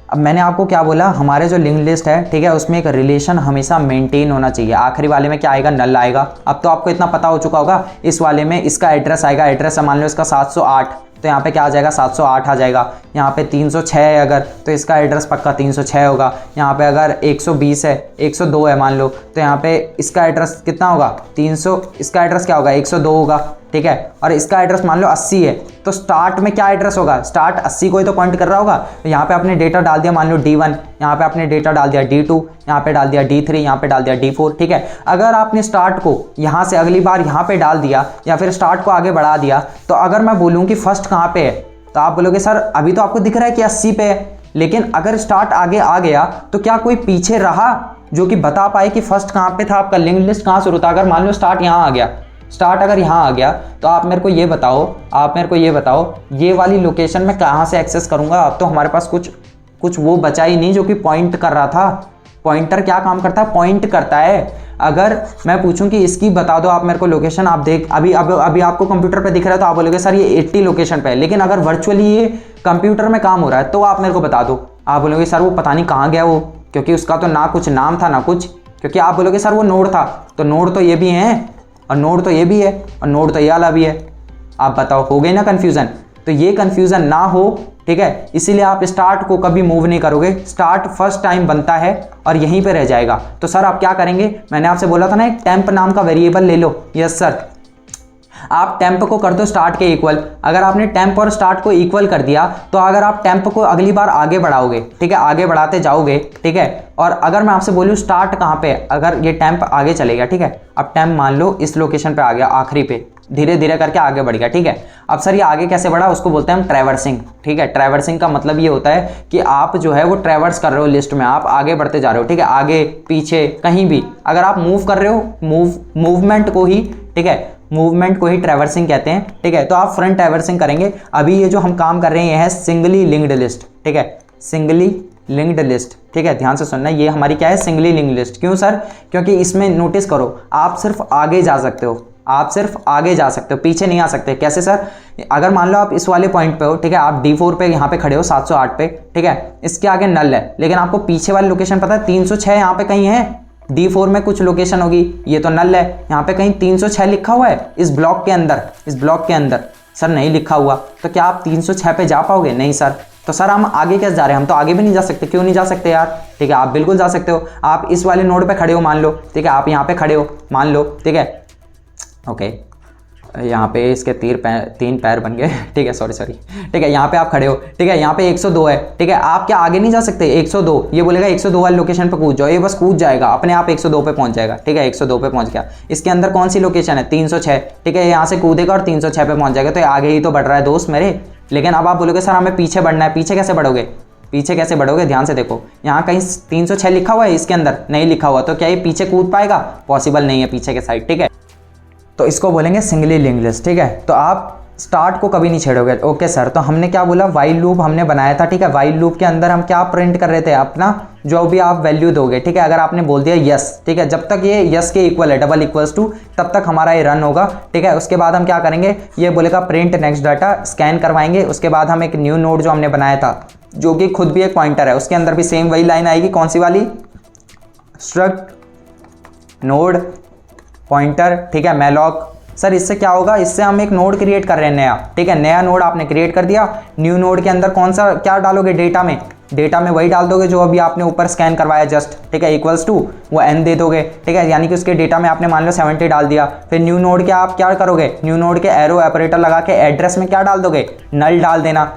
अब मैंने आपको क्या बोला, हमारे जो लिंक लिस्ट है, ठीक है उसमें एक रिलेशन हमेशा मेंटेन होना चाहिए। आखिरी वाले में क्या आएगा, नल आएगा। अब तो आपको इतना पता हो चुका होगा, इस वाले में इसका एड्रेस आएगा, एड्रेस मान लो इसका 708, तो यहाँ पे क्या आ जाएगा, 708 आ जाएगा। यहाँ पे 306 है अगर, तो इसका एड्रेस पक्का 306 होगा। यहाँ पे अगर 120 है, 102 है मान लो, तो यहाँ पे इसका एड्रेस कितना होगा, 300, इसका एड्रेस क्या होगा, 102 होगा। ठीक है और इसका एड्रेस मान लो 80 है, तो स्टार्ट में क्या एड्रेस होगा, स्टार्ट 80 को ही तो पॉइंट कर रहा होगा। तो यहाँ पे आपने डेटा डाल दिया मान लो D1, यहाँ पे आपने डेटा डाल दिया D2, यहाँ पे डाल दिया D3, यहाँ पे डाल दिया D4। ठीक है अगर आपने स्टार्ट को यहाँ से अगली बार यहाँ पे डाल दिया या फिर स्टार्ट को आगे बढ़ा दिया, तो अगर मैं बोलूँ कि फर्स्ट कहाँ पे है, तो आप बोलोगे सर अभी तो आपको दिख रहा है कि 80 पे है, लेकिन अगर स्टार्ट आगे आ गया तो क्या कोई पीछे रहा जो कि बता पाए कि फर्स्ट कहाँ पे था, आपका लिंक लिस्ट कहाँ शुरू था। अगर मान लो स्टार्ट यहाँ आ गया, स्टार्ट अगर यहाँ आ गया, तो आप मेरे को ये बताओ, ये वाली लोकेशन में कहाँ से एक्सेस करूँगा। अब तो हमारे पास कुछ वो बचा ही नहीं जो कि पॉइंट कर रहा था। पॉइंटर क्या काम करता है, पॉइंट करता है। अगर मैं पूछूं कि इसकी बता दो आप मेरे को लोकेशन, आप देख अभी आपको कंप्यूटर पे दिख रहा है तो आप बोलोगे सर ये 80 लोकेशन पे है, लेकिन अगर वर्चुअली ये कंप्यूटर में काम हो रहा है तो आप मेरे को बता दो, आप बोलोगे सर वो पता नहीं कहाँ गया वो, क्योंकि उसका तो ना कुछ नाम था ना कुछ, क्योंकि आप बोलोगे सर वो नोड था, तो नोड तो ये भी है और नोड तो ये भी है और नोड तो ये वाला भी है। आप बताओ, हो गई ना कन्फ्यूज़न। तो ये कन्फ्यूज़न ना हो, ठीक है, इसीलिए आप स्टार्ट को कभी मूव नहीं करोगे। स्टार्ट फर्स्ट टाइम बनता है और यहीं पे रह जाएगा। तो सर आप क्या करेंगे, मैंने आपसे बोला था ना एक टेम्प नाम का वेरिएबल ले लो। यस सर, आप टेम्प को कर दो स्टार्ट के इक्वल। अगर आपने टेम्प और स्टार्ट को इक्वल कर दिया तो अगर आप टेम्प को अगली बार आगे बढ़ाओगे, ठीक है, आगे बढ़ाते जाओगे, ठीक है, और अगर मैं आपसे बोलूँ स्टार्ट कहाँ पे, अगर ये टेम्प आगे चलेगा, ठीक है, अब टेम्प मान लो इस लोकेशन पे आ गया, आखिरी पे धीरे धीरे करके आगे बढ़ गया, ठीक है। अब सर ये आगे कैसे बढ़ा, उसको बोलते हैं हम ट्रैवर्सिंग, ठीक है। ट्रैवर्सिंग का मतलब ये होता है कि आप जो है वो ट्रैवर्स कर रहे हो लिस्ट में, आप आगे बढ़ते जा रहे हो, ठीक है, आगे पीछे कहीं भी अगर आप मूव कर रहे हो, मूवमेंट को ही, ठीक है, मूवमेंट को ही ट्रैवर्सिंग कहते हैं, ठीक है। तो आप फ्रंट ट्रैवर्सिंग करेंगे। अभी ये जो हम काम कर रहे हैं ये है सिंगली लिंक्ड लिस्ट, ठीक है, सिंगली लिंक्ड लिस्ट, ठीक है, ध्यान से सुनना, ये हमारी क्या है, सिंगली लिंक्ड लिस्ट। क्यों सर, क्योंकि इसमें नोटिस करो आप सिर्फ आगे जा सकते हो, आप सिर्फ आगे जा सकते हो, पीछे नहीं आ सकते। कैसे सर, अगर मान लो आप इस वाले पॉइंट पे हो, ठीक है, आप D4 पे यहाँ पे खड़े हो 708 पे, ठीक है, इसके आगे नल है, लेकिन आपको पीछे वाली लोकेशन पता है 306 यहाँ पे कहीं है, D4 में कुछ लोकेशन होगी, ये तो नल है, यहाँ पे कहीं 306 लिखा हुआ है इस ब्लॉक के अंदर, इस ब्लॉक के अंदर। सर नहीं लिखा हुआ, तो क्या आप 306 पे जा पाओगे? नहीं सर। तो सर हम आगे कैसे जा रहे हैं, हम तो आगे भी नहीं जा सकते। क्यों नहीं जा सकते यार, ठीक है, आप बिल्कुल जा सकते हो। आप इस वाले नोड पे खड़े हो मान लो, ठीक है, आप यहाँ पे खड़े हो मान लो, ठीक है, ओके, यहाँ पे इसके तीन पैर बन गए, ठीक है, सॉरी, ठीक है, यहाँ पे आप खड़े हो, ठीक है, यहाँ पे 102 है, ठीक है, आप क्या आगे नहीं जा सकते? 102 ये बोलेगा 102 वाली लोकेशन पे कूद जाओ, ये बस कूद जाएगा अपने आप 102 पे पहुंच जाएगा, ठीक है, 102 पे पहुंच गया। इसके अंदर कौन सी लोकेशन है, 306, ठीक है, यहाँ से कूदेगा और 306 पे पहुंच जाएगा। तो ये आगे ही तो बढ़ रहा है दोस्त मेरे। लेकिन अब आप बोलोगे सर हमें पीछे बढ़ना है, पीछे कैसे बढ़ोगे, पीछे कैसे बढ़ोगे? ध्यान से देखो, यहाँ कहीं 306 लिखा हुआ है, इसके अंदर नहीं लिखा हुआ, तो क्या ये पीछे कूद पाएगा? पॉसिबल नहीं है पीछे के साइड, ठीक है। तो इसको बोलेंगे सिंगली लिंक्ड लिस्ट, ठीक है। तो आप स्टार्ट को कभी नहीं छेड़ोगे। ओके सर, तो हमने क्या बोला, वाइल लूप हमने बनाया था, ठीक है। वाइल लूप के अंदर हम क्या प्रिंट कर रहे थे, अपना जो भी आप वैल्यू दोगे, ठीक है। अगर आपने बोल दिया यस, ठीक है, जब तक ये यस के इक्वल है, डबल इक्वल्स टू, तब तक हमारा ये रन होगा, ठीक है। उसके बाद हम क्या करेंगे, ये बोलेगा प्रिंट नेक्स्ट डाटा, स्कैन करवाएंगे। उसके बाद हम एक न्यू नोड जो हमने बनाया था, जो कि खुद भी एक पॉइंटर है, उसके अंदर भी सेम वही लाइन आएगी। कौन सी वाली, स्ट्रक्ट नोड पॉइंटर, ठीक है, मैलॉक। सर इससे क्या होगा, इससे हम एक नोड क्रिएट कर रहे हैं नया, ठीक है, नया नोड आपने क्रिएट कर दिया। न्यू नोड के अंदर कौन सा क्या डालोगे, डेटा में वही डाल दोगे जो अभी आपने ऊपर स्कैन करवाया जस्ट, ठीक है, इक्वल्स टू वो n दे दोगे, ठीक है, यानी कि उसके डेटा में आपने मान लो 70 डाल दिया। फिर न्यू नोड के आप क्या करोगे, न्यू नोड के एरो ऑपरेटर लगा के एड्रेस में क्या डाल दोगे, नल डाल देना।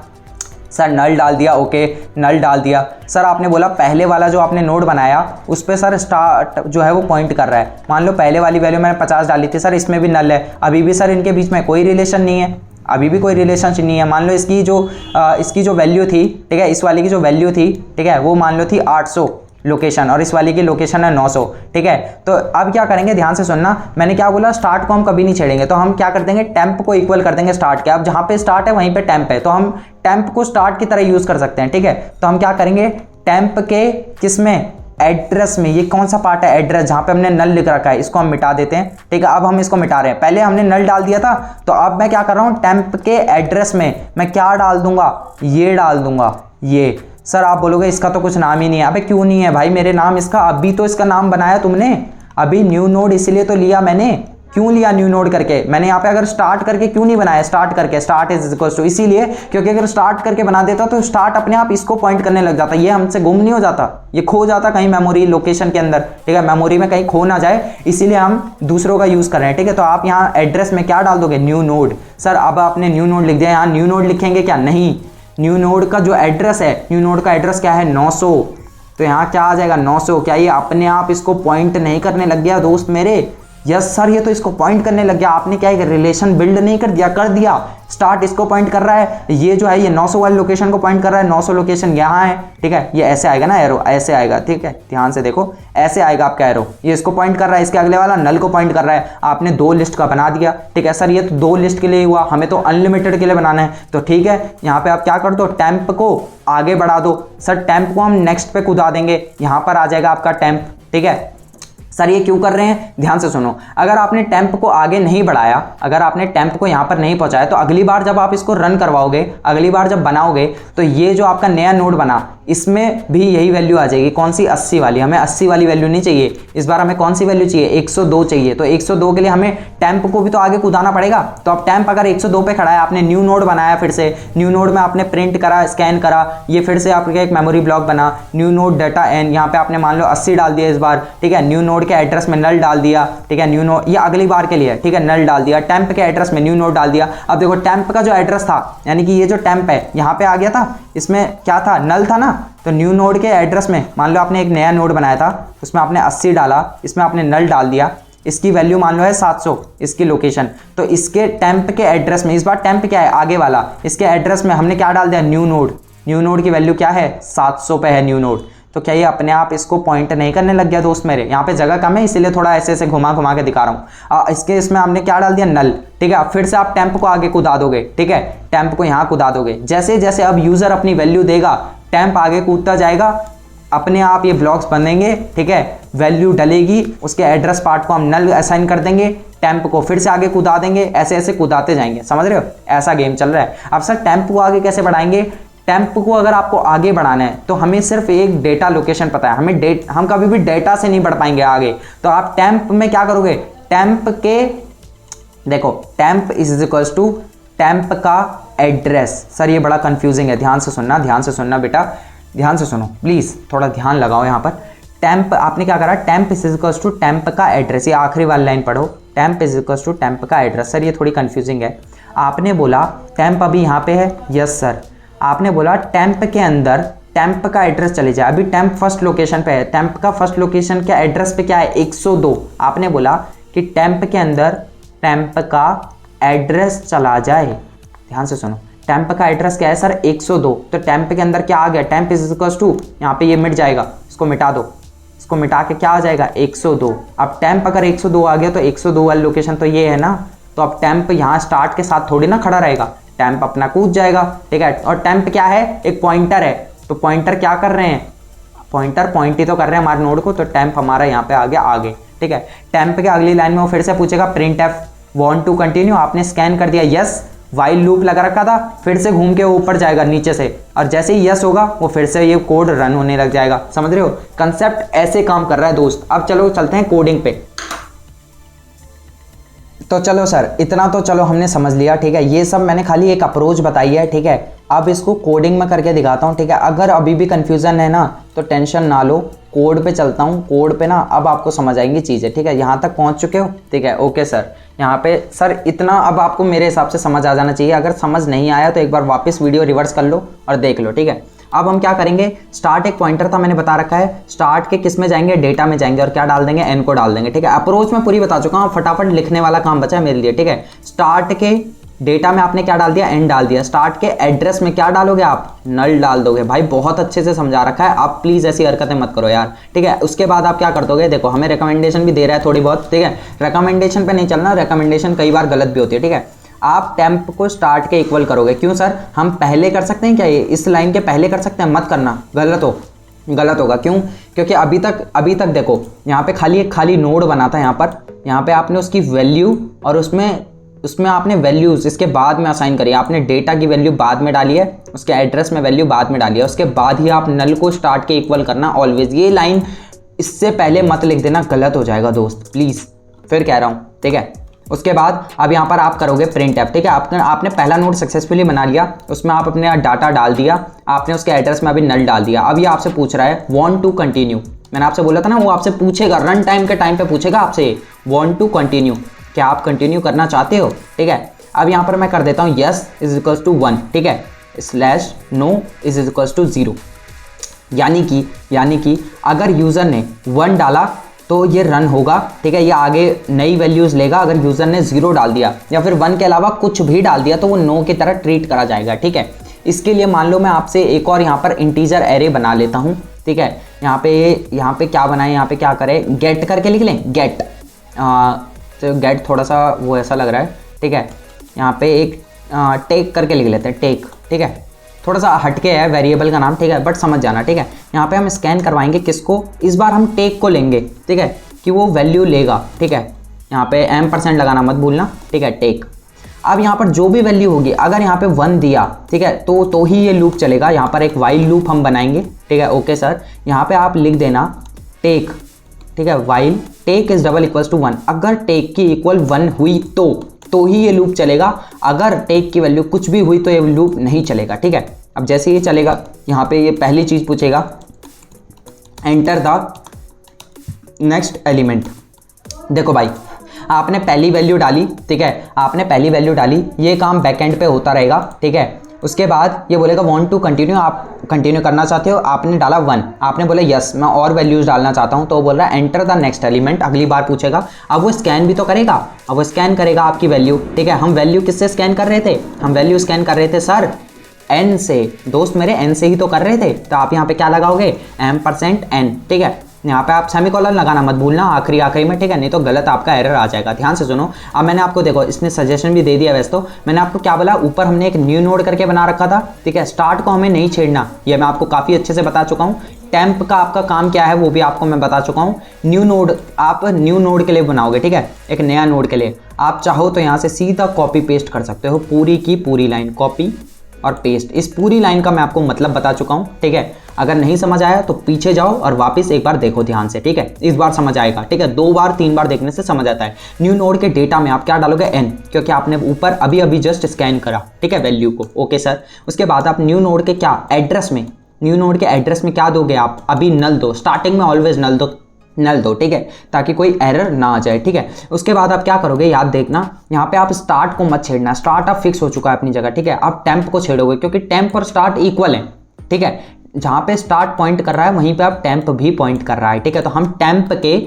सर नल डाल दिया, ओके, नल डाल दिया। सर आपने बोला पहले वाला जो आपने नोड बनाया उस पर सर स्टार्ट जो है वो पॉइंट कर रहा है। मान लो पहले वाली वैल्यू मैंने 50 डाली थी, सर इसमें भी नल है, अभी भी सर इनके बीच में कोई रिलेशन नहीं है, अभी भी कोई रिलेशनशिप नहीं है। मान लो इसकी जो वैल्यू थी, ठीक है, इस वाली की जो वैल्यू थी, ठीक है, वो मान लो थी 800 लोकेशन, और इस वाली की लोकेशन है 900, ठीक है। तो अब क्या करेंगे, ध्यान से सुनना, मैंने क्या बोला, स्टार्ट को हम कभी नहीं छेड़ेंगे। तो हम क्या कर देंगे, टेम्प को इक्वल कर देंगे स्टार्ट के। अब जहाँ पे स्टार्ट है वहीं पे टेम्प है, तो हम टेम्प को स्टार्ट की तरह यूज कर सकते हैं, ठीक है। तो हम क्या करेंगे, टेम्प के किसमें, एड्रेस में, ये कौन सा पार्ट है, एड्रेस, जहाँ पे हमने नल लिख रखा है, इसको हम मिटा देते हैं, ठीक है। अब हम इसको मिटा रहे हैं, पहले हमने नल डाल दिया था, तो अब मैं क्या कर रहा हूँ, टेम्प के एड्रेस में मैं क्या डाल दूंगा, ये डाल दूंगा, ये। सर आप बोलोगे इसका तो कुछ नाम ही नहीं है। अबे क्यों नहीं है भाई मेरे नाम इसका, अभी तो इसका नाम बनाया तुमने, अभी न्यू नोड इसलिए तो लिया मैंने। क्यों लिया न्यू नोड करके, मैंने यहाँ पे अगर स्टार्ट करके क्यों नहीं बनाया, स्टार्ट करके, स्टार्ट इज इक्वल टू, इसीलिए क्योंकि अगर स्टार्ट करके बना देता तो स्टार्ट अपने आप इसको पॉइंट करने लग जाता, ये हमसे गुम नहीं हो जाता, ये खो जाता कहीं मेमोरी लोकेशन के अंदर, ठीक है, मेमोरी में कहीं खो ना जाए, इसीलिए हम दूसरों का यूज कर रहे हैं, ठीक है। तो आप यहाँ एड्रेस में क्या डाल दोगे, न्यू नोड। सर अब आपने न्यू नोड लिख दिया, यहाँ न्यू नोड लिखेंगे क्या, नहीं, न्यू नोड का जो एड्रेस है, न्यू नोड का एड्रेस क्या है, 900, तो यहाँ क्या आ जाएगा 900। क्या ये अपने आप इसको पॉइंट नहीं करने लग गया दोस्त मेरे? यस सर, ये तो इसको पॉइंट करने लग गया। आपने क्या रिलेशन बिल्ड नहीं कर दिया, कर दिया। स्टार्ट इसको पॉइंट कर रहा है, ये जो है ये 900 वाली लोकेशन को पॉइंट कर रहा है, 900 लोकेशन यहाँ है, ठीक है, ये ऐसे आएगा ना एरो, ऐसे आएगा, ठीक है, ध्यान से देखो, ऐसे आएगा आपका एरो, ये इसको पॉइंट कर रहा है, इसके अगले वाला नल को पॉइंट कर रहा है। आपने 2 लिस्ट का बना दिया, ठीक है। सर ये तो 2 लिस्ट के लिए हुआ, हमें तो अनलिमिटेड के लिए बनाना है, तो ठीक है, यहाँ पे आप क्या कर दो, टेम्प को आगे बढ़ा दो। सर टेम्प को हम नेक्स्ट पे कूदा देंगे, यहाँ पर आ जाएगा आपका टेम्प, ठीक है। सर ये क्यों कर रहे हैं, ध्यान से सुनो। अगर आपने टेम्प को आगे नहीं बढ़ाया, अगर आपने टेम्प को यहाँ पर नहीं पहुँचाया, तो अगली बार जब आप इसको रन करवाओगे, अगली बार जब बनाओगे, तो ये जो आपका नया नोड बना इसमें भी यही वैल्यू आ जाएगी। कौन सी, 80 वाली। हमें 80 वाली वैल्यू नहीं चाहिए, इस बार हमें कौन सी वैल्यू चाहिए, 102 चाहिए। तो 102 के लिए हमें टेम्प को भी तो आगे कूदाना पड़ेगा। तो अब टेम्प अगर 102 पे खड़ा है, आपने न्यू नोड बनाया, फिर से न्यू नोड में आपने प्रिंट करा, स्कैन करा, ये फिर से आपका एक मेमोरी ब्लॉक बना, न्यू नोड डाटा एन, यहाँ पे आपने मान लो 80 डाल दिया इस बार, ठीक है। न्यू नोड के एड्रेस में नल डाल दिया, ठीक है। न्यू नोड ये अगली बार के लिए, ठीक है, नल डाल दिया। टेम्प के एड्रेस में न्यू नोड डाल दिया। अब देखो टेम्प का जो एड्रेस था, यानी कि ये जो टेम्प है यहाँ पे आ गया था, इसमें क्या था, नल था ना। तो न्यू नोड के एड्रेस में मान लो आपने एक नया नोड बनाया था, उसमें आपने 80 डाला, इसमें आपने नल डाल दिया, इसकी वैल्यू मान लो है 700, इसकी लोकेशन। तो इसके टेम्प के एड्रेस में, इस बार टेम्प क्या है, आगे वाला, इसके एड्रेस में हमने क्या डाल दिया, न्यू नोड। न्यू नोड की वैल्यू क्या है, 700 पे है न्यू नोड। तो क्या ये अपने आप इसको पॉइंट नहीं करने लग गया दोस्त मेरे? यहाँ पे जगह कम है इसीलिए थोड़ा ऐसे ऐसे घुमा घुमा के दिखा रहा हूँ। इसके इसमें हमने क्या डाल दिया, नल, ठीक है। फिर से आप टेम्प को आगे कूदा दोगे, ठीक है, टेम्प को यहाँ कूदा दोगे। जैसे जैसे अब यूजर अपनी वैल्यू देगा, टेम्प आगे कूदता जाएगा, अपने आप ये ब्लॉक्स बनेंगे, ठीक है। वैल्यू डलेगी, उसके एड्रेस पार्ट को हम नल असाइन कर देंगे, टेम्प को फिर से आगे कूदा देंगे, ऐसे ऐसे कूदाते जाएंगे। समझ रहे हो, ऐसा गेम चल रहा है। अब सर टेम्प को आगे कैसे बढ़ाएंगे? टेम्प को अगर आपको आगे बढ़ाना है तो हमें सिर्फ एक डेटा लोकेशन पता है, हम कभी भी डेटा से नहीं बढ़ पाएंगे आगे। तो आप टेम्प में क्या करोगे, टेम्प के, देखो temp is equals to temp का एड्रेस। सर ये बड़ा कंफ्यूजिंग है, ध्यान से सुनना, ध्यान से सुनना बेटा, ध्यान से सुनो प्लीज, थोड़ा ध्यान लगाओ यहाँ पर। टेम्प आपने क्या करा, temp is equals to temp का एड्रेस, ये आखिरी वाली लाइन पढ़ो, temp is equals to temp का एड्रेस। सर ये थोड़ी कंफ्यूजिंग है। आपने बोला टेम्प अभी यहाँ पे है, यस सर। आपने बोला टेम्प के अंदर टेम्प का एड्रेस चले जाए, अभी टेम्प फर्स्ट लोकेशन पे है, टेम्प का फर्स्ट लोकेशन क्या एड्रेस पे क्या है, 102। आपने बोला कि टेम्प के अंदर टेम्प का एड्रेस चला जाए, ध्यान से सुनो, टेम्प का एड्रेस क्या है सर, 102। तो टेम्प के अंदर क्या आ गया, टेम्प इज इक्वल्स टू, यहाँ पे ये मिट जाएगा, इसको मिटा दो, इसको मिटा के क्या आ जाएगा, 102। अब टेम्प अगर 102 आ गया तो 102 वाली लोकेशन तो ये है ना। तो अब टेम्प यहाँ स्टार्ट के साथ थोड़ी ना खड़ा रहेगा, टेम्प अपना कूद जाएगा, ठीक है। और टेम्प क्या है, एक पॉइंटर है, तो पॉइंटर क्या कर रहे हैं, पॉइंटर पॉइंट ही तो कर रहे हैं हमारे नोड को। तो टेम्प हमारा यहाँ पे आ गया आगे, ठीक है। टेम्प के अगली लाइन में वो फिर से पूछेगा printf want to continue, आपने स्कैन कर दिया यस, वाइल लूप लगा रखा था, फिर से घूम के ऊपर जाएगा नीचे से, और जैसे ही यस होगा वो फिर से ये कोड रन होने लग जाएगा। समझ रहे हो, कंसेप्ट ऐसे काम कर रहा है दोस्त। अब चलो चलते हैं कोडिंग पे। तो चलो सर इतना तो चलो हमने समझ लिया, ठीक है। ये सब मैंने खाली एक अप्रोच बताई है, ठीक है। अब इसको कोडिंग में करके दिखाता हूँ, ठीक है। अगर अभी भी कंफ्यूजन है ना तो टेंशन ना लो, कोड पे चलता हूँ, कोड पे ना अब आपको समझ आएंगी चीज़ें, ठीक है। यहाँ तक पहुँच चुके हो, ठीक है, ओके सर। यहाँ पे सर इतना अब आपको मेरे हिसाब से समझ आ जाना चाहिए। अगर समझ नहीं आया तो एक बार वापस वीडियो रिवर्स कर लो और देख लो, ठीक है। अब हम क्या करेंगे, स्टार्ट एक पॉइंटर था मैंने बता रखा है, स्टार्ट के किस में जाएंगे, डेटा में जाएंगे, और क्या डाल देंगे, एन को डाल देंगे, ठीक है। अप्रोच में पूरी बता चुका हूँ, फटाफट लिखने वाला काम बचा है मेरे लिए, ठीक है। स्टार्ट के डेटा में आपने क्या डाल दिया, एन डाल दिया। स्टार्ट के एड्रेस में क्या डालोगे आप, नल डाल दोगे। भाई बहुत अच्छे से समझा रखा है, आप प्लीज ऐसी हरकतें मत करो यार, ठीक है। उसके बाद आप क्या कर दोगे, देखो हमें रिकमेंडेशन भी दे रहा है थोड़ी बहुत, ठीक है। रिकमेंडेशन पे नहीं चलना, रिकमेंडेशन कई बार गलत भी होती है, ठीक है। आप टेम्प को स्टार्ट के इक्वल करोगे। क्यों सर, हम पहले कर सकते हैं क्या, ये इस लाइन के पहले कर सकते हैं, मत करना, गलत होगा। क्यों, क्योंकि अभी तक देखो यहाँ पे एक खाली नोड बना था, यहाँ पे आपने उसकी वैल्यू और उसमें आपने वैल्यूज इसके बाद में असाइन करी, आपने डेटा की वैल्यू बाद में डाली है, उसके एड्रेस में वैल्यू बाद में डाली है, उसके बाद ही आप नल को स्टार्ट के इक्वल करना ऑलवेज। ये लाइन इससे पहले मत लिख देना, गलत हो जाएगा दोस्त, प्लीज फिर कह रहा हूँ, ठीक है। उसके बाद अब यहाँ पर आप करोगे प्रिंट एफ, ठीक है। आपने पहला नोड सक्सेसफुली बना लिया, उसमें आप अपने डाटा डाल दिया, आपने उसके एड्रेस में अभी नल डाल दिया। अब ये आपसे पूछ रहा है वांट टू कंटिन्यू, मैंने आपसे बोला था ना वो आपसे पूछेगा, रन टाइम के टाइम पे पूछेगा आपसे वांट टू कंटिन्यू, क्या आप कंटिन्यू करना चाहते हो, ठीक है। अब यहाँ पर मैं कर देता हूँ यस इज इक्वल्स टू 1, ठीक है, slash no is equals to 0। यानी कि अगर यूज़र ने 1 डाला तो ये रन होगा, ठीक है, ये आगे नई वैल्यूज़ लेगा। अगर यूज़र ने 0 डाल दिया या फिर 1 के अलावा कुछ भी डाल दिया तो वो नो की तरह ट्रीट करा जाएगा, ठीक है। इसके लिए मान लो मैं आपसे एक और यहाँ पर इंटीजर एरे बना लेता हूँ, ठीक है। यहाँ पे क्या बनाए, यहाँ पे क्या करें, गेट करके लिख लें, गेट, तो गेट थोड़ा सा वो ऐसा लग रहा है, ठीक है। यहाँ पे एक टेक करके लिख लेते हैं, टेक, ठीक है, थोड़ा सा हटके है वेरिएबल का नाम, ठीक है, बट समझ जाना, ठीक है। यहाँ पे हम स्कैन करवाएंगे किसको, इस बार हम टेक को लेंगे, ठीक है। कि वो वैल्यू लेगा, ठीक है। यहाँ पे m% लगाना मत भूलना, ठीक है, टेक। अब यहाँ पर जो भी वैल्यू होगी, अगर यहाँ पे 1 दिया, ठीक है, तो ही ये लूप चलेगा। यहाँ पर एक वाइल लूप हम बनाएंगे, ठीक है। ओके सर, यहाँ पे आप लिख देना टेक, ठीक है, while tech is double equals to 1। अगर टेक की इक्वल 1 हुई तो ही ये लूप चलेगा। अगर टेक की वैल्यू कुछ भी हुई तो ये लूप नहीं चलेगा, ठीक है। अब जैसे ये चलेगा, यहाँ पे ये पहली चीज पूछेगा, एंटर द नेक्स्ट एलिमेंट। देखो भाई, आपने पहली वैल्यू डाली, ठीक है, आपने पहली वैल्यू डाली, ये काम बैकएंड पे होता रहेगा, ठीक है। उसके बाद ये बोलेगा वांट टू कंटिन्यू, आप कंटिन्यू करना चाहते हो, आपने डाला 1, आपने बोला यस मैं और वैल्यूज डालना चाहता हूँ, तो वो बोल रहा है एंटर द नेक्स्ट एलिमेंट। अगली बार पूछेगा, अब वो स्कैन भी तो करेगा, अब वो स्कैन करेगा आपकी वैल्यू, ठीक है। हम वैल्यू किससे स्कैन कर रहे थे? हम वैल्यू स्कैन कर रहे थे सर n से, दोस्त मेरे n से ही तो कर रहे थे। तो आप यहाँ पे क्या लगाओगे? m%n, ठीक है। यहाँ पे आप सेमीकोलन लगाना मत भूलना आखिरी में, ठीक है, नहीं तो गलत आपका एरर आ जाएगा। ध्यान से सुनो। अब मैंने आपको देखो, इसने सजेशन भी दे दिया। वैसे तो मैंने आपको क्या बोला, ऊपर हमने एक न्यू नोड करके बना रखा था, ठीक है। स्टार्ट को हमें नहीं छेड़ना, ये मैं आपको काफ़ी अच्छे से बता चुका हूँ। टेम्प का आपका काम क्या है वो भी आपको मैं बता चुका हूँ। न्यू नोड आप न्यू नोड के लिए बनाओगे, ठीक है, एक नया नोड के लिए। आप चाहो तो यहाँ से सीधा कॉपी पेस्ट कर सकते हो, पूरी की पूरी लाइन कॉपी और पेस्ट। इस पूरी लाइन का मैं आपको मतलब बता चुका हूँ, ठीक है। अगर नहीं समझ आया तो पीछे जाओ और वापस एक बार देखो ध्यान से, ठीक है। इस बार समझ आएगा, ठीक है। 2 बार 3 बार देखने से समझ आता है। न्यू नोड के डेटा में आप क्या डालोगे? n, क्योंकि आपने ऊपर अभी जस्ट स्कैन करा, ठीक है, वैल्यू को। Okay sir. उसके बाद आप न्यू नोड के क्या एड्रेस में, न्यू नोड के एड्रेस में क्या दोगे? आप अभी नल दो, स्टार्टिंग में ऑलवेज नल दो, ठीक है, ताकि कोई एरर ना आ जाए, ठीक है। उसके बाद आप क्या करोगे, याद देखना, यहाँ पे आप स्टार्ट को मत छेड़ना। स्टार्ट आप फिक्स हो चुका है अपनी जगह, ठीक है। आप टेम्प को छेड़ोगे, क्योंकि टेम्प और स्टार्ट इक्वल है, ठीक है। जहाँ पे स्टार्ट पॉइंट कर रहा है वहीं पे आप टेम्प भी पॉइंट कर रहा है, ठीक है। तो हम टेम्प के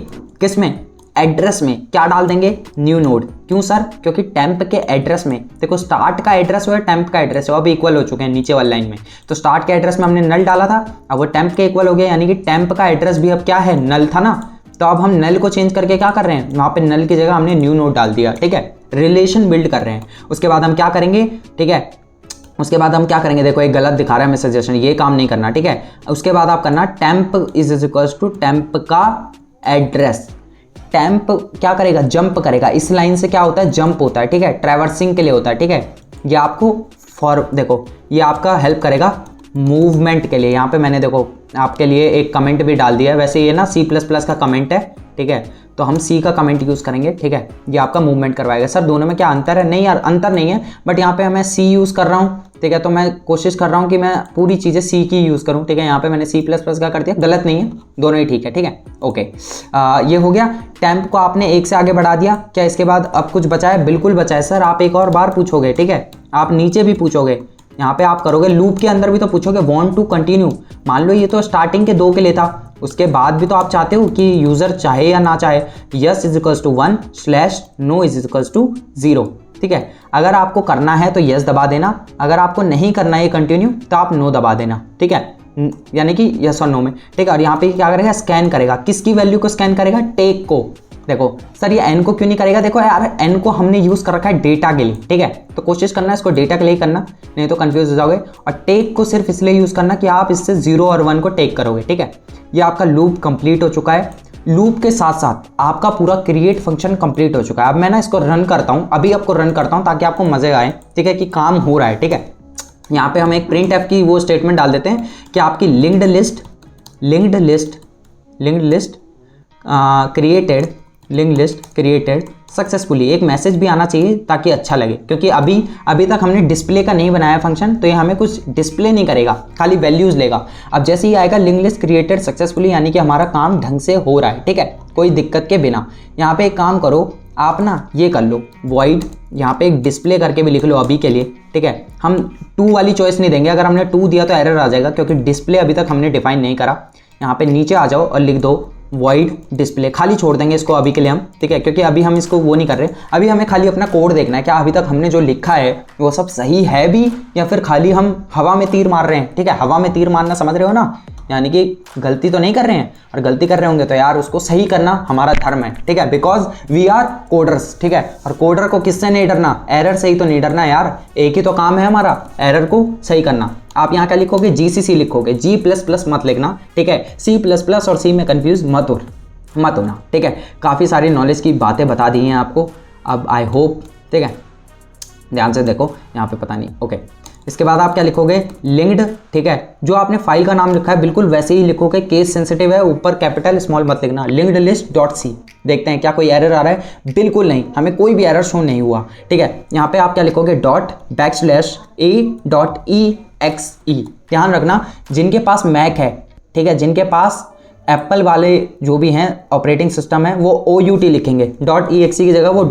किस में, एड्रेस में क्या डाल देंगे? New node. क्यों सर? क्योंकि टेम्प के एड्रेस में देखो, स्टार्ट का एड्रेस हो या टेम्प का एड्रेस हो, अब इक्वल हो चुके हैं नीचे वाली लाइन में। तो स्टार्ट के एड्रेस में हमने नल डाला था, अब वो टेम्प के इक्वल हो गया, यानी कि टेम्प का एड्रेस भी अब क्या है? नल था ना। तो अब हम नल को चेंज करके क्या कर रहे हैं, वहाँ पे नल की जगह हमने न्यू नोड डाल दिया, ठीक है। रिलेशन बिल्ड कर रहे हैं। उसके बाद हम क्या करेंगे, ठीक है, उसके बाद हम क्या करेंगे, देखो एक गलत दिखा रहा है मैं सजेशन, ये काम नहीं करना, ठीक है। उसके बाद आप करना temp is equals to temp का एड्रेस। टेम्प क्या करेगा? जंप करेगा। इस लाइन से क्या होता है? जंप होता है, ठीक है, ट्रैवर्सिंग के लिए होता है, ठीक है। ये आपको देखो ये आपका हेल्प करेगा मूवमेंट के लिए। यहाँ पे मैंने देखो आपके लिए एक कमेंट भी डाल दिया है। वैसे ये ना C++ का कमेंट है, ठीक है, तो हम C का कमेंट यूज़ करेंगे, ठीक है। ये आपका मूवमेंट करवाएगा। सर दोनों में क्या अंतर है? नहीं यार, अंतर नहीं है, बट यहाँ पे मैं C यूज़ कर रहा हूँ, ठीक है। तो मैं कोशिश कर रहा हूँ कि मैं पूरी चीज़ें C की यूज़ करूँ, ठीक है। यहाँ पे मैंने C++ का कर दिया, गलत नहीं है, दोनों ही ठीक है, ठीक है। ओके, ये हो गया। टेम्प को आपने 1 से आगे बढ़ा दिया। क्या इसके बाद अब कुछ बचा है? बिल्कुल बचा है सर। आप एक और बार पूछोगे, ठीक है, आप नीचे भी पूछोगे, यहाँ पे आप करोगे लूप के अंदर भी तो पूछोगे वांट टू कंटिन्यू। मान लो ये तो स्टार्टिंग के 2 के लिए था, उसके बाद भी तो आप चाहते हो कि यूजर चाहे या ना चाहे yes is equals to 1 slash no is equals to 0, ठीक है। अगर आपको करना है तो यस दबा देना, अगर आपको नहीं करना है कंटिन्यू तो आप नो दबा देना, ठीक है, यानी कि यस और नो में, ठीक है। और यहाँ पे क्या करेगा? स्कैन करेगा। किसकी वैल्यू को स्कैन करेगा? टेक को। देखो सर ये n को क्यों नहीं करेगा? देखो यार n को हमने यूज कर रखा है डेटा के लिए, ठीक है, तो कोशिश करना है इसको डेटा के लिए ही करना, नहीं तो कंफ्यूज हो जाओगे। और टेक को सिर्फ इसलिए यूज करना कि आप इससे 0 और 1 को टेक करोगे, ठीक है। ये आपका लूप कंप्लीट हो चुका है। लूप के साथ साथ आपका पूरा क्रिएट फंक्शन कंप्लीट हो चुका है। अब मैं ना इसको रन करता हूँ, अभी आपको रन करता हूँ ताकि आपको मजे आए, ठीक है, कि काम हो रहा है, ठीक है। यहाँ पे हम एक प्रिंट एफ की वो स्टेटमेंट डाल देते हैं कि आपकी लिंक्ड लिस्ट क्रिएटेड सक्सेसफुली। एक मैसेज भी आना चाहिए ताकि अच्छा लगे, क्योंकि अभी तक हमने डिस्प्ले का नहीं बनाया फंक्शन, तो ये हमें कुछ डिस्प्ले नहीं करेगा, खाली वैल्यूज लेगा। अब जैसे ही आएगा लिंक लिस्ट क्रिएटेड सक्सेसफुली, यानी कि हमारा काम ढंग से हो रहा है, ठीक है, कोई दिक्कत के बिना। यहाँ पे एक काम करो आप ना, ये कर लो वॉइड, यहाँ पे एक डिस्प्ले करके भी लिख लो अभी के लिए, ठीक है। हम 2 वाली चॉइस नहीं देंगे, अगर हमने 2 दिया तो एरर आ जाएगा, क्योंकि डिस्प्ले अभी तक हमने डिफाइन नहीं करा। यहाँ पे नीचे आ जाओ और लिख दो वॉइड डिस्प्ले, खाली छोड़ देंगे इसको अभी के लिए हम, ठीक है, क्योंकि अभी हम इसको वो नहीं कर रहे। अभी हमें खाली अपना कोड देखना है, क्या अभी तक हमने जो लिखा है वो सब सही है भी, या फिर खाली हम हवा में तीर मार रहे हैं, ठीक है। हवा में तीर मारना समझ रहे हो ना, यानी कि गलती तो नहीं कर रहे हैं, और गलती कर रहे होंगे तो यार उसको सही करना हमारा धर्म है, ठीक है, बिकॉज वी आर कोडर्स, ठीक है। और कोडर को किससे नहीं डरना? एरर से ही तो नहीं डरना यार, एक ही तो काम है हमारा, एरर को सही करना। आप यहाँ क्या लिखोगे? GCC लिखोगे, G++ मत लिखना, ठीक है। C++ और C में कंफ्यूज मत हो, मत होना, ठीक है। काफ़ी सारी नॉलेज की बातें बता दी हैं आपको, अब आई होप, ठीक है, ध्यान से देखो यहाँ पे, पता नहीं, ओके। इसके बाद आप क्या लिखोगे, लिंक्ड, ठीक है। जो आपने फाइल का नाम लिखा है बिल्कुल वैसे ही लिखोगे, केस सेंसिटिव है, ऊपर कैपिटल स्मॉल मत लिखना, लिंक्ड लिस्ट डॉट सी। देखते हैं क्या कोई एरर आ रहा है, बिल्कुल नहीं, हमें कोई भी एरर शो नहीं हुआ, ठीक है। यहाँ पे आप क्या लिखोगे, डॉट /a.exe। ध्यान रखना जिनके पास मैक है, ठीक है, जिनके पास एप्पल वाले जो भी हैं ऑपरेटिंग सिस्टम है वो OUT लिखेंगे, .exe की जगह वो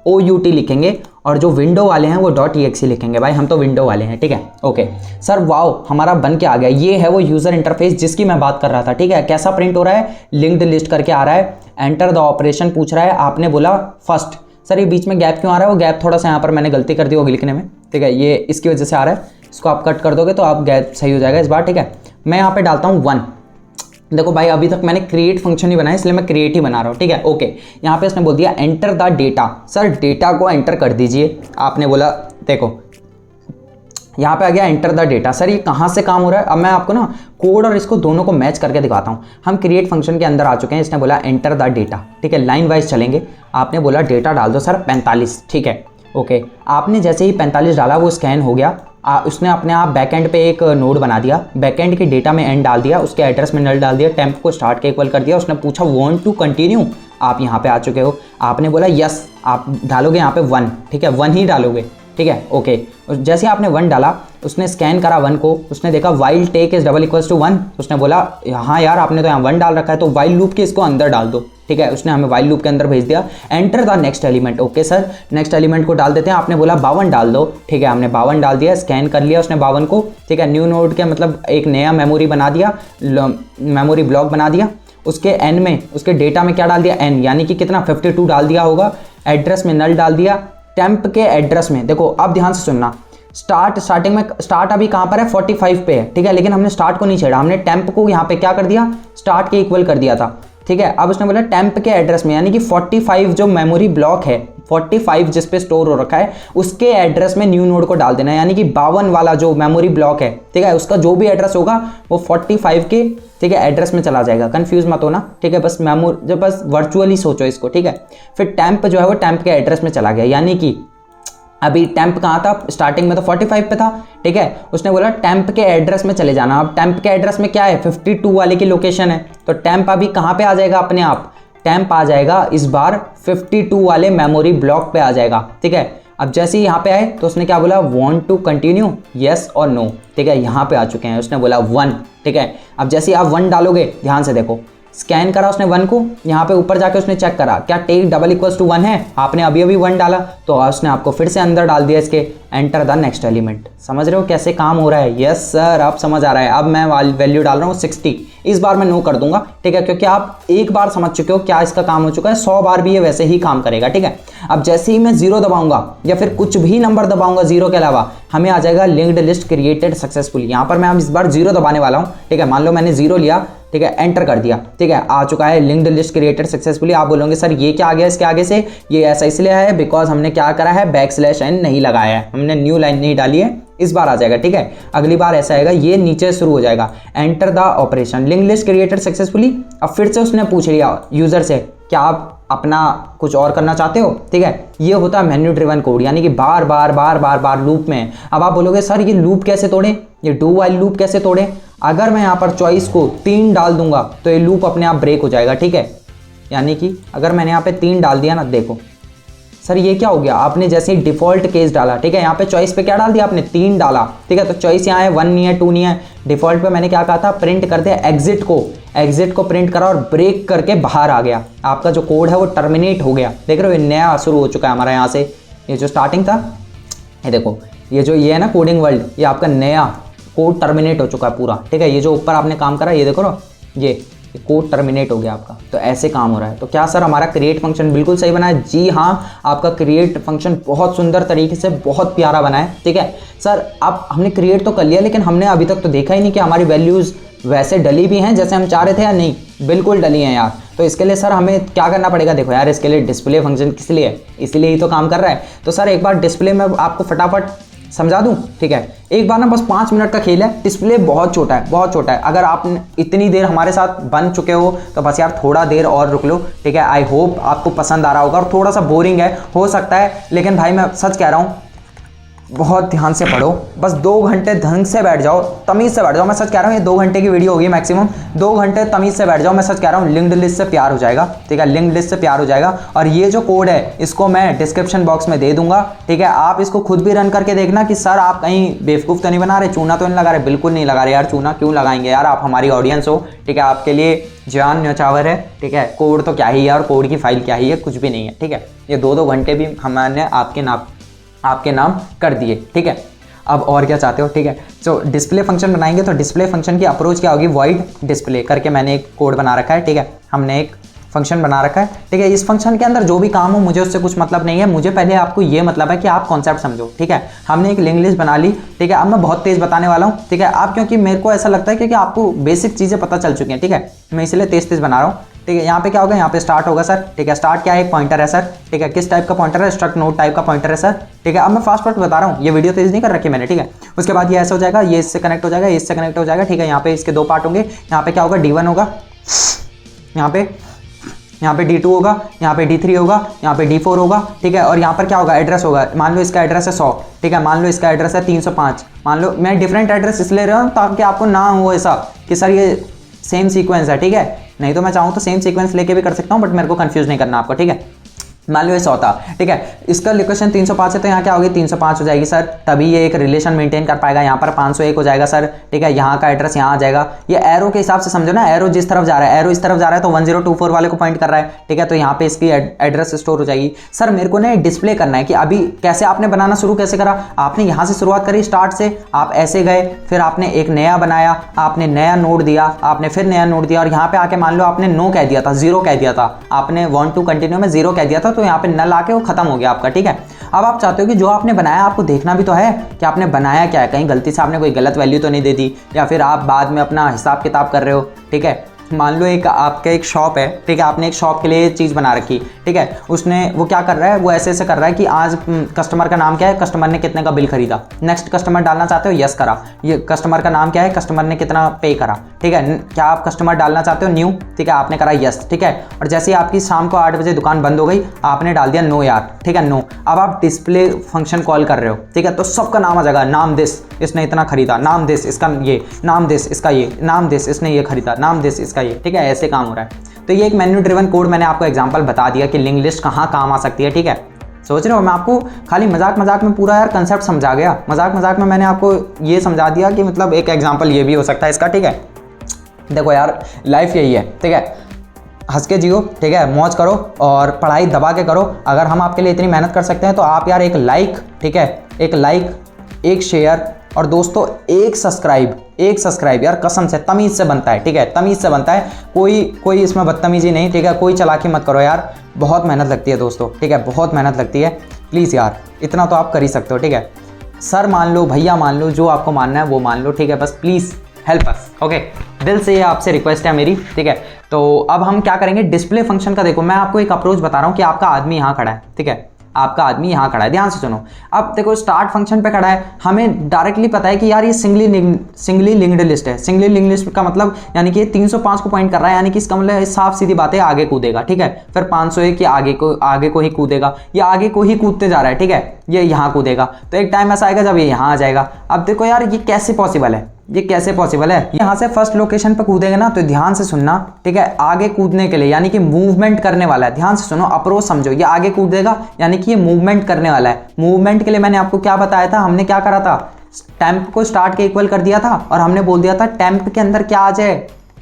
.out लिखेंगे, और जो विंडो वाले हैं वो .exe लिखेंगे। भाई हम तो विंडो वाले हैं, ठीक है, ओके। सर वाओ, हमारा बन के आ गया, ये है वो यूज़र इंटरफेस जिसकी मैं बात कर रहा था, ठीक है। कैसा प्रिंट हो रहा है, लिंक्ड लिस्ट करके आ रहा है, एंटर द ऑपरेशन पूछ रहा है, आपने बोला फर्स्ट। सर ये बीच में गैप क्यों आ रहा है, वो गैप थोड़ा सा यहाँ पर मैंने गलती कर दी होगी लिखने में, ठीक है, ये इसकी वजह से आ रहा है, इसको आप कट कर दोगे तो आप गैप सही हो जाएगा इस बार, ठीक है। मैं यहाँ पे डालता हूँ 1। देखो भाई अभी तक मैंने क्रिएट फंक्शन नहीं बनाया, इसलिए मैं क्रिएट ही बना रहा हूँ, ठीक है, ओके। यहाँ पे इसने बोल दिया enter the data. Sir data को एंटर कर दीजिए, आपने बोला, देखो यहाँ पे आ गया एंटर द डेटा। सर ये कहाँ से काम हो रहा है, अब मैं आपको ना कोड और इसको दोनों को मैच करके दिखाता हूँ। हम क्रिएट फंक्शन के अंदर आ चुके हैं, इसने बोला एंटर द डेटा, ठीक है, लाइन वाइज चलेंगे। आपने बोला डेटा डाल दो सर 45, ठीक है, ओके। आपने जैसे ही 45 डाला वो स्कैन हो गया, उसने अपने आप बैकएंड पे एक नोड बना दिया, बैकएंड के डेटा में एंड डाल दिया, उसके एड्रेस में नल डाल दिया, टेम्प को स्टार्ट के इक्वल कर दिया। उसने पूछा वांट टू कंटिन्यू, आप यहाँ पे आ चुके हो, आपने बोला यस, आप डालोगे यहाँ पे 1, ठीक है, 1 ही डालोगे, ठीक है, ओके। जैसे आपने 1 डाला, उसने स्कैन करा 1 को, उसने देखा while tech is double equals to 1, उसने बोला हाँ यार आपने तो यहाँ 1 डाल रखा है तो वाइल लूप के इसको अंदर डाल दो, ठीक है, उसने हमें वाइल लूप के अंदर भेज दिया। Enter the next element, okay sir, next element को डाल देते हैं। आपने बोला 52 डाल दो, ठीक है, हमने 52 डाल दिया, स्कैन कर लिया उसने 52 को, ठीक है। न्यू नोड के मतलब एक नया मेमोरी बना दिया, मेमोरी ब्लॉक बना दिया, उसके एन में, उसके डेटा में क्या डाल दिया, एन, यानी कि कितना 52 डाल दिया होगा, एड्रेस में नल डाल दिया, टेम्प के एड्रेस में, देखो अब ध्यान से सुनना, स्टार्टिंग में स्टार्ट अभी कहाँ पर है 45 पे है, ठीक है, लेकिन हमने स्टार्ट को नहीं छेड़ा, हमने टेम्प को यहाँ पे क्या कर दिया, स्टार्ट के इक्वल कर दिया था, ठीक है। अब उसने बोला टेम्प के एड्रेस में, यानी कि 45 जो मेमोरी ब्लॉक है, 45 जिस पे स्टोर हो रखा है उसके एड्रेस में न्यू नोड को डाल देना है, यानी कि 52 वाला जो मेमोरी ब्लॉक है, ठीक है, उसका जो भी एड्रेस होगा वो 45 के, ठीक है, एड्रेस में चला जाएगा। कंफ्यूज मत होना, ठीक है, बस मेमोरी बस वर्चुअली सोचो इसको, ठीक है। फिर टेम्प जो है वो टेम्प के एड्रेस में चला गया, यानी कि अभी टेम्प कहाँ था, स्टार्टिंग में तो 45 पे था, ठीक है, उसने बोला टेम्प के एड्रेस में चले जाना। अब टेम्प के एड्रेस में क्या है, 52 वाले की लोकेशन है, तो टेम्प अभी कहाँ पे आ जाएगा, अपने आप टेम्प आ जाएगा इस बार 52 वाले मेमोरी ब्लॉक पे आ जाएगा, ठीक है। अब जैसे ही यहाँ पे आए तो उसने क्या बोला, वांट टू कंटिन्यू, यस और नो, ठीक है, यहाँ पे आ चुके हैं, उसने बोला 1, ठीक है। अब जैसे ही आप 1 डालोगे, ध्यान से देखो, स्कैन करा उसने 1 को, यहाँ पे ऊपर जाके उसने चेक करा क्या टेक डबल इक्वल्स टू 1 है, आपने अभी 1 डाला तो उसने आपको फिर से अंदर डाल दिया इसके, एंटर द नेक्स्ट एलिमेंट। समझ रहे हो कैसे काम हो रहा है, यस सर अब समझ आ रहा है। अब मैं वैल्यू डाल रहा हूँ 60, इस बार मैं नो कर दूंगा, ठीक है, क्योंकि आप एक बार समझ चुके हो क्या इसका काम हो चुका है, 100 बार भी ये वैसे ही काम करेगा, ठीक है। अब जैसे ही मैं 0 दबाऊंगा या फिर कुछ भी नंबर दबाऊंगा 0 के अलावा, हमें आ जाएगा लिंक्ड लिस्ट क्रिएटेड सक्सेसफुली। यहाँ पर मैं इस बार 0 दबाने वाला हूँ, ठीक है, मान लो मैंने 0 लिया, ठीक है, एंटर कर दिया, ठीक है, आ चुका है लिंक्ड लिस्ट क्रिएटेड सक्सेसफुली। आप बोलोगे सर ये क्या आ गया इसके आगे से, ये ऐसा इसलिए है बिकॉज हमने क्या करा है, /n नहीं लगाया है, हमने न्यू लाइन नहीं डाली है, इस बार आ जाएगा, ठीक है। अगली बार ऐसा आएगा, ये नीचे शुरू हो जाएगा, enter the operation linked list created successfully. अब फिर से उसने पूछ लिया यूजर से क्या आप अपना कुछ और करना चाहते हो, ठीक है, ये होता है मेन्यू ड्रिवन कोड, यानी कि बार बार लूप में। अब आप बोलोगे सर ये लूप कैसे तोड़े, ये डू वाइल लूप कैसे तोड़े, अगर मैं यहाँ पर चॉइस को 3 डाल दूंगा तो ये लूप अपने आप ब्रेक हो जाएगा, ठीक है। यानी कि अगर मैंने यहाँ पे 3 डाल दिया ना, देखो सर ये क्या हो गया, आपने जैसे ही डिफॉल्ट केस डाला, ठीक है, यहाँ पे चॉइस पे क्या डाल दिया आपने, 3 डाला, ठीक है, तो चॉइस यहाँ है 1 नहीं है 2 नहीं है, डिफॉल्ट पे मैंने क्या कहा था, प्रिंट कर दिया एग्जिट को प्रिंट करा और ब्रेक करके बाहर आ गया, आपका जो कोड है वो टर्मिनेट हो गया। देख रहे हो ये नया शुरू हो चुका है हमारा, यहाँ से ये जो स्टार्टिंग था, ये देखो ये जो ये है ना कोडिंग वर्ल्ड, ये आपका नया कोड टर्मिनेट हो चुका है पूरा, ठीक है। ये जो ऊपर आपने काम करा ये देखो ना, ये कोड टर्मिनेट हो गया आपका, तो ऐसे काम हो रहा है। तो क्या सर हमारा क्रिएट फंक्शन बिल्कुल सही बना है, जी हाँ, आपका क्रिएट फंक्शन बहुत सुंदर तरीके से बहुत प्यारा बना है, ठीक है। सर अब हमने क्रिएट तो कर लिया, लेकिन हमने अभी तक तो देखा ही नहीं कि हमारी वैल्यूज़ वैसे डली भी हैं जैसे हम चाह रहे थे या नहीं, बिल्कुल डली हैं यार। तो इसके लिए सर हमें क्या करना पड़ेगा, देखो यार इसके लिए डिस्प्ले फंक्शन किस लिए, इसलिए ही तो काम कर रहा है। तो सर एक बार डिस्प्ले में आपको फटाफट समझा दूं, ठीक है। एक बार ना बस 5 मिनट का खेल है, डिस्प्ले बहुत छोटा है, बहुत छोटा है। अगर आप इतनी देर हमारे साथ बन चुके हो तो बस यार थोड़ा देर और रुक लो, ठीक है। आई होप आपको पसंद आ रहा होगा, और थोड़ा सा बोरिंग है हो सकता है, लेकिन भाई मैं सच कह रहा हूँ बहुत ध्यान से पढ़ो। बस 2 घंटे ढंग से बैठ जाओ, तमीज़ से बैठ जाओ। मैं सच कह रहा हूँ ये 2 घंटे की वीडियो होगी मैक्सिमम, 2 घंटे तमीज़ से बैठ जाओ। मैं सच कह रहा हूँ लिंक्ड लिस्ट से प्यार हो जाएगा, ठीक है। लिंक्ड लिस्ट से प्यार हो जाएगा। और ये जो कोड है इसको मैं डिस्क्रिप्शन बॉक्स में दे दूंगा, ठीक है। आप इसको खुद भी रन करके देखना कि सर आप कहीं बेवकूफ़ तो नहीं बना रहे, चूना तो नहीं लगा रहे। बिल्कुल नहीं लगा रहे यार, चूना क्यों लगाएंगे यार, आप हमारी ऑडियंस हो, ठीक है। आपके लिए जान न्यौछावर है, ठीक है। कोड तो क्या ही है और कोड की फाइल क्या ही है, कुछ भी नहीं है, ठीक है। ये 2-2 घंटे भी हमने आपके नाम कर दिए, ठीक है। अब और क्या चाहते हो, ठीक है। तो डिस्प्ले फंक्शन बनाएंगे तो डिस्प्ले फंक्शन की अप्रोच क्या होगी, वॉइड डिस्प्ले करके मैंने एक कोड बना रखा है, ठीक है। हमने एक फंक्शन बना रखा है, ठीक है। इस फंक्शन के अंदर जो भी काम हो मुझे उससे कुछ मतलब नहीं है, मुझे पहले आपको ये मतलब है कि आप कॉन्सेप्ट समझो, ठीक है। हमने एक लिंक लिस्ट बना ली, ठीक है। अब मैं बहुत तेज़ बताने वाला हूँ, ठीक है। आप क्योंकि मेरे को ऐसा लगता है क्योंकि आपको बेसिक चीज़ें पता चल चुकी हैं, ठीक है। मैं इसलिए तेज़ बना रहा हूँ, ठीक है। यहाँ पे क्या होगा, यहाँ पे स्टार्ट होगा सर, ठीक है। स्टार्ट क्या है, एक पॉइंटर है सर, ठीक है। किस टाइप का पॉइंटर है, स्ट्रक्ट नोड टाइप का पॉइंटर है सर, ठीक है। अब मैं फास्ट बता रहा हूँ, ये वीडियो तेज नहीं कर रखी मैंने, ठीक है। उसके बाद ये ऐसा हो जाएगा, ये इससे कनेक्ट हो जाएगा, ये इससे कनेक्ट हो जाएगा, ठीक है। यहाँ पे इसके 2 पार्ट होंगे। यहाँ पे क्या होगा, D1 होगा, यहाँ पे D2 होगा, यहाँ पे D3 होगा, यहाँ पे D4 होगा, ठीक है। और यहाँ पर क्या होगा, एड्रेस होगा। मान लो इसका एड्रेस है 100, ठीक है। मान लो इसका एड्रेस है 305। मान लो मैं डिफरेंट एड्रेस इसलिए ले रहा हूँ ताकि आपको ना हो ऐसा कि सर ये सेम सीक्वेंस है, ठीक है। नहीं तो मैं चाहूँ तो सेम सीक्वेंस लेके भी कर सकता हूँ, बट मेरे को कंफ्यूज नहीं करना आपको, ठीक है। मान लो ये 100 था, ठीक है। इसका लोकेशन 305 है तो यहाँ क्या होगी, 305 हो जाएगी सर, तभी ये एक रिलेशन मेंटेन कर पाएगा। यहाँ पर 501 हो जाएगा सर, ठीक है। यहाँ का एड्रेस यहाँ आ जाएगा। ये एरो के हिसाब से समझो ना, एरो जिस तरफ जा रहा है, एरो इस तरफ जा रहा है तो 1024 वाले को पॉइंट कर रहा है, ठीक है। तो यहाँ पे इसकी एड्रेस स्टोर हो जाएगी। सर मेरे को ना डिस्प्ले करना है कि अभी कैसे आपने बनाना शुरू कैसे करा। आपने यहाँ से शुरुआत करी स्टार्ट से, आप ऐसे गए, फिर आपने एक नया बनाया, आपने नया नोड दिया, आपने फिर नया नोड दिया, और यहाँ पे आके मान लो आपने नो कह दिया था, 0 कह दिया था, आपने वांट टू कंटिन्यू में 0 कह दिया था, तो यहाँ पे नल आके खत्म हो गया आपका, ठीक है। अब आप चाहते हो कि जो आपने बनाया आपको देखना भी तो है कि आपने बनाया क्या है, कहीं गलती से आपने कोई गलत वैल्यू तो नहीं दे दी, या फिर आप बाद में अपना हिसाब किताब कर रहे हो, ठीक है। मान लो एक आपका एक शॉप है, ठीक है। आपने एक शॉप के लिए चीज़ बना रखी, ठीक है। उसने वो क्या कर रहा है, वो ऐसे कर रहा है कि आज कस्टमर का नाम क्या है, कस्टमर ने कितने का बिल खरीदा। नेक्स्ट कस्टमर डालना चाहते हो, यस करा। ये कस्टमर का नाम क्या है, कस्टमर ने कितना पे करा, ठीक है। क्या आप कस्टमर डालना चाहते हो, न्यू, ठीक है। आपने करा यस, ठीक है। और जैसे ही आपकी शाम को 8 बजे दुकान बंद हो गई, आपने डाल दिया नो यार, ठीक है, नो। अब आप डिस्प्ले फंक्शन कॉल कर रहे हो, ठीक है। तो सबका नाम आ जाएगा, नाम दिस इसने इतना खरीदा, नाम दिस इसका ये, नाम दिस इसका ये, नाम दिस इसने ये खरीदा, नाम दिस इसका ये, ठीक है। ऐसे काम हो रहा है। तो ये एक मेन्यू ड्रिवन कोड मैंने आपको एग्जांपल बता दिया कि लिंक लिस्ट कहाँ काम आ सकती है, ठीक है। सोच रहे हो मैं आपको खाली मजाक में पूरा यार कंसेप्ट समझा गया, मजाक में मैंने आपको ये समझा दिया कि मतलब एक एग्जांपल ये भी हो सकता है इसका, ठीक है। देखो यार लाइफ यही है, ठीक है। हंस के जियो, ठीक है, मौज करो और पढ़ाई दबा के करो। अगर हम आपके लिए इतनी मेहनत कर सकते हैं तो आप यार एक लाइक, ठीक है, एक लाइक, एक शेयर और दोस्तों एक सब्सक्राइब यार कसम से तमीज़ से बनता है, ठीक है। तमीज़ से बनता है, कोई इसमें बदतमीजी नहीं, ठीक है। कोई चालाकी मत करो यार, बहुत मेहनत लगती है दोस्तों, ठीक है, बहुत मेहनत लगती है। प्लीज़ यार इतना तो आप कर ही सकते हो, ठीक है। सर मान लो, भैया मान लो, जो आपको मानना है वो मान लो, ठीक है। बस प्लीज़ हेल्प अस, ओके। दिल से ये आपसे रिक्वेस्ट है मेरी, ठीक है। तो अब हम क्या करेंगे, डिस्प्ले फंक्शन का देखो मैं आपको एक अप्रोच बता रहा हूँ कि आपका आदमी यहाँ खड़ा है, ठीक है। आपका आदमी यहाँ खड़ा है, ध्यान से सुनो। अब देखो स्टार्ट फंक्शन पे खड़ा है, हमें डायरेक्टली पता है कि यार ये सिंगली लिंक्ड लिस्ट है। सिंगली लिंक्ड लिस्ट का मतलब यानी कि 305 को पॉइंट कर रहा है, यानी कि इसका मतलब साफ सीधी बात है आगे कूदेगा, ठीक है। फिर 501 के आगे को ही कूदेगा, ये आगे को ही कूदते जा रहा है, ठीक है। ये यहाँ कूदेगा तो एक टाइम ऐसा आएगा जब ये यहाँ आ जाएगा। अब देखो यार ये कैसे पॉसिबल है, ये कैसे पॉसिबल है। यहाँ से फर्स्ट लोकेशन पे कूदेगा ना, तो ध्यान से सुनना, ठीक है। आगे कूदने के लिए यानी कि मूवमेंट करने वाला है, ध्यान से सुनो, अप्रोच समझो। ये आगे कूदेगा यानी कि ये मूवमेंट करने वाला है। मूवमेंट के लिए मैंने आपको क्या बताया था, हमने क्या करा था, टेम्प को स्टार्ट के इक्वल कर दिया था और हमने बोल दिया था टेम्प के अंदर क्या आ जाए,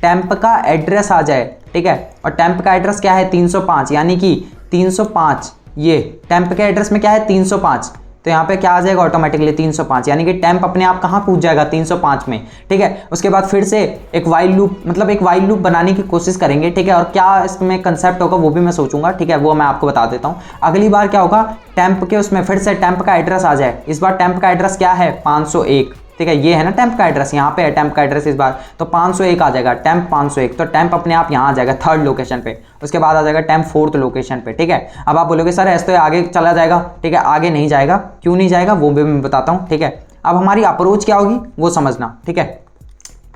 टेम्प का एड्रेस आ जाए, ठीक है। और टेम्प का एड्रेस क्या है, 305, यानी कि 305, ये टेम्प के एड्रेस में क्या है 305, तो यहाँ पे क्या आ जाएगा ऑटोमेटिकली 305, यानी कि टेम्प अपने आप कहाँ कूद जाएगा 305 में, ठीक है। उसके बाद फिर से एक वाइल लूप, मतलब एक वाइल लूप बनाने की कोशिश करेंगे, ठीक है। और क्या इसमें कंसेप्ट होगा वो भी मैं सोचूंगा, ठीक है, वो मैं आपको बता देता हूँ। अगली बार क्या होगा, टेम्प के उसमें फिर से टेम्प का एड्रेस आ जाए। इस बार टेम्प का एड्रेस क्या है 501, ठीक है, ये है ना टेम्प का एड्रेस, यहाँ पे है टेम्प का एड्रेस इस बार, तो 501 आ जाएगा, टेम्प 501, तो टेम्प अपने आप यहाँ आ जाएगा थर्ड लोकेशन पे, उसके बाद आ जाएगा टेम्प फोर्थ लोकेशन पे, ठीक है। अब आप बोलोगे सर ऐसे तो आगे चला जाएगा, ठीक है, आगे नहीं जाएगा, क्यों नहीं जाएगा वो भी मैं बताता हूँ, ठीक है। अब हमारी अप्रोच क्या होगी वो समझना, ठीक है।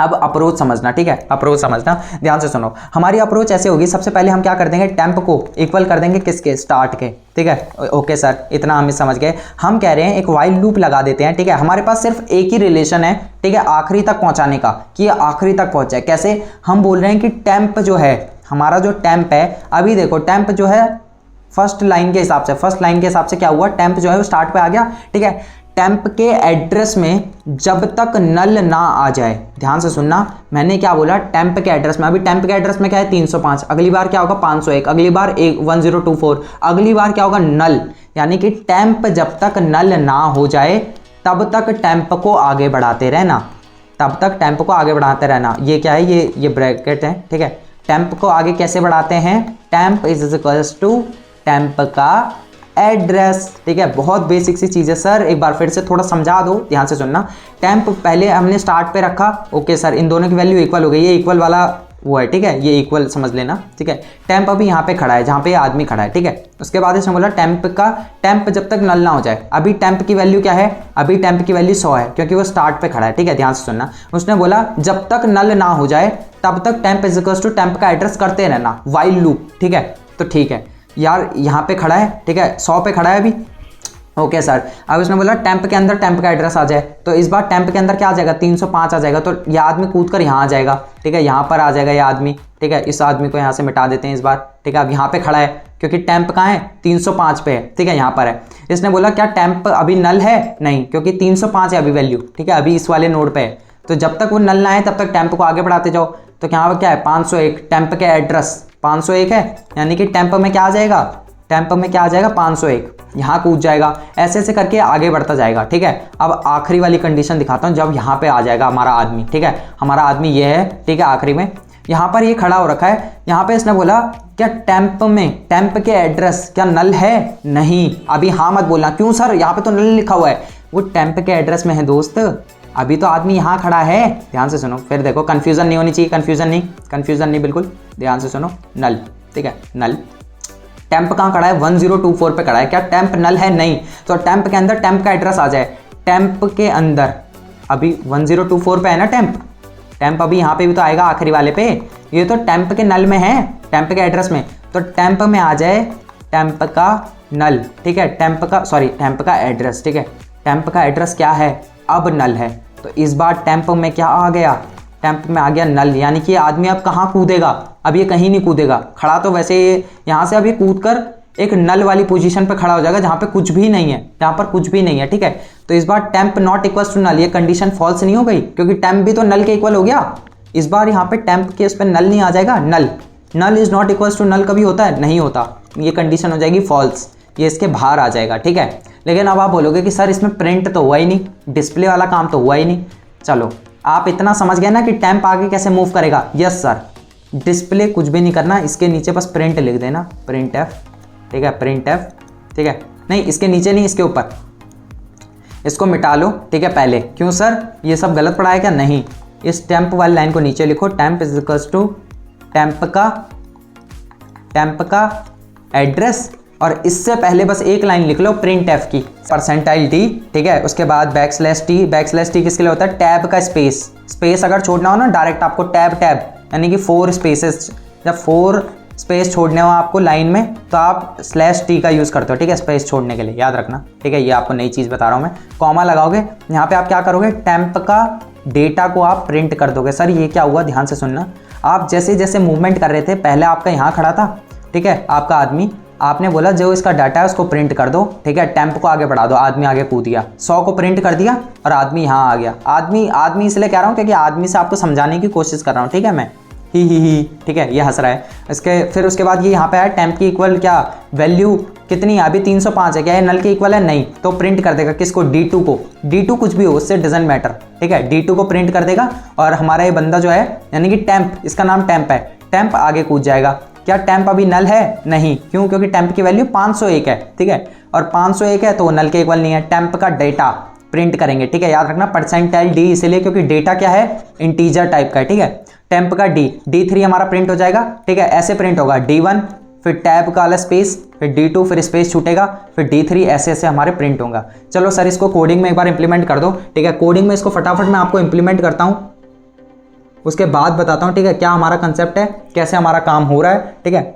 अब अप्रोच समझना, ठीक है, अप्रोच समझना, ध्यान से सुनो। हमारी अप्रोच ऐसे होगी, सबसे पहले हम क्या कर देंगे, टेम्प को इक्वल कर देंगे किसके, स्टार्ट के, ठीक है। ओके सर, इतना हम समझ गए। हम कह रहे हैं एक वाइल लूप लगा देते हैं, ठीक है। हमारे पास सिर्फ एक ही रिलेशन है, ठीक है, आखिरी तक पहुंचाने का, कि ये आखिरी तक पहुंचे। कैसे, हम बोल रहे हैं कि टेम्प जो है, हमारा जो टेम्प है, अभी देखो टेम्प जो है फर्स्ट लाइन के हिसाब से, फर्स्ट लाइन के हिसाब से क्या हुआ, टेम्प जो है वो स्टार्ट पे आ गया, ठीक है। टेम्प के एड्रेस में जब तक नल ना आ जाए, ध्यान से सुनना, मैंने क्या बोला, टेम्प के एड्रेस में, अभी टेम्प के एड्रेस में क्या है 305, अगली बार क्या होगा 501, अगली बार 1024, अगली बार क्या होगा नल, यानी कि टेम्प जब तक नल ना हो जाए तब तक टेम्प को आगे बढ़ाते रहना, तब तक टेम्प को आगे बढ़ाते रहना। ये क्या है, ये ब्रैकेट है, ठीक है। टेम्प को आगे कैसे बढ़ाते हैं, temp is equals to temp का एड्रेस, ठीक है। बहुत बेसिक सी चीज़ है सर, एक बार फिर से थोड़ा समझा दो, ध्यान से सुनना। टेम्प पहले हमने स्टार्ट पे रखा, ओके सर, इन दोनों की वैल्यू इक्वल हो गई, ये इक्वल वाला वो है, ठीक है, ये इक्वल समझ लेना, ठीक है। टेम्प अभी यहाँ पे खड़ा है, जहाँ पे आदमी खड़ा है, ठीक है। उसके बाद इसने बोला टेम्प जब तक नल ना हो जाए, अभी टेम्प की वैल्यू क्या है, अभी टेम्प की वैल्यू 100 है, क्योंकि वो स्टार्ट पे खड़ा है, ठीक है, ध्यान से सुनना। उसने बोला जब तक नल ना हो जाए तब तक temp is equals to temp का एड्रेस करते रहना, वाइल लूप, ठीक है। तो ठीक है यार, यहाँ पे खड़ा है, ठीक है, 100 पे खड़ा है अभी, ओके सर। अब उसने बोला टेम्प के अंदर टेम्प का एड्रेस आ जाए, तो इस बार टेम्प के अंदर क्या आ जाएगा, 305 आ जाएगा, तो ये आदमी कूद कर यहाँ आ जाएगा, ठीक है, यहाँ पर आ जाएगा ये आदमी, ठीक है। इस आदमी को यहाँ से मिटा देते हैं इस बार, ठीक है। अब यहाँ पे खड़ा है, क्योंकि टेम्प कहाँ है, 305 पे है, ठीक है, यहाँ पर है। इसने बोला क्या टेम्प अभी नल है, नहीं, क्योंकि 305 है अभी वैल्यू, ठीक है, अभी इस वाले नोड पे है, तो जब तक वो नल ना आए तब तक टेम्प को आगे बढ़ाते जाओ। तो यहाँ पर क्या है 501, टेम्प के एड्रेस 501 है, यानी कि टेम्प में क्या आ जाएगा, टेम्प में क्या आ जाएगा 501, यहाँ कूद जाएगा, ऐसे ऐसे करके आगे बढ़ता जाएगा, ठीक है। अब आखिरी वाली कंडीशन दिखाता हूँ, जब यहाँ पे आ जाएगा हमारा आदमी, ठीक है, हमारा आदमी ये है, ठीक है, आखिरी में यहाँ पर ये खड़ा हो रखा है। यहाँ पे इसने बोला क्या टेम्प में, टेम्प के एड्रेस क्या नल है, नहीं, अभी हाँ मत बोलना, क्यों सर, यहाँ पे तो नल लिखा हुआ है, वो टेम्प के एड्रेस में है दोस्त, अभी तो आदमी यहाँ खड़ा है, ध्यान से सुनो, फिर देखो कंफ्यूजन नहीं होनी चाहिए, कंफ्यूजन नहीं बिल्कुल, ध्यान से सुनो, नल, ठीक है, नल। टेम्प कहाँ खड़ा है, 1024 पे खड़ा है, क्या टेम्प नल है, नहीं, तो टेम्प के अंदर टेम्प का एड्रेस आ जाए, टेम्प के अंदर अभी 1024 पे है ना टेम्प अभी यहाँ पे भी तो आएगा आखिरी वाले पे, ये तो टेम्प के नल में है, टेम्प के एड्रेस में, तो टेम्प में आ जाए टेम्प का नल, ठीक है, टेम्प का एड्रेस, ठीक है। टेम्प का एड्रेस क्या है, अब नल है, तो इस बार टेम्प में क्या आ गया, टेम्प में आ गया नल, यानी कि आदमी अब कहाँ कूदेगा, अब ये कहीं नहीं कूदेगा, खड़ा तो वैसे ये यहाँ से अभी कूद कर एक नल वाली पोजीशन पे खड़ा हो जाएगा, जहाँ पे कुछ भी नहीं है, जहाँ पर कुछ भी नहीं है, ठीक है। तो इस बार temp not equals to null, ये कंडीशन फॉल्स नहीं हो गई, क्योंकि टेम्प भी तो नल के इक्वल हो गया। इस बार यहाँ पे टेम्प के इस पर नल नहीं आ जाएगा, null is not equals to null कभी होता है, नहीं होता, ये कंडीशन हो जाएगी फॉल्स, ये इसके बाहर आ जाएगा, ठीक है। लेकिन अब आप बोलोगे कि सर इसमें प्रिंट तो हुआ ही नहीं, डिस्प्ले वाला काम तो हुआ ही नहीं। चलो आप इतना समझ गए ना कि टेम्प आगे कैसे मूव करेगा, यस सर, डिस्प्ले कुछ भी नहीं करना, इसके नीचे बस प्रिंट लिख देना, प्रिंट एफ, ठीक है, प्रिंट एफ, ठीक है, नहीं इसके नीचे नहीं, इसके ऊपर, इसको मिटा लो, ठीक है, पहले, क्यों सर ये सब गलत पढ़ा है क्या, नहीं, इस टेम्प वाली लाइन को नीचे लिखो, temp is equals to temp का एड्रेस, और इससे पहले बस एक लाइन लिख लो प्रिंट एफ की, परसेंटाइल टी, ठीक है, उसके बाद बैकस्लैश टी किसके लिए होता है, टैब का स्पेस अगर छोड़ना हो ना डायरेक्ट आपको टैब यानी कि 4 स्पेसेस, जब 4 स्पेस छोड़ने हो आपको लाइन में तो आप स्लैश टी का यूज़ करते हो, ठीक है, स्पेस छोड़ने के लिए, याद रखना, ठीक है, ये आपको नई चीज़ बता रहा हूँ मैं। कॉमा लगाओगे, यहाँ पे आप क्या करोगे, टेम्प का डेटा को आप प्रिंट कर दोगे। सर ये क्या हुआ, ध्यान से सुनना, आप जैसे जैसे मूवमेंट कर रहे थे, पहले आपका यहाँ खड़ा था, ठीक है, आपका आदमी, आपने बोला जो इसका डाटा है उसको प्रिंट कर दो, ठीक है, टेम्प को आगे बढ़ा दो, आदमी आगे कूद गया, 100 को प्रिंट कर दिया और आदमी यहाँ आ गया। आदमी इसलिए कह रहा हूँ क्योंकि आदमी से आपको समझाने की कोशिश कर रहा हूँ, ठीक है, मैं ही, ठीक है, ये हंस रहा है। फिर उसके बाद ये यहाँ पे है टेम्प की इक्वल क्या वैल्यू कितनी है, अभी 305 है, क्या ये नल के इक्वल है, नहीं, तो प्रिंट कर देगा किसको, D2 को, D2 कुछ भी हो उससे डजंट मैटर, ठीक है, D2 को प्रिंट कर देगा और हमारा ये बंदा जो है यानी कि टेम्प, इसका नाम टेम्प है, टेम्प आगे कूद जाएगा। क्या टेम्प अभी नल है, नहीं, क्यों, क्योंकि टेम्प की वैल्यू 501 है, ठीक है, और 501 है तो नल के इक्वल नहीं है। टेम्प का डेटा प्रिंट करेंगे, ठीक है। याद रखना परसेंटाइल डी इसलिए क्योंकि डेटा क्या है, इंटीजर टाइप का है, ठीक है। टेम्प का D3 हमारा प्रिंट हो जाएगा, ठीक है। ऐसे प्रिंट होगा D1, फिर टैब का वाला स्पेस, फिर D2, फिर स्पेस छूटेगा, फिर D3, ऐसे ऐसे हमारे प्रिंट होगा। चलो सर इसको कोडिंग में एक बार इंप्लीमेंट कर दो, ठीक है। कोडिंग में इसको फटाफट मैं आपको इंप्लीमेंट करता हूँ, उसके बाद बताता हूँ, ठीक है, क्या हमारा कंसेप्ट है, कैसे हमारा काम हो रहा है, ठीक है।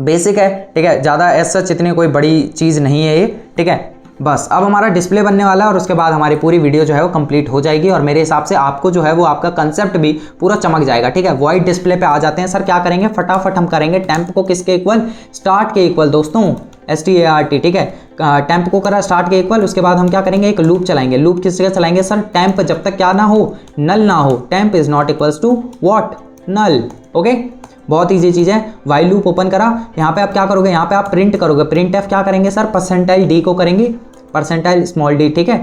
बेसिक है, ठीक है, ज़्यादा एज सच इतनी कोई बड़ी चीज़ नहीं है ये, ठीक है। बस अब हमारा डिस्प्ले बनने वाला है और उसके बाद हमारी पूरी वीडियो जो है वो कंप्लीट हो जाएगी और मेरे हिसाब से आपको जो है वो आपका कंसेप्ट भी पूरा चमक जाएगा, ठीक है। वॉइड डिस्प्ले पे आ जाते हैं। सर क्या करेंगे, फटाफट हम करेंगे टेम्प को किसके इक्वल, स्टार्ट के इक्वल दोस्तों, START, ठीक है। टेम्प को करा स्टार्ट के इक्वल, उसके बाद हम क्या करेंगे, एक लूप चलाएंगे। लूप किस जगह चलाएंगे सर, टेम्प जब तक क्या ना हो, नल ना हो, temp is not equals to what, null, okay. बहुत ईजी चीज़ है। वाइल लूप ओपन करा, यहाँ पे आप क्या करोगे, यहाँ पे आप प्रिंट करोगे, प्रिंट एफ क्या करेंगे सर, परसेंटाइल डी को करेंगे, परसेंटाइल स्मॉल डी, ठीक है।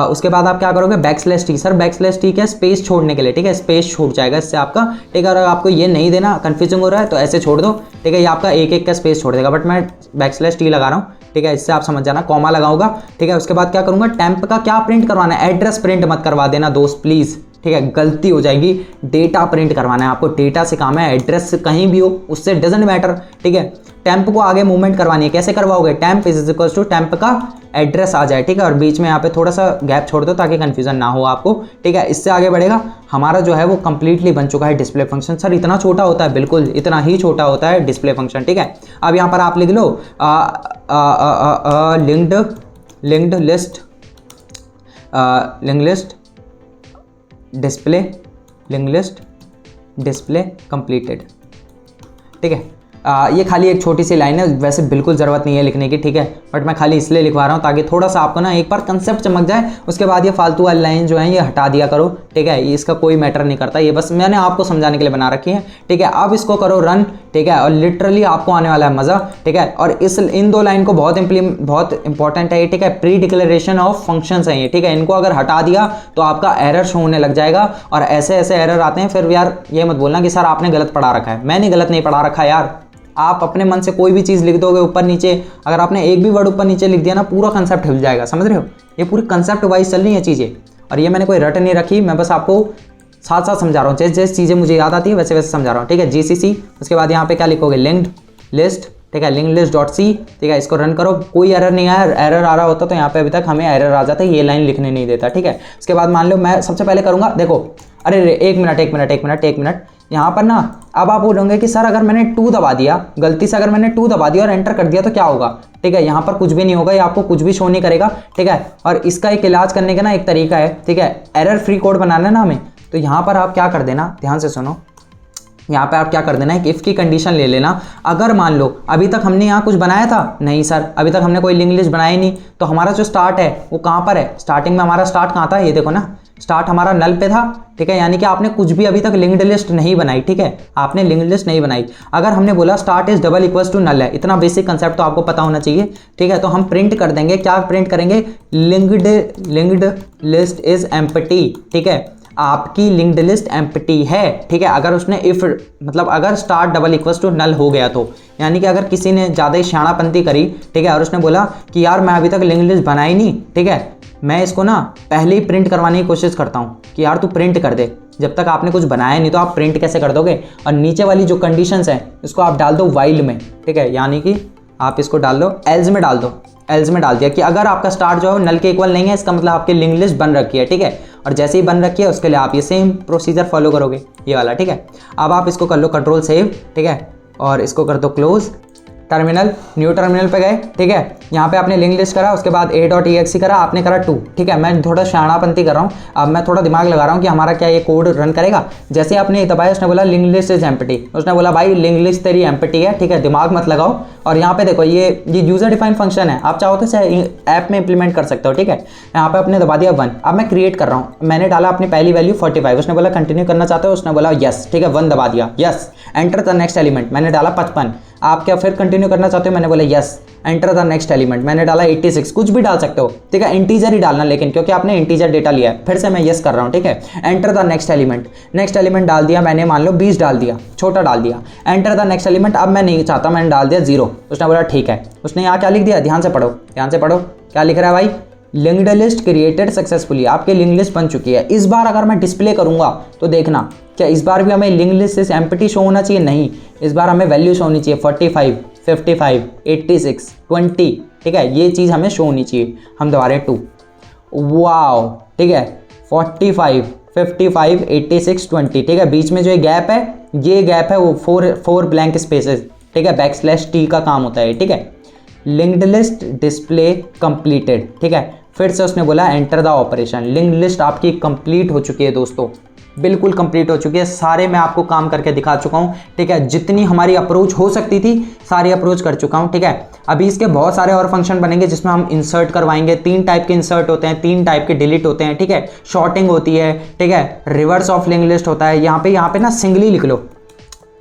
उसके बाद आप क्या करोगे, _T, सर _T क्या, स्पेस छोड़ने के लिए, ठीक है, स्पेस छूट जाएगा इससे आपका, ठीक है। अगर आपको ये नहीं देना, कंफ्यूजिंग हो रहा है तो ऐसे छोड़ दो, ठीक है, ये आपका एक एक का स्पेस छोड़ देगा, बट मैं _T लगा रहा हूँ, ठीक है, इससे आप समझ जाना, कॉमा लगाऊंगा, ठीक है। उसके बाद क्या करूंगा, टेम्प का क्या प्रिंट करवाना है, एड्रेस प्रिंट मत करवा देना दोस्त प्लीज़, ठीक है, गलती हो जाएगी। डेटा प्रिंट करवाना है आपको, डेटा से काम है, एड्रेस कहीं भी हो उससे डजेंट मैटर, ठीक है। टेम्प को आगे मूवमेंट करवानी है, कैसे करवाओगे, temp is equal to temp का एड्रेस आ जाए, ठीक है, और बीच में यहाँ पे थोड़ा सा गैप छोड़ दो ताकि कंफ्यूजन ना हो आपको, ठीक है। इससे आगे बढ़ेगा हमारा जो है वो कंप्लीटली बन चुका है डिस्प्ले फंक्शन। सर इतना छोटा होता है, बिल्कुल इतना ही छोटा होता है डिस्प्ले फंक्शन, ठीक है। अब यहाँ पर आप लिख लो linked list display, link list display completed, ठीक है। ये खाली एक छोटी सी लाइन है, वैसे बिल्कुल ज़रूरत नहीं है लिखने की, ठीक है, बट मैं खाली इसलिए लिखवा रहा हूँ ताकि थोड़ा सा आपको ना एक बार कंसेप्ट चमक जाए। उसके बाद ये फालतू वाली लाइन जो है ये हटा दिया करो, ठीक है, इसका कोई मैटर नहीं करता, ये बस मैंने आपको समझाने के लिए बना रखी है, ठीक है। अब इसको करो रन, ठीक है, और लिटरली आपको आने वाला है मज़ा, ठीक है। और इन दो लाइन को बहुत इंपॉर्टेंट है ये, ठीक है, प्री डिक्लेरेशन ऑफ फंक्शंस हैं ये, ठीक है। इनको अगर हटा दिया तो आपका एरर शो होने लग जाएगा और ऐसे ऐसे एरर आते हैं, फिर यार ये मत बोलना कि सर आपने गलत पढ़ा रखा है। मैंने गलत नहीं पढ़ा रखा यार, आप अपने मन से कोई भी चीज़ लिख दोगे ऊपर नीचे, अगर आपने एक भी वर्ड ऊपर नीचे लिख दिया ना, पूरा कंसेप्ट हिल जाएगा, समझ रहे हो। ये पूरी कंसेप्ट वाइज चल रही है चीज़ें, और ये मैंने कोई रट नहीं रखी, मैं बस आपको साथ साथ समझा रहा हूँ, जैसे जैसे चीज़ें मुझे याद आती है वैसे वैसे समझा रहा हूँ, ठीक है। GCC, उसके बाद यहाँ पे क्या लिखोगे, लिंक्ड लिस्ट, ठीक है, लिंक लिस्ट डॉट सी, ठीक है। इसको रन करो, कोई एरर नहीं आया, एरर आ रहा होता तो यहाँ पे अभी तक हमें एरर आ जाता, ये लाइन लिखने नहीं देता, ठीक है। उसके बाद मान लो मैं सबसे पहले करूँगा, देखो, अरे एक मिनट, यहाँ पर ना अब आप बोलोगे कि सर अगर मैंने 2 दबा दिया, गलती से अगर मैंने 2 दबा दिया और एंटर कर दिया तो क्या होगा, ठीक है। यहाँ पर कुछ भी नहीं होगा, ये आपको कुछ भी शो नहीं करेगा, ठीक है। और इसका एक इलाज करने का ना एक तरीका है, ठीक है, एरर फ्री कोड बनाना है ना हमें, तो यहाँ पर आप क्या कर देना, ध्यान से सुनो, यहाँ पे आप क्या कर देना, एक इफ़ की कंडीशन ले लेना। अगर मान लो अभी तक हमने यहाँ कुछ बनाया था, नहीं सर अभी तक हमने कोई लिंक लिस्ट बनाई नहीं, तो हमारा जो स्टार्ट है वो कहाँ पर है, स्टार्टिंग में हमारा स्टार्ट कहाँ था, ये देखो ना, स्टार्ट हमारा नल पे था, ठीक है। यानी कि आपने कुछ भी अभी तक लिंक्ड लिस्ट नहीं बनाई, ठीक है, आपने लिंक्ड लिस्ट नहीं बनाई। अगर हमने बोला start is double equals to null है, इतना बेसिक कंसेप्ट तो आपको पता होना चाहिए, ठीक है। तो हम प्रिंट कर देंगे, क्या प्रिंट करेंगे, लिंक्ड लिस्ट इज एम्प्टी, ठीक है, आपकी लिंक्ड लिस्ट एम्प्टी है, ठीक है। अगर उसने इफ मतलब अगर start double equals to null हो गया तो, यानी कि अगर किसी ने ज़्यादा ही शाणापंती करी, ठीक है, और उसने बोला कि यार मैं अभी तक लिंक्ड लिस्ट बनाई नहीं, ठीक है, मैं इसको ना पहले ही प्रिंट करवाने की कोशिश करता हूँ कि यार तू प्रिंट कर दे, जब तक आपने कुछ बनाया नहीं तो आप प्रिंट कैसे कर दोगे। और नीचे वाली जो कंडीशंस हैं इसको आप डाल दो वाइल में, ठीक है, यानी कि आप इसको डाल दो एल्स में, डाल दो एल्स में, डाल दिया कि अगर आपका स्टार्ट जो है नल के इक्वल नहीं है, इसका मतलब आपकी लिंक लिस्ट बन रखी है, ठीक है। और जैसे ही बन रखी है उसके लिए आप ये सेम प्रोसीजर फॉलो करोगे, ये वाला, ठीक है। अब आप इसको कर लो कंट्रोल सेव, ठीक है, और इसको कर दो क्लोज, टर्मिनल, न्यू टर्मिनल पे गए, ठीक है। यहाँ पे आपने लिंक लिस्ट करा, उसके बाद a.exe करा, आपने करा 2, ठीक है। मैं थोड़ा शाणापंती कर रहा हूँ, अब मैं थोड़ा दिमाग लगा रहा हूँ कि हमारा क्या ये कोड रन करेगा। जैसे आपने दबाया उसने बोला लिंक लिस्ट इज एम्प्टी, उसने बोला भाई लिंक लिस्ट तेरी एम्प्टी है, ठीक है, दिमाग मत लगाओ। और यहाँ पे देखो ये यूजर डिफाइंड फंक्शन है, आप चाहो तो ऐप में इंप्लीमेंट कर सकते हो, ठीक है। यहाँ पे आपने दबा दिया 1, अब मैं क्रिएट कर रहा हूँ, मैंने डाला अपनी पहली वैल्यू 45, उसने बोला कंटिन्यू करना चाहते हो, उसने बोला यस, ठीक है, 1 दबा दिया, yes, enter the next element, मैंने डाला 55, आप क्या फिर कंटिन्यू करना चाहते हो, मैंने बोला yes, enter the next element, मैंने डाला 86, कुछ भी डाल सकते हो, ठीक है, इंटीजर ही डालना, लेकिन क्योंकि आपने इंटीजर डेटा लिया है, फिर से मैं यस कर रहा हूँ, ठीक है। एंटर द नेक्स्ट एलिमेंट डाल दिया मैंने, मान लो 20 डाल दिया, छोटा डाल दिया, एंटर द नेक्स्ट एलिमेंट, अब मैं नहीं चाहता, मैंने डाल दिया 0, उसने बोला ठीक है। उसने यहाँ क्या लिख दिया, ध्यान से पढ़ो, क्या लिख रहा है भाई, लिंक्ड लिस्ट क्रिएटेड सक्सेसफुली, आपकी लिंक लिस्ट बन चुकी है। इस बार अगर मैं डिस्प्ले करूंगा तो देखना, क्या इस बार भी हमें लिंक लिस्ट से एम्प्टी शो होना चाहिए? नहीं, इस बार हमें वैल्यू शो होनी चाहिए 45, 55, 86, 20, ठीक है, ये चीज़ हमें शो होनी चाहिए। हम दोबारा 2, वाओ, ठीक है, 45, 55, 86, 20, ठीक है, बीच में जो गैप है, ये गैप है वो 4 ब्लैंक स्पेसेस, ठीक है, /t का काम होता है, ठीक है। लिंक्ड लिस्ट डिस्प्ले कंप्लीटेड, ठीक है, फिर से उसने बोला enter the operation. Linked list आपकी कंप्लीट हो चुकी है दोस्तों, बिल्कुल कंप्लीट हो चुकी है। सारे मैं आपको काम करके दिखा चुका हूँ, ठीक है, जितनी हमारी अप्रोच हो सकती थी सारी अप्रोच कर चुका हूँ, ठीक है। अभी इसके बहुत सारे और फंक्शन बनेंगे जिसमें हम इंसर्ट करवाएंगे। 3 टाइप के इंसर्ट होते हैं, 3 टाइप के डिलीट होते हैं, ठीक है, शॉर्टिंग होती है, ठीक है, रिवर्स ऑफ लिंक लिस्ट होता है। यहाँ पे ना सिंगली लिख लो,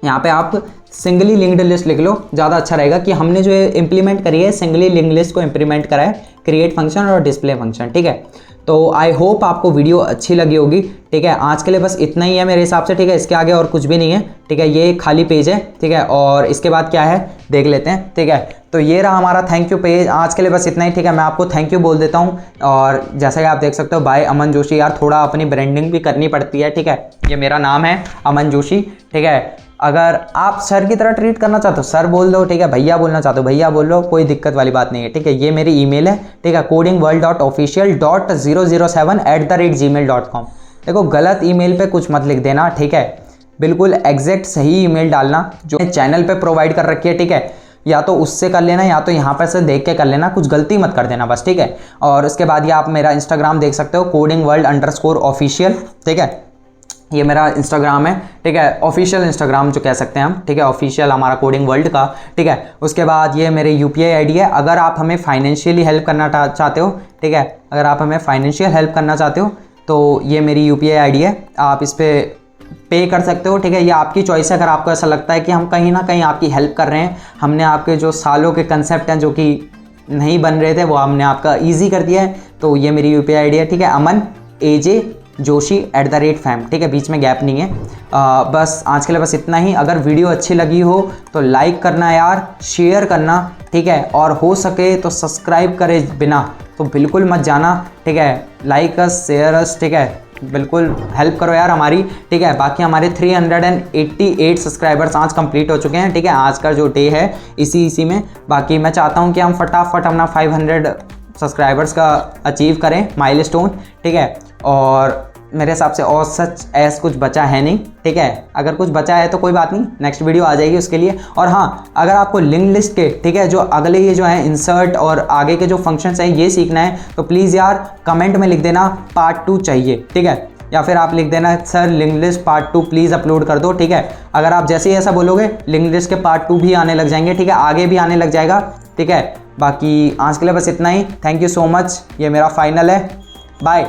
यहाँ पे आप सिंगली लिंक्ड लिस्ट लिख लो, ज़्यादा अच्छा रहेगा कि हमने जो इंप्लीमेंट करी है सिंगली लिंक लिस्ट को इंप्लीमेंट करा है, क्रिएट फंक्शन और डिस्प्ले फंक्शन, ठीक है। तो आई होप आपको वीडियो अच्छी लगी होगी, ठीक है। आज के लिए बस इतना ही है मेरे हिसाब से, ठीक है, इसके आगे और कुछ भी नहीं है, ठीक है, ये खाली पेज है, ठीक है, और इसके बाद क्या है देख लेते हैं, ठीक है। तो ये रहा हमारा थैंक यू पेज, आज के लिए बस इतना ही, ठीक है। मैं आपको थैंक यू बोल देता हूँ, और जैसा कि आप देख सकते हो बाय अमन जोशी। यार थोड़ा अपनी ब्रांडिंग भी करनी पड़ती है, ठीक है, ये मेरा नाम है अमन जोशी, ठीक है। अगर आप सर की तरह ट्रीट करना चाहते हो सर बोल दो, ठीक है, भैया बोलना चाहते हो भैया बोल लो, कोई दिक्कत वाली बात नहीं है, ठीक है। ये मेरी ईमेल है, ठीक है, codingworld.official.007@gmail.com। देखो गलत ईमेल पे कुछ मत लिख देना, ठीक है, बिल्कुल एग्जैक्ट सही ईमेल डालना जो चैनल पे प्रोवाइड कर रखी है, ठीक है। या तो उससे कर लेना या तो यहाँ पर से देख के कर लेना, कुछ गलती मत कर देना बस, ठीक है। और उसके बाद ये आप मेरा इंस्टाग्राम देख सकते हो codingworld_official, ठीक है, ये मेरा इंस्टाग्राम है, ठीक है, ऑफिशियल इंस्टाग्राम जो कह सकते हैं हम, ठीक है, ऑफिशियल हमारा कोडिंग वर्ल्ड का, ठीक है। उसके बाद ये मेरे UPI आईडी है। अगर आप हमें फाइनेंशियली हेल्प करना चाहते हो, ठीक है, अगर आप हमें फाइनेंशियल हेल्प करना चाहते हो तो ये मेरी UPI आईडी है, आप इस पर पे कर सकते हो, ठीक है। ये आपकी चॉइस है। अगर आपको ऐसा लगता है कि हम कहीं ना कहीं आपकी हेल्प कर रहे हैं, हमने आपके जो सालों के कंसेप्ट हैं जो कि नहीं बन रहे थे वो हमने आपका ईजी कर दिया है, तो ये मेरी UPI आईडी है, ठीक है, अमन AJ जोशी @fam, ठीक है, बीच में गैप नहीं है। बस आज के लिए बस इतना ही। अगर वीडियो अच्छी लगी हो तो लाइक करना यार, शेयर करना, ठीक है, और हो सके तो सब्सक्राइब करे बिना तो बिल्कुल मत जाना, ठीक है। लाइक अस, शेयर अस, ठीक है, बिल्कुल हेल्प करो यार हमारी, ठीक है। बाकी हमारे 388 सब्सक्राइबर्स आज कंप्लीट हो चुके हैं, ठीक है, आज का जो डे है इसी में। बाकी मैं चाहता हूँ कि हम फटाफट अपना 500 सब्सक्राइबर्स का अचीव करें माइलस्टोन, ठीक है। और मेरे हिसाब से और सच ऐसा कुछ बचा है नहीं, ठीक है। अगर कुछ बचा है तो कोई बात नहीं, नेक्स्ट वीडियो आ जाएगी उसके लिए। और हाँ, अगर आपको लिंक लिस्ट के, ठीक है, जो अगले ये जो है इंसर्ट और आगे के जो फंक्शंस हैं ये सीखना है तो प्लीज़ यार कमेंट में लिख देना पार्ट 2 चाहिए, ठीक है, या फिर आप लिख देना sir link list part 2 please upload कर दो, ठीक है। अगर आप जैसे ही ऐसा बोलोगे लिंक लिस्ट के पार्ट 2 भी आने लग जाएंगे, ठीक है, आगे भी आने लग जाएगा, ठीक है। बाकी आज के लिए बस इतना ही, थैंक यू सो मच, ये मेरा फाइनल है, बाय।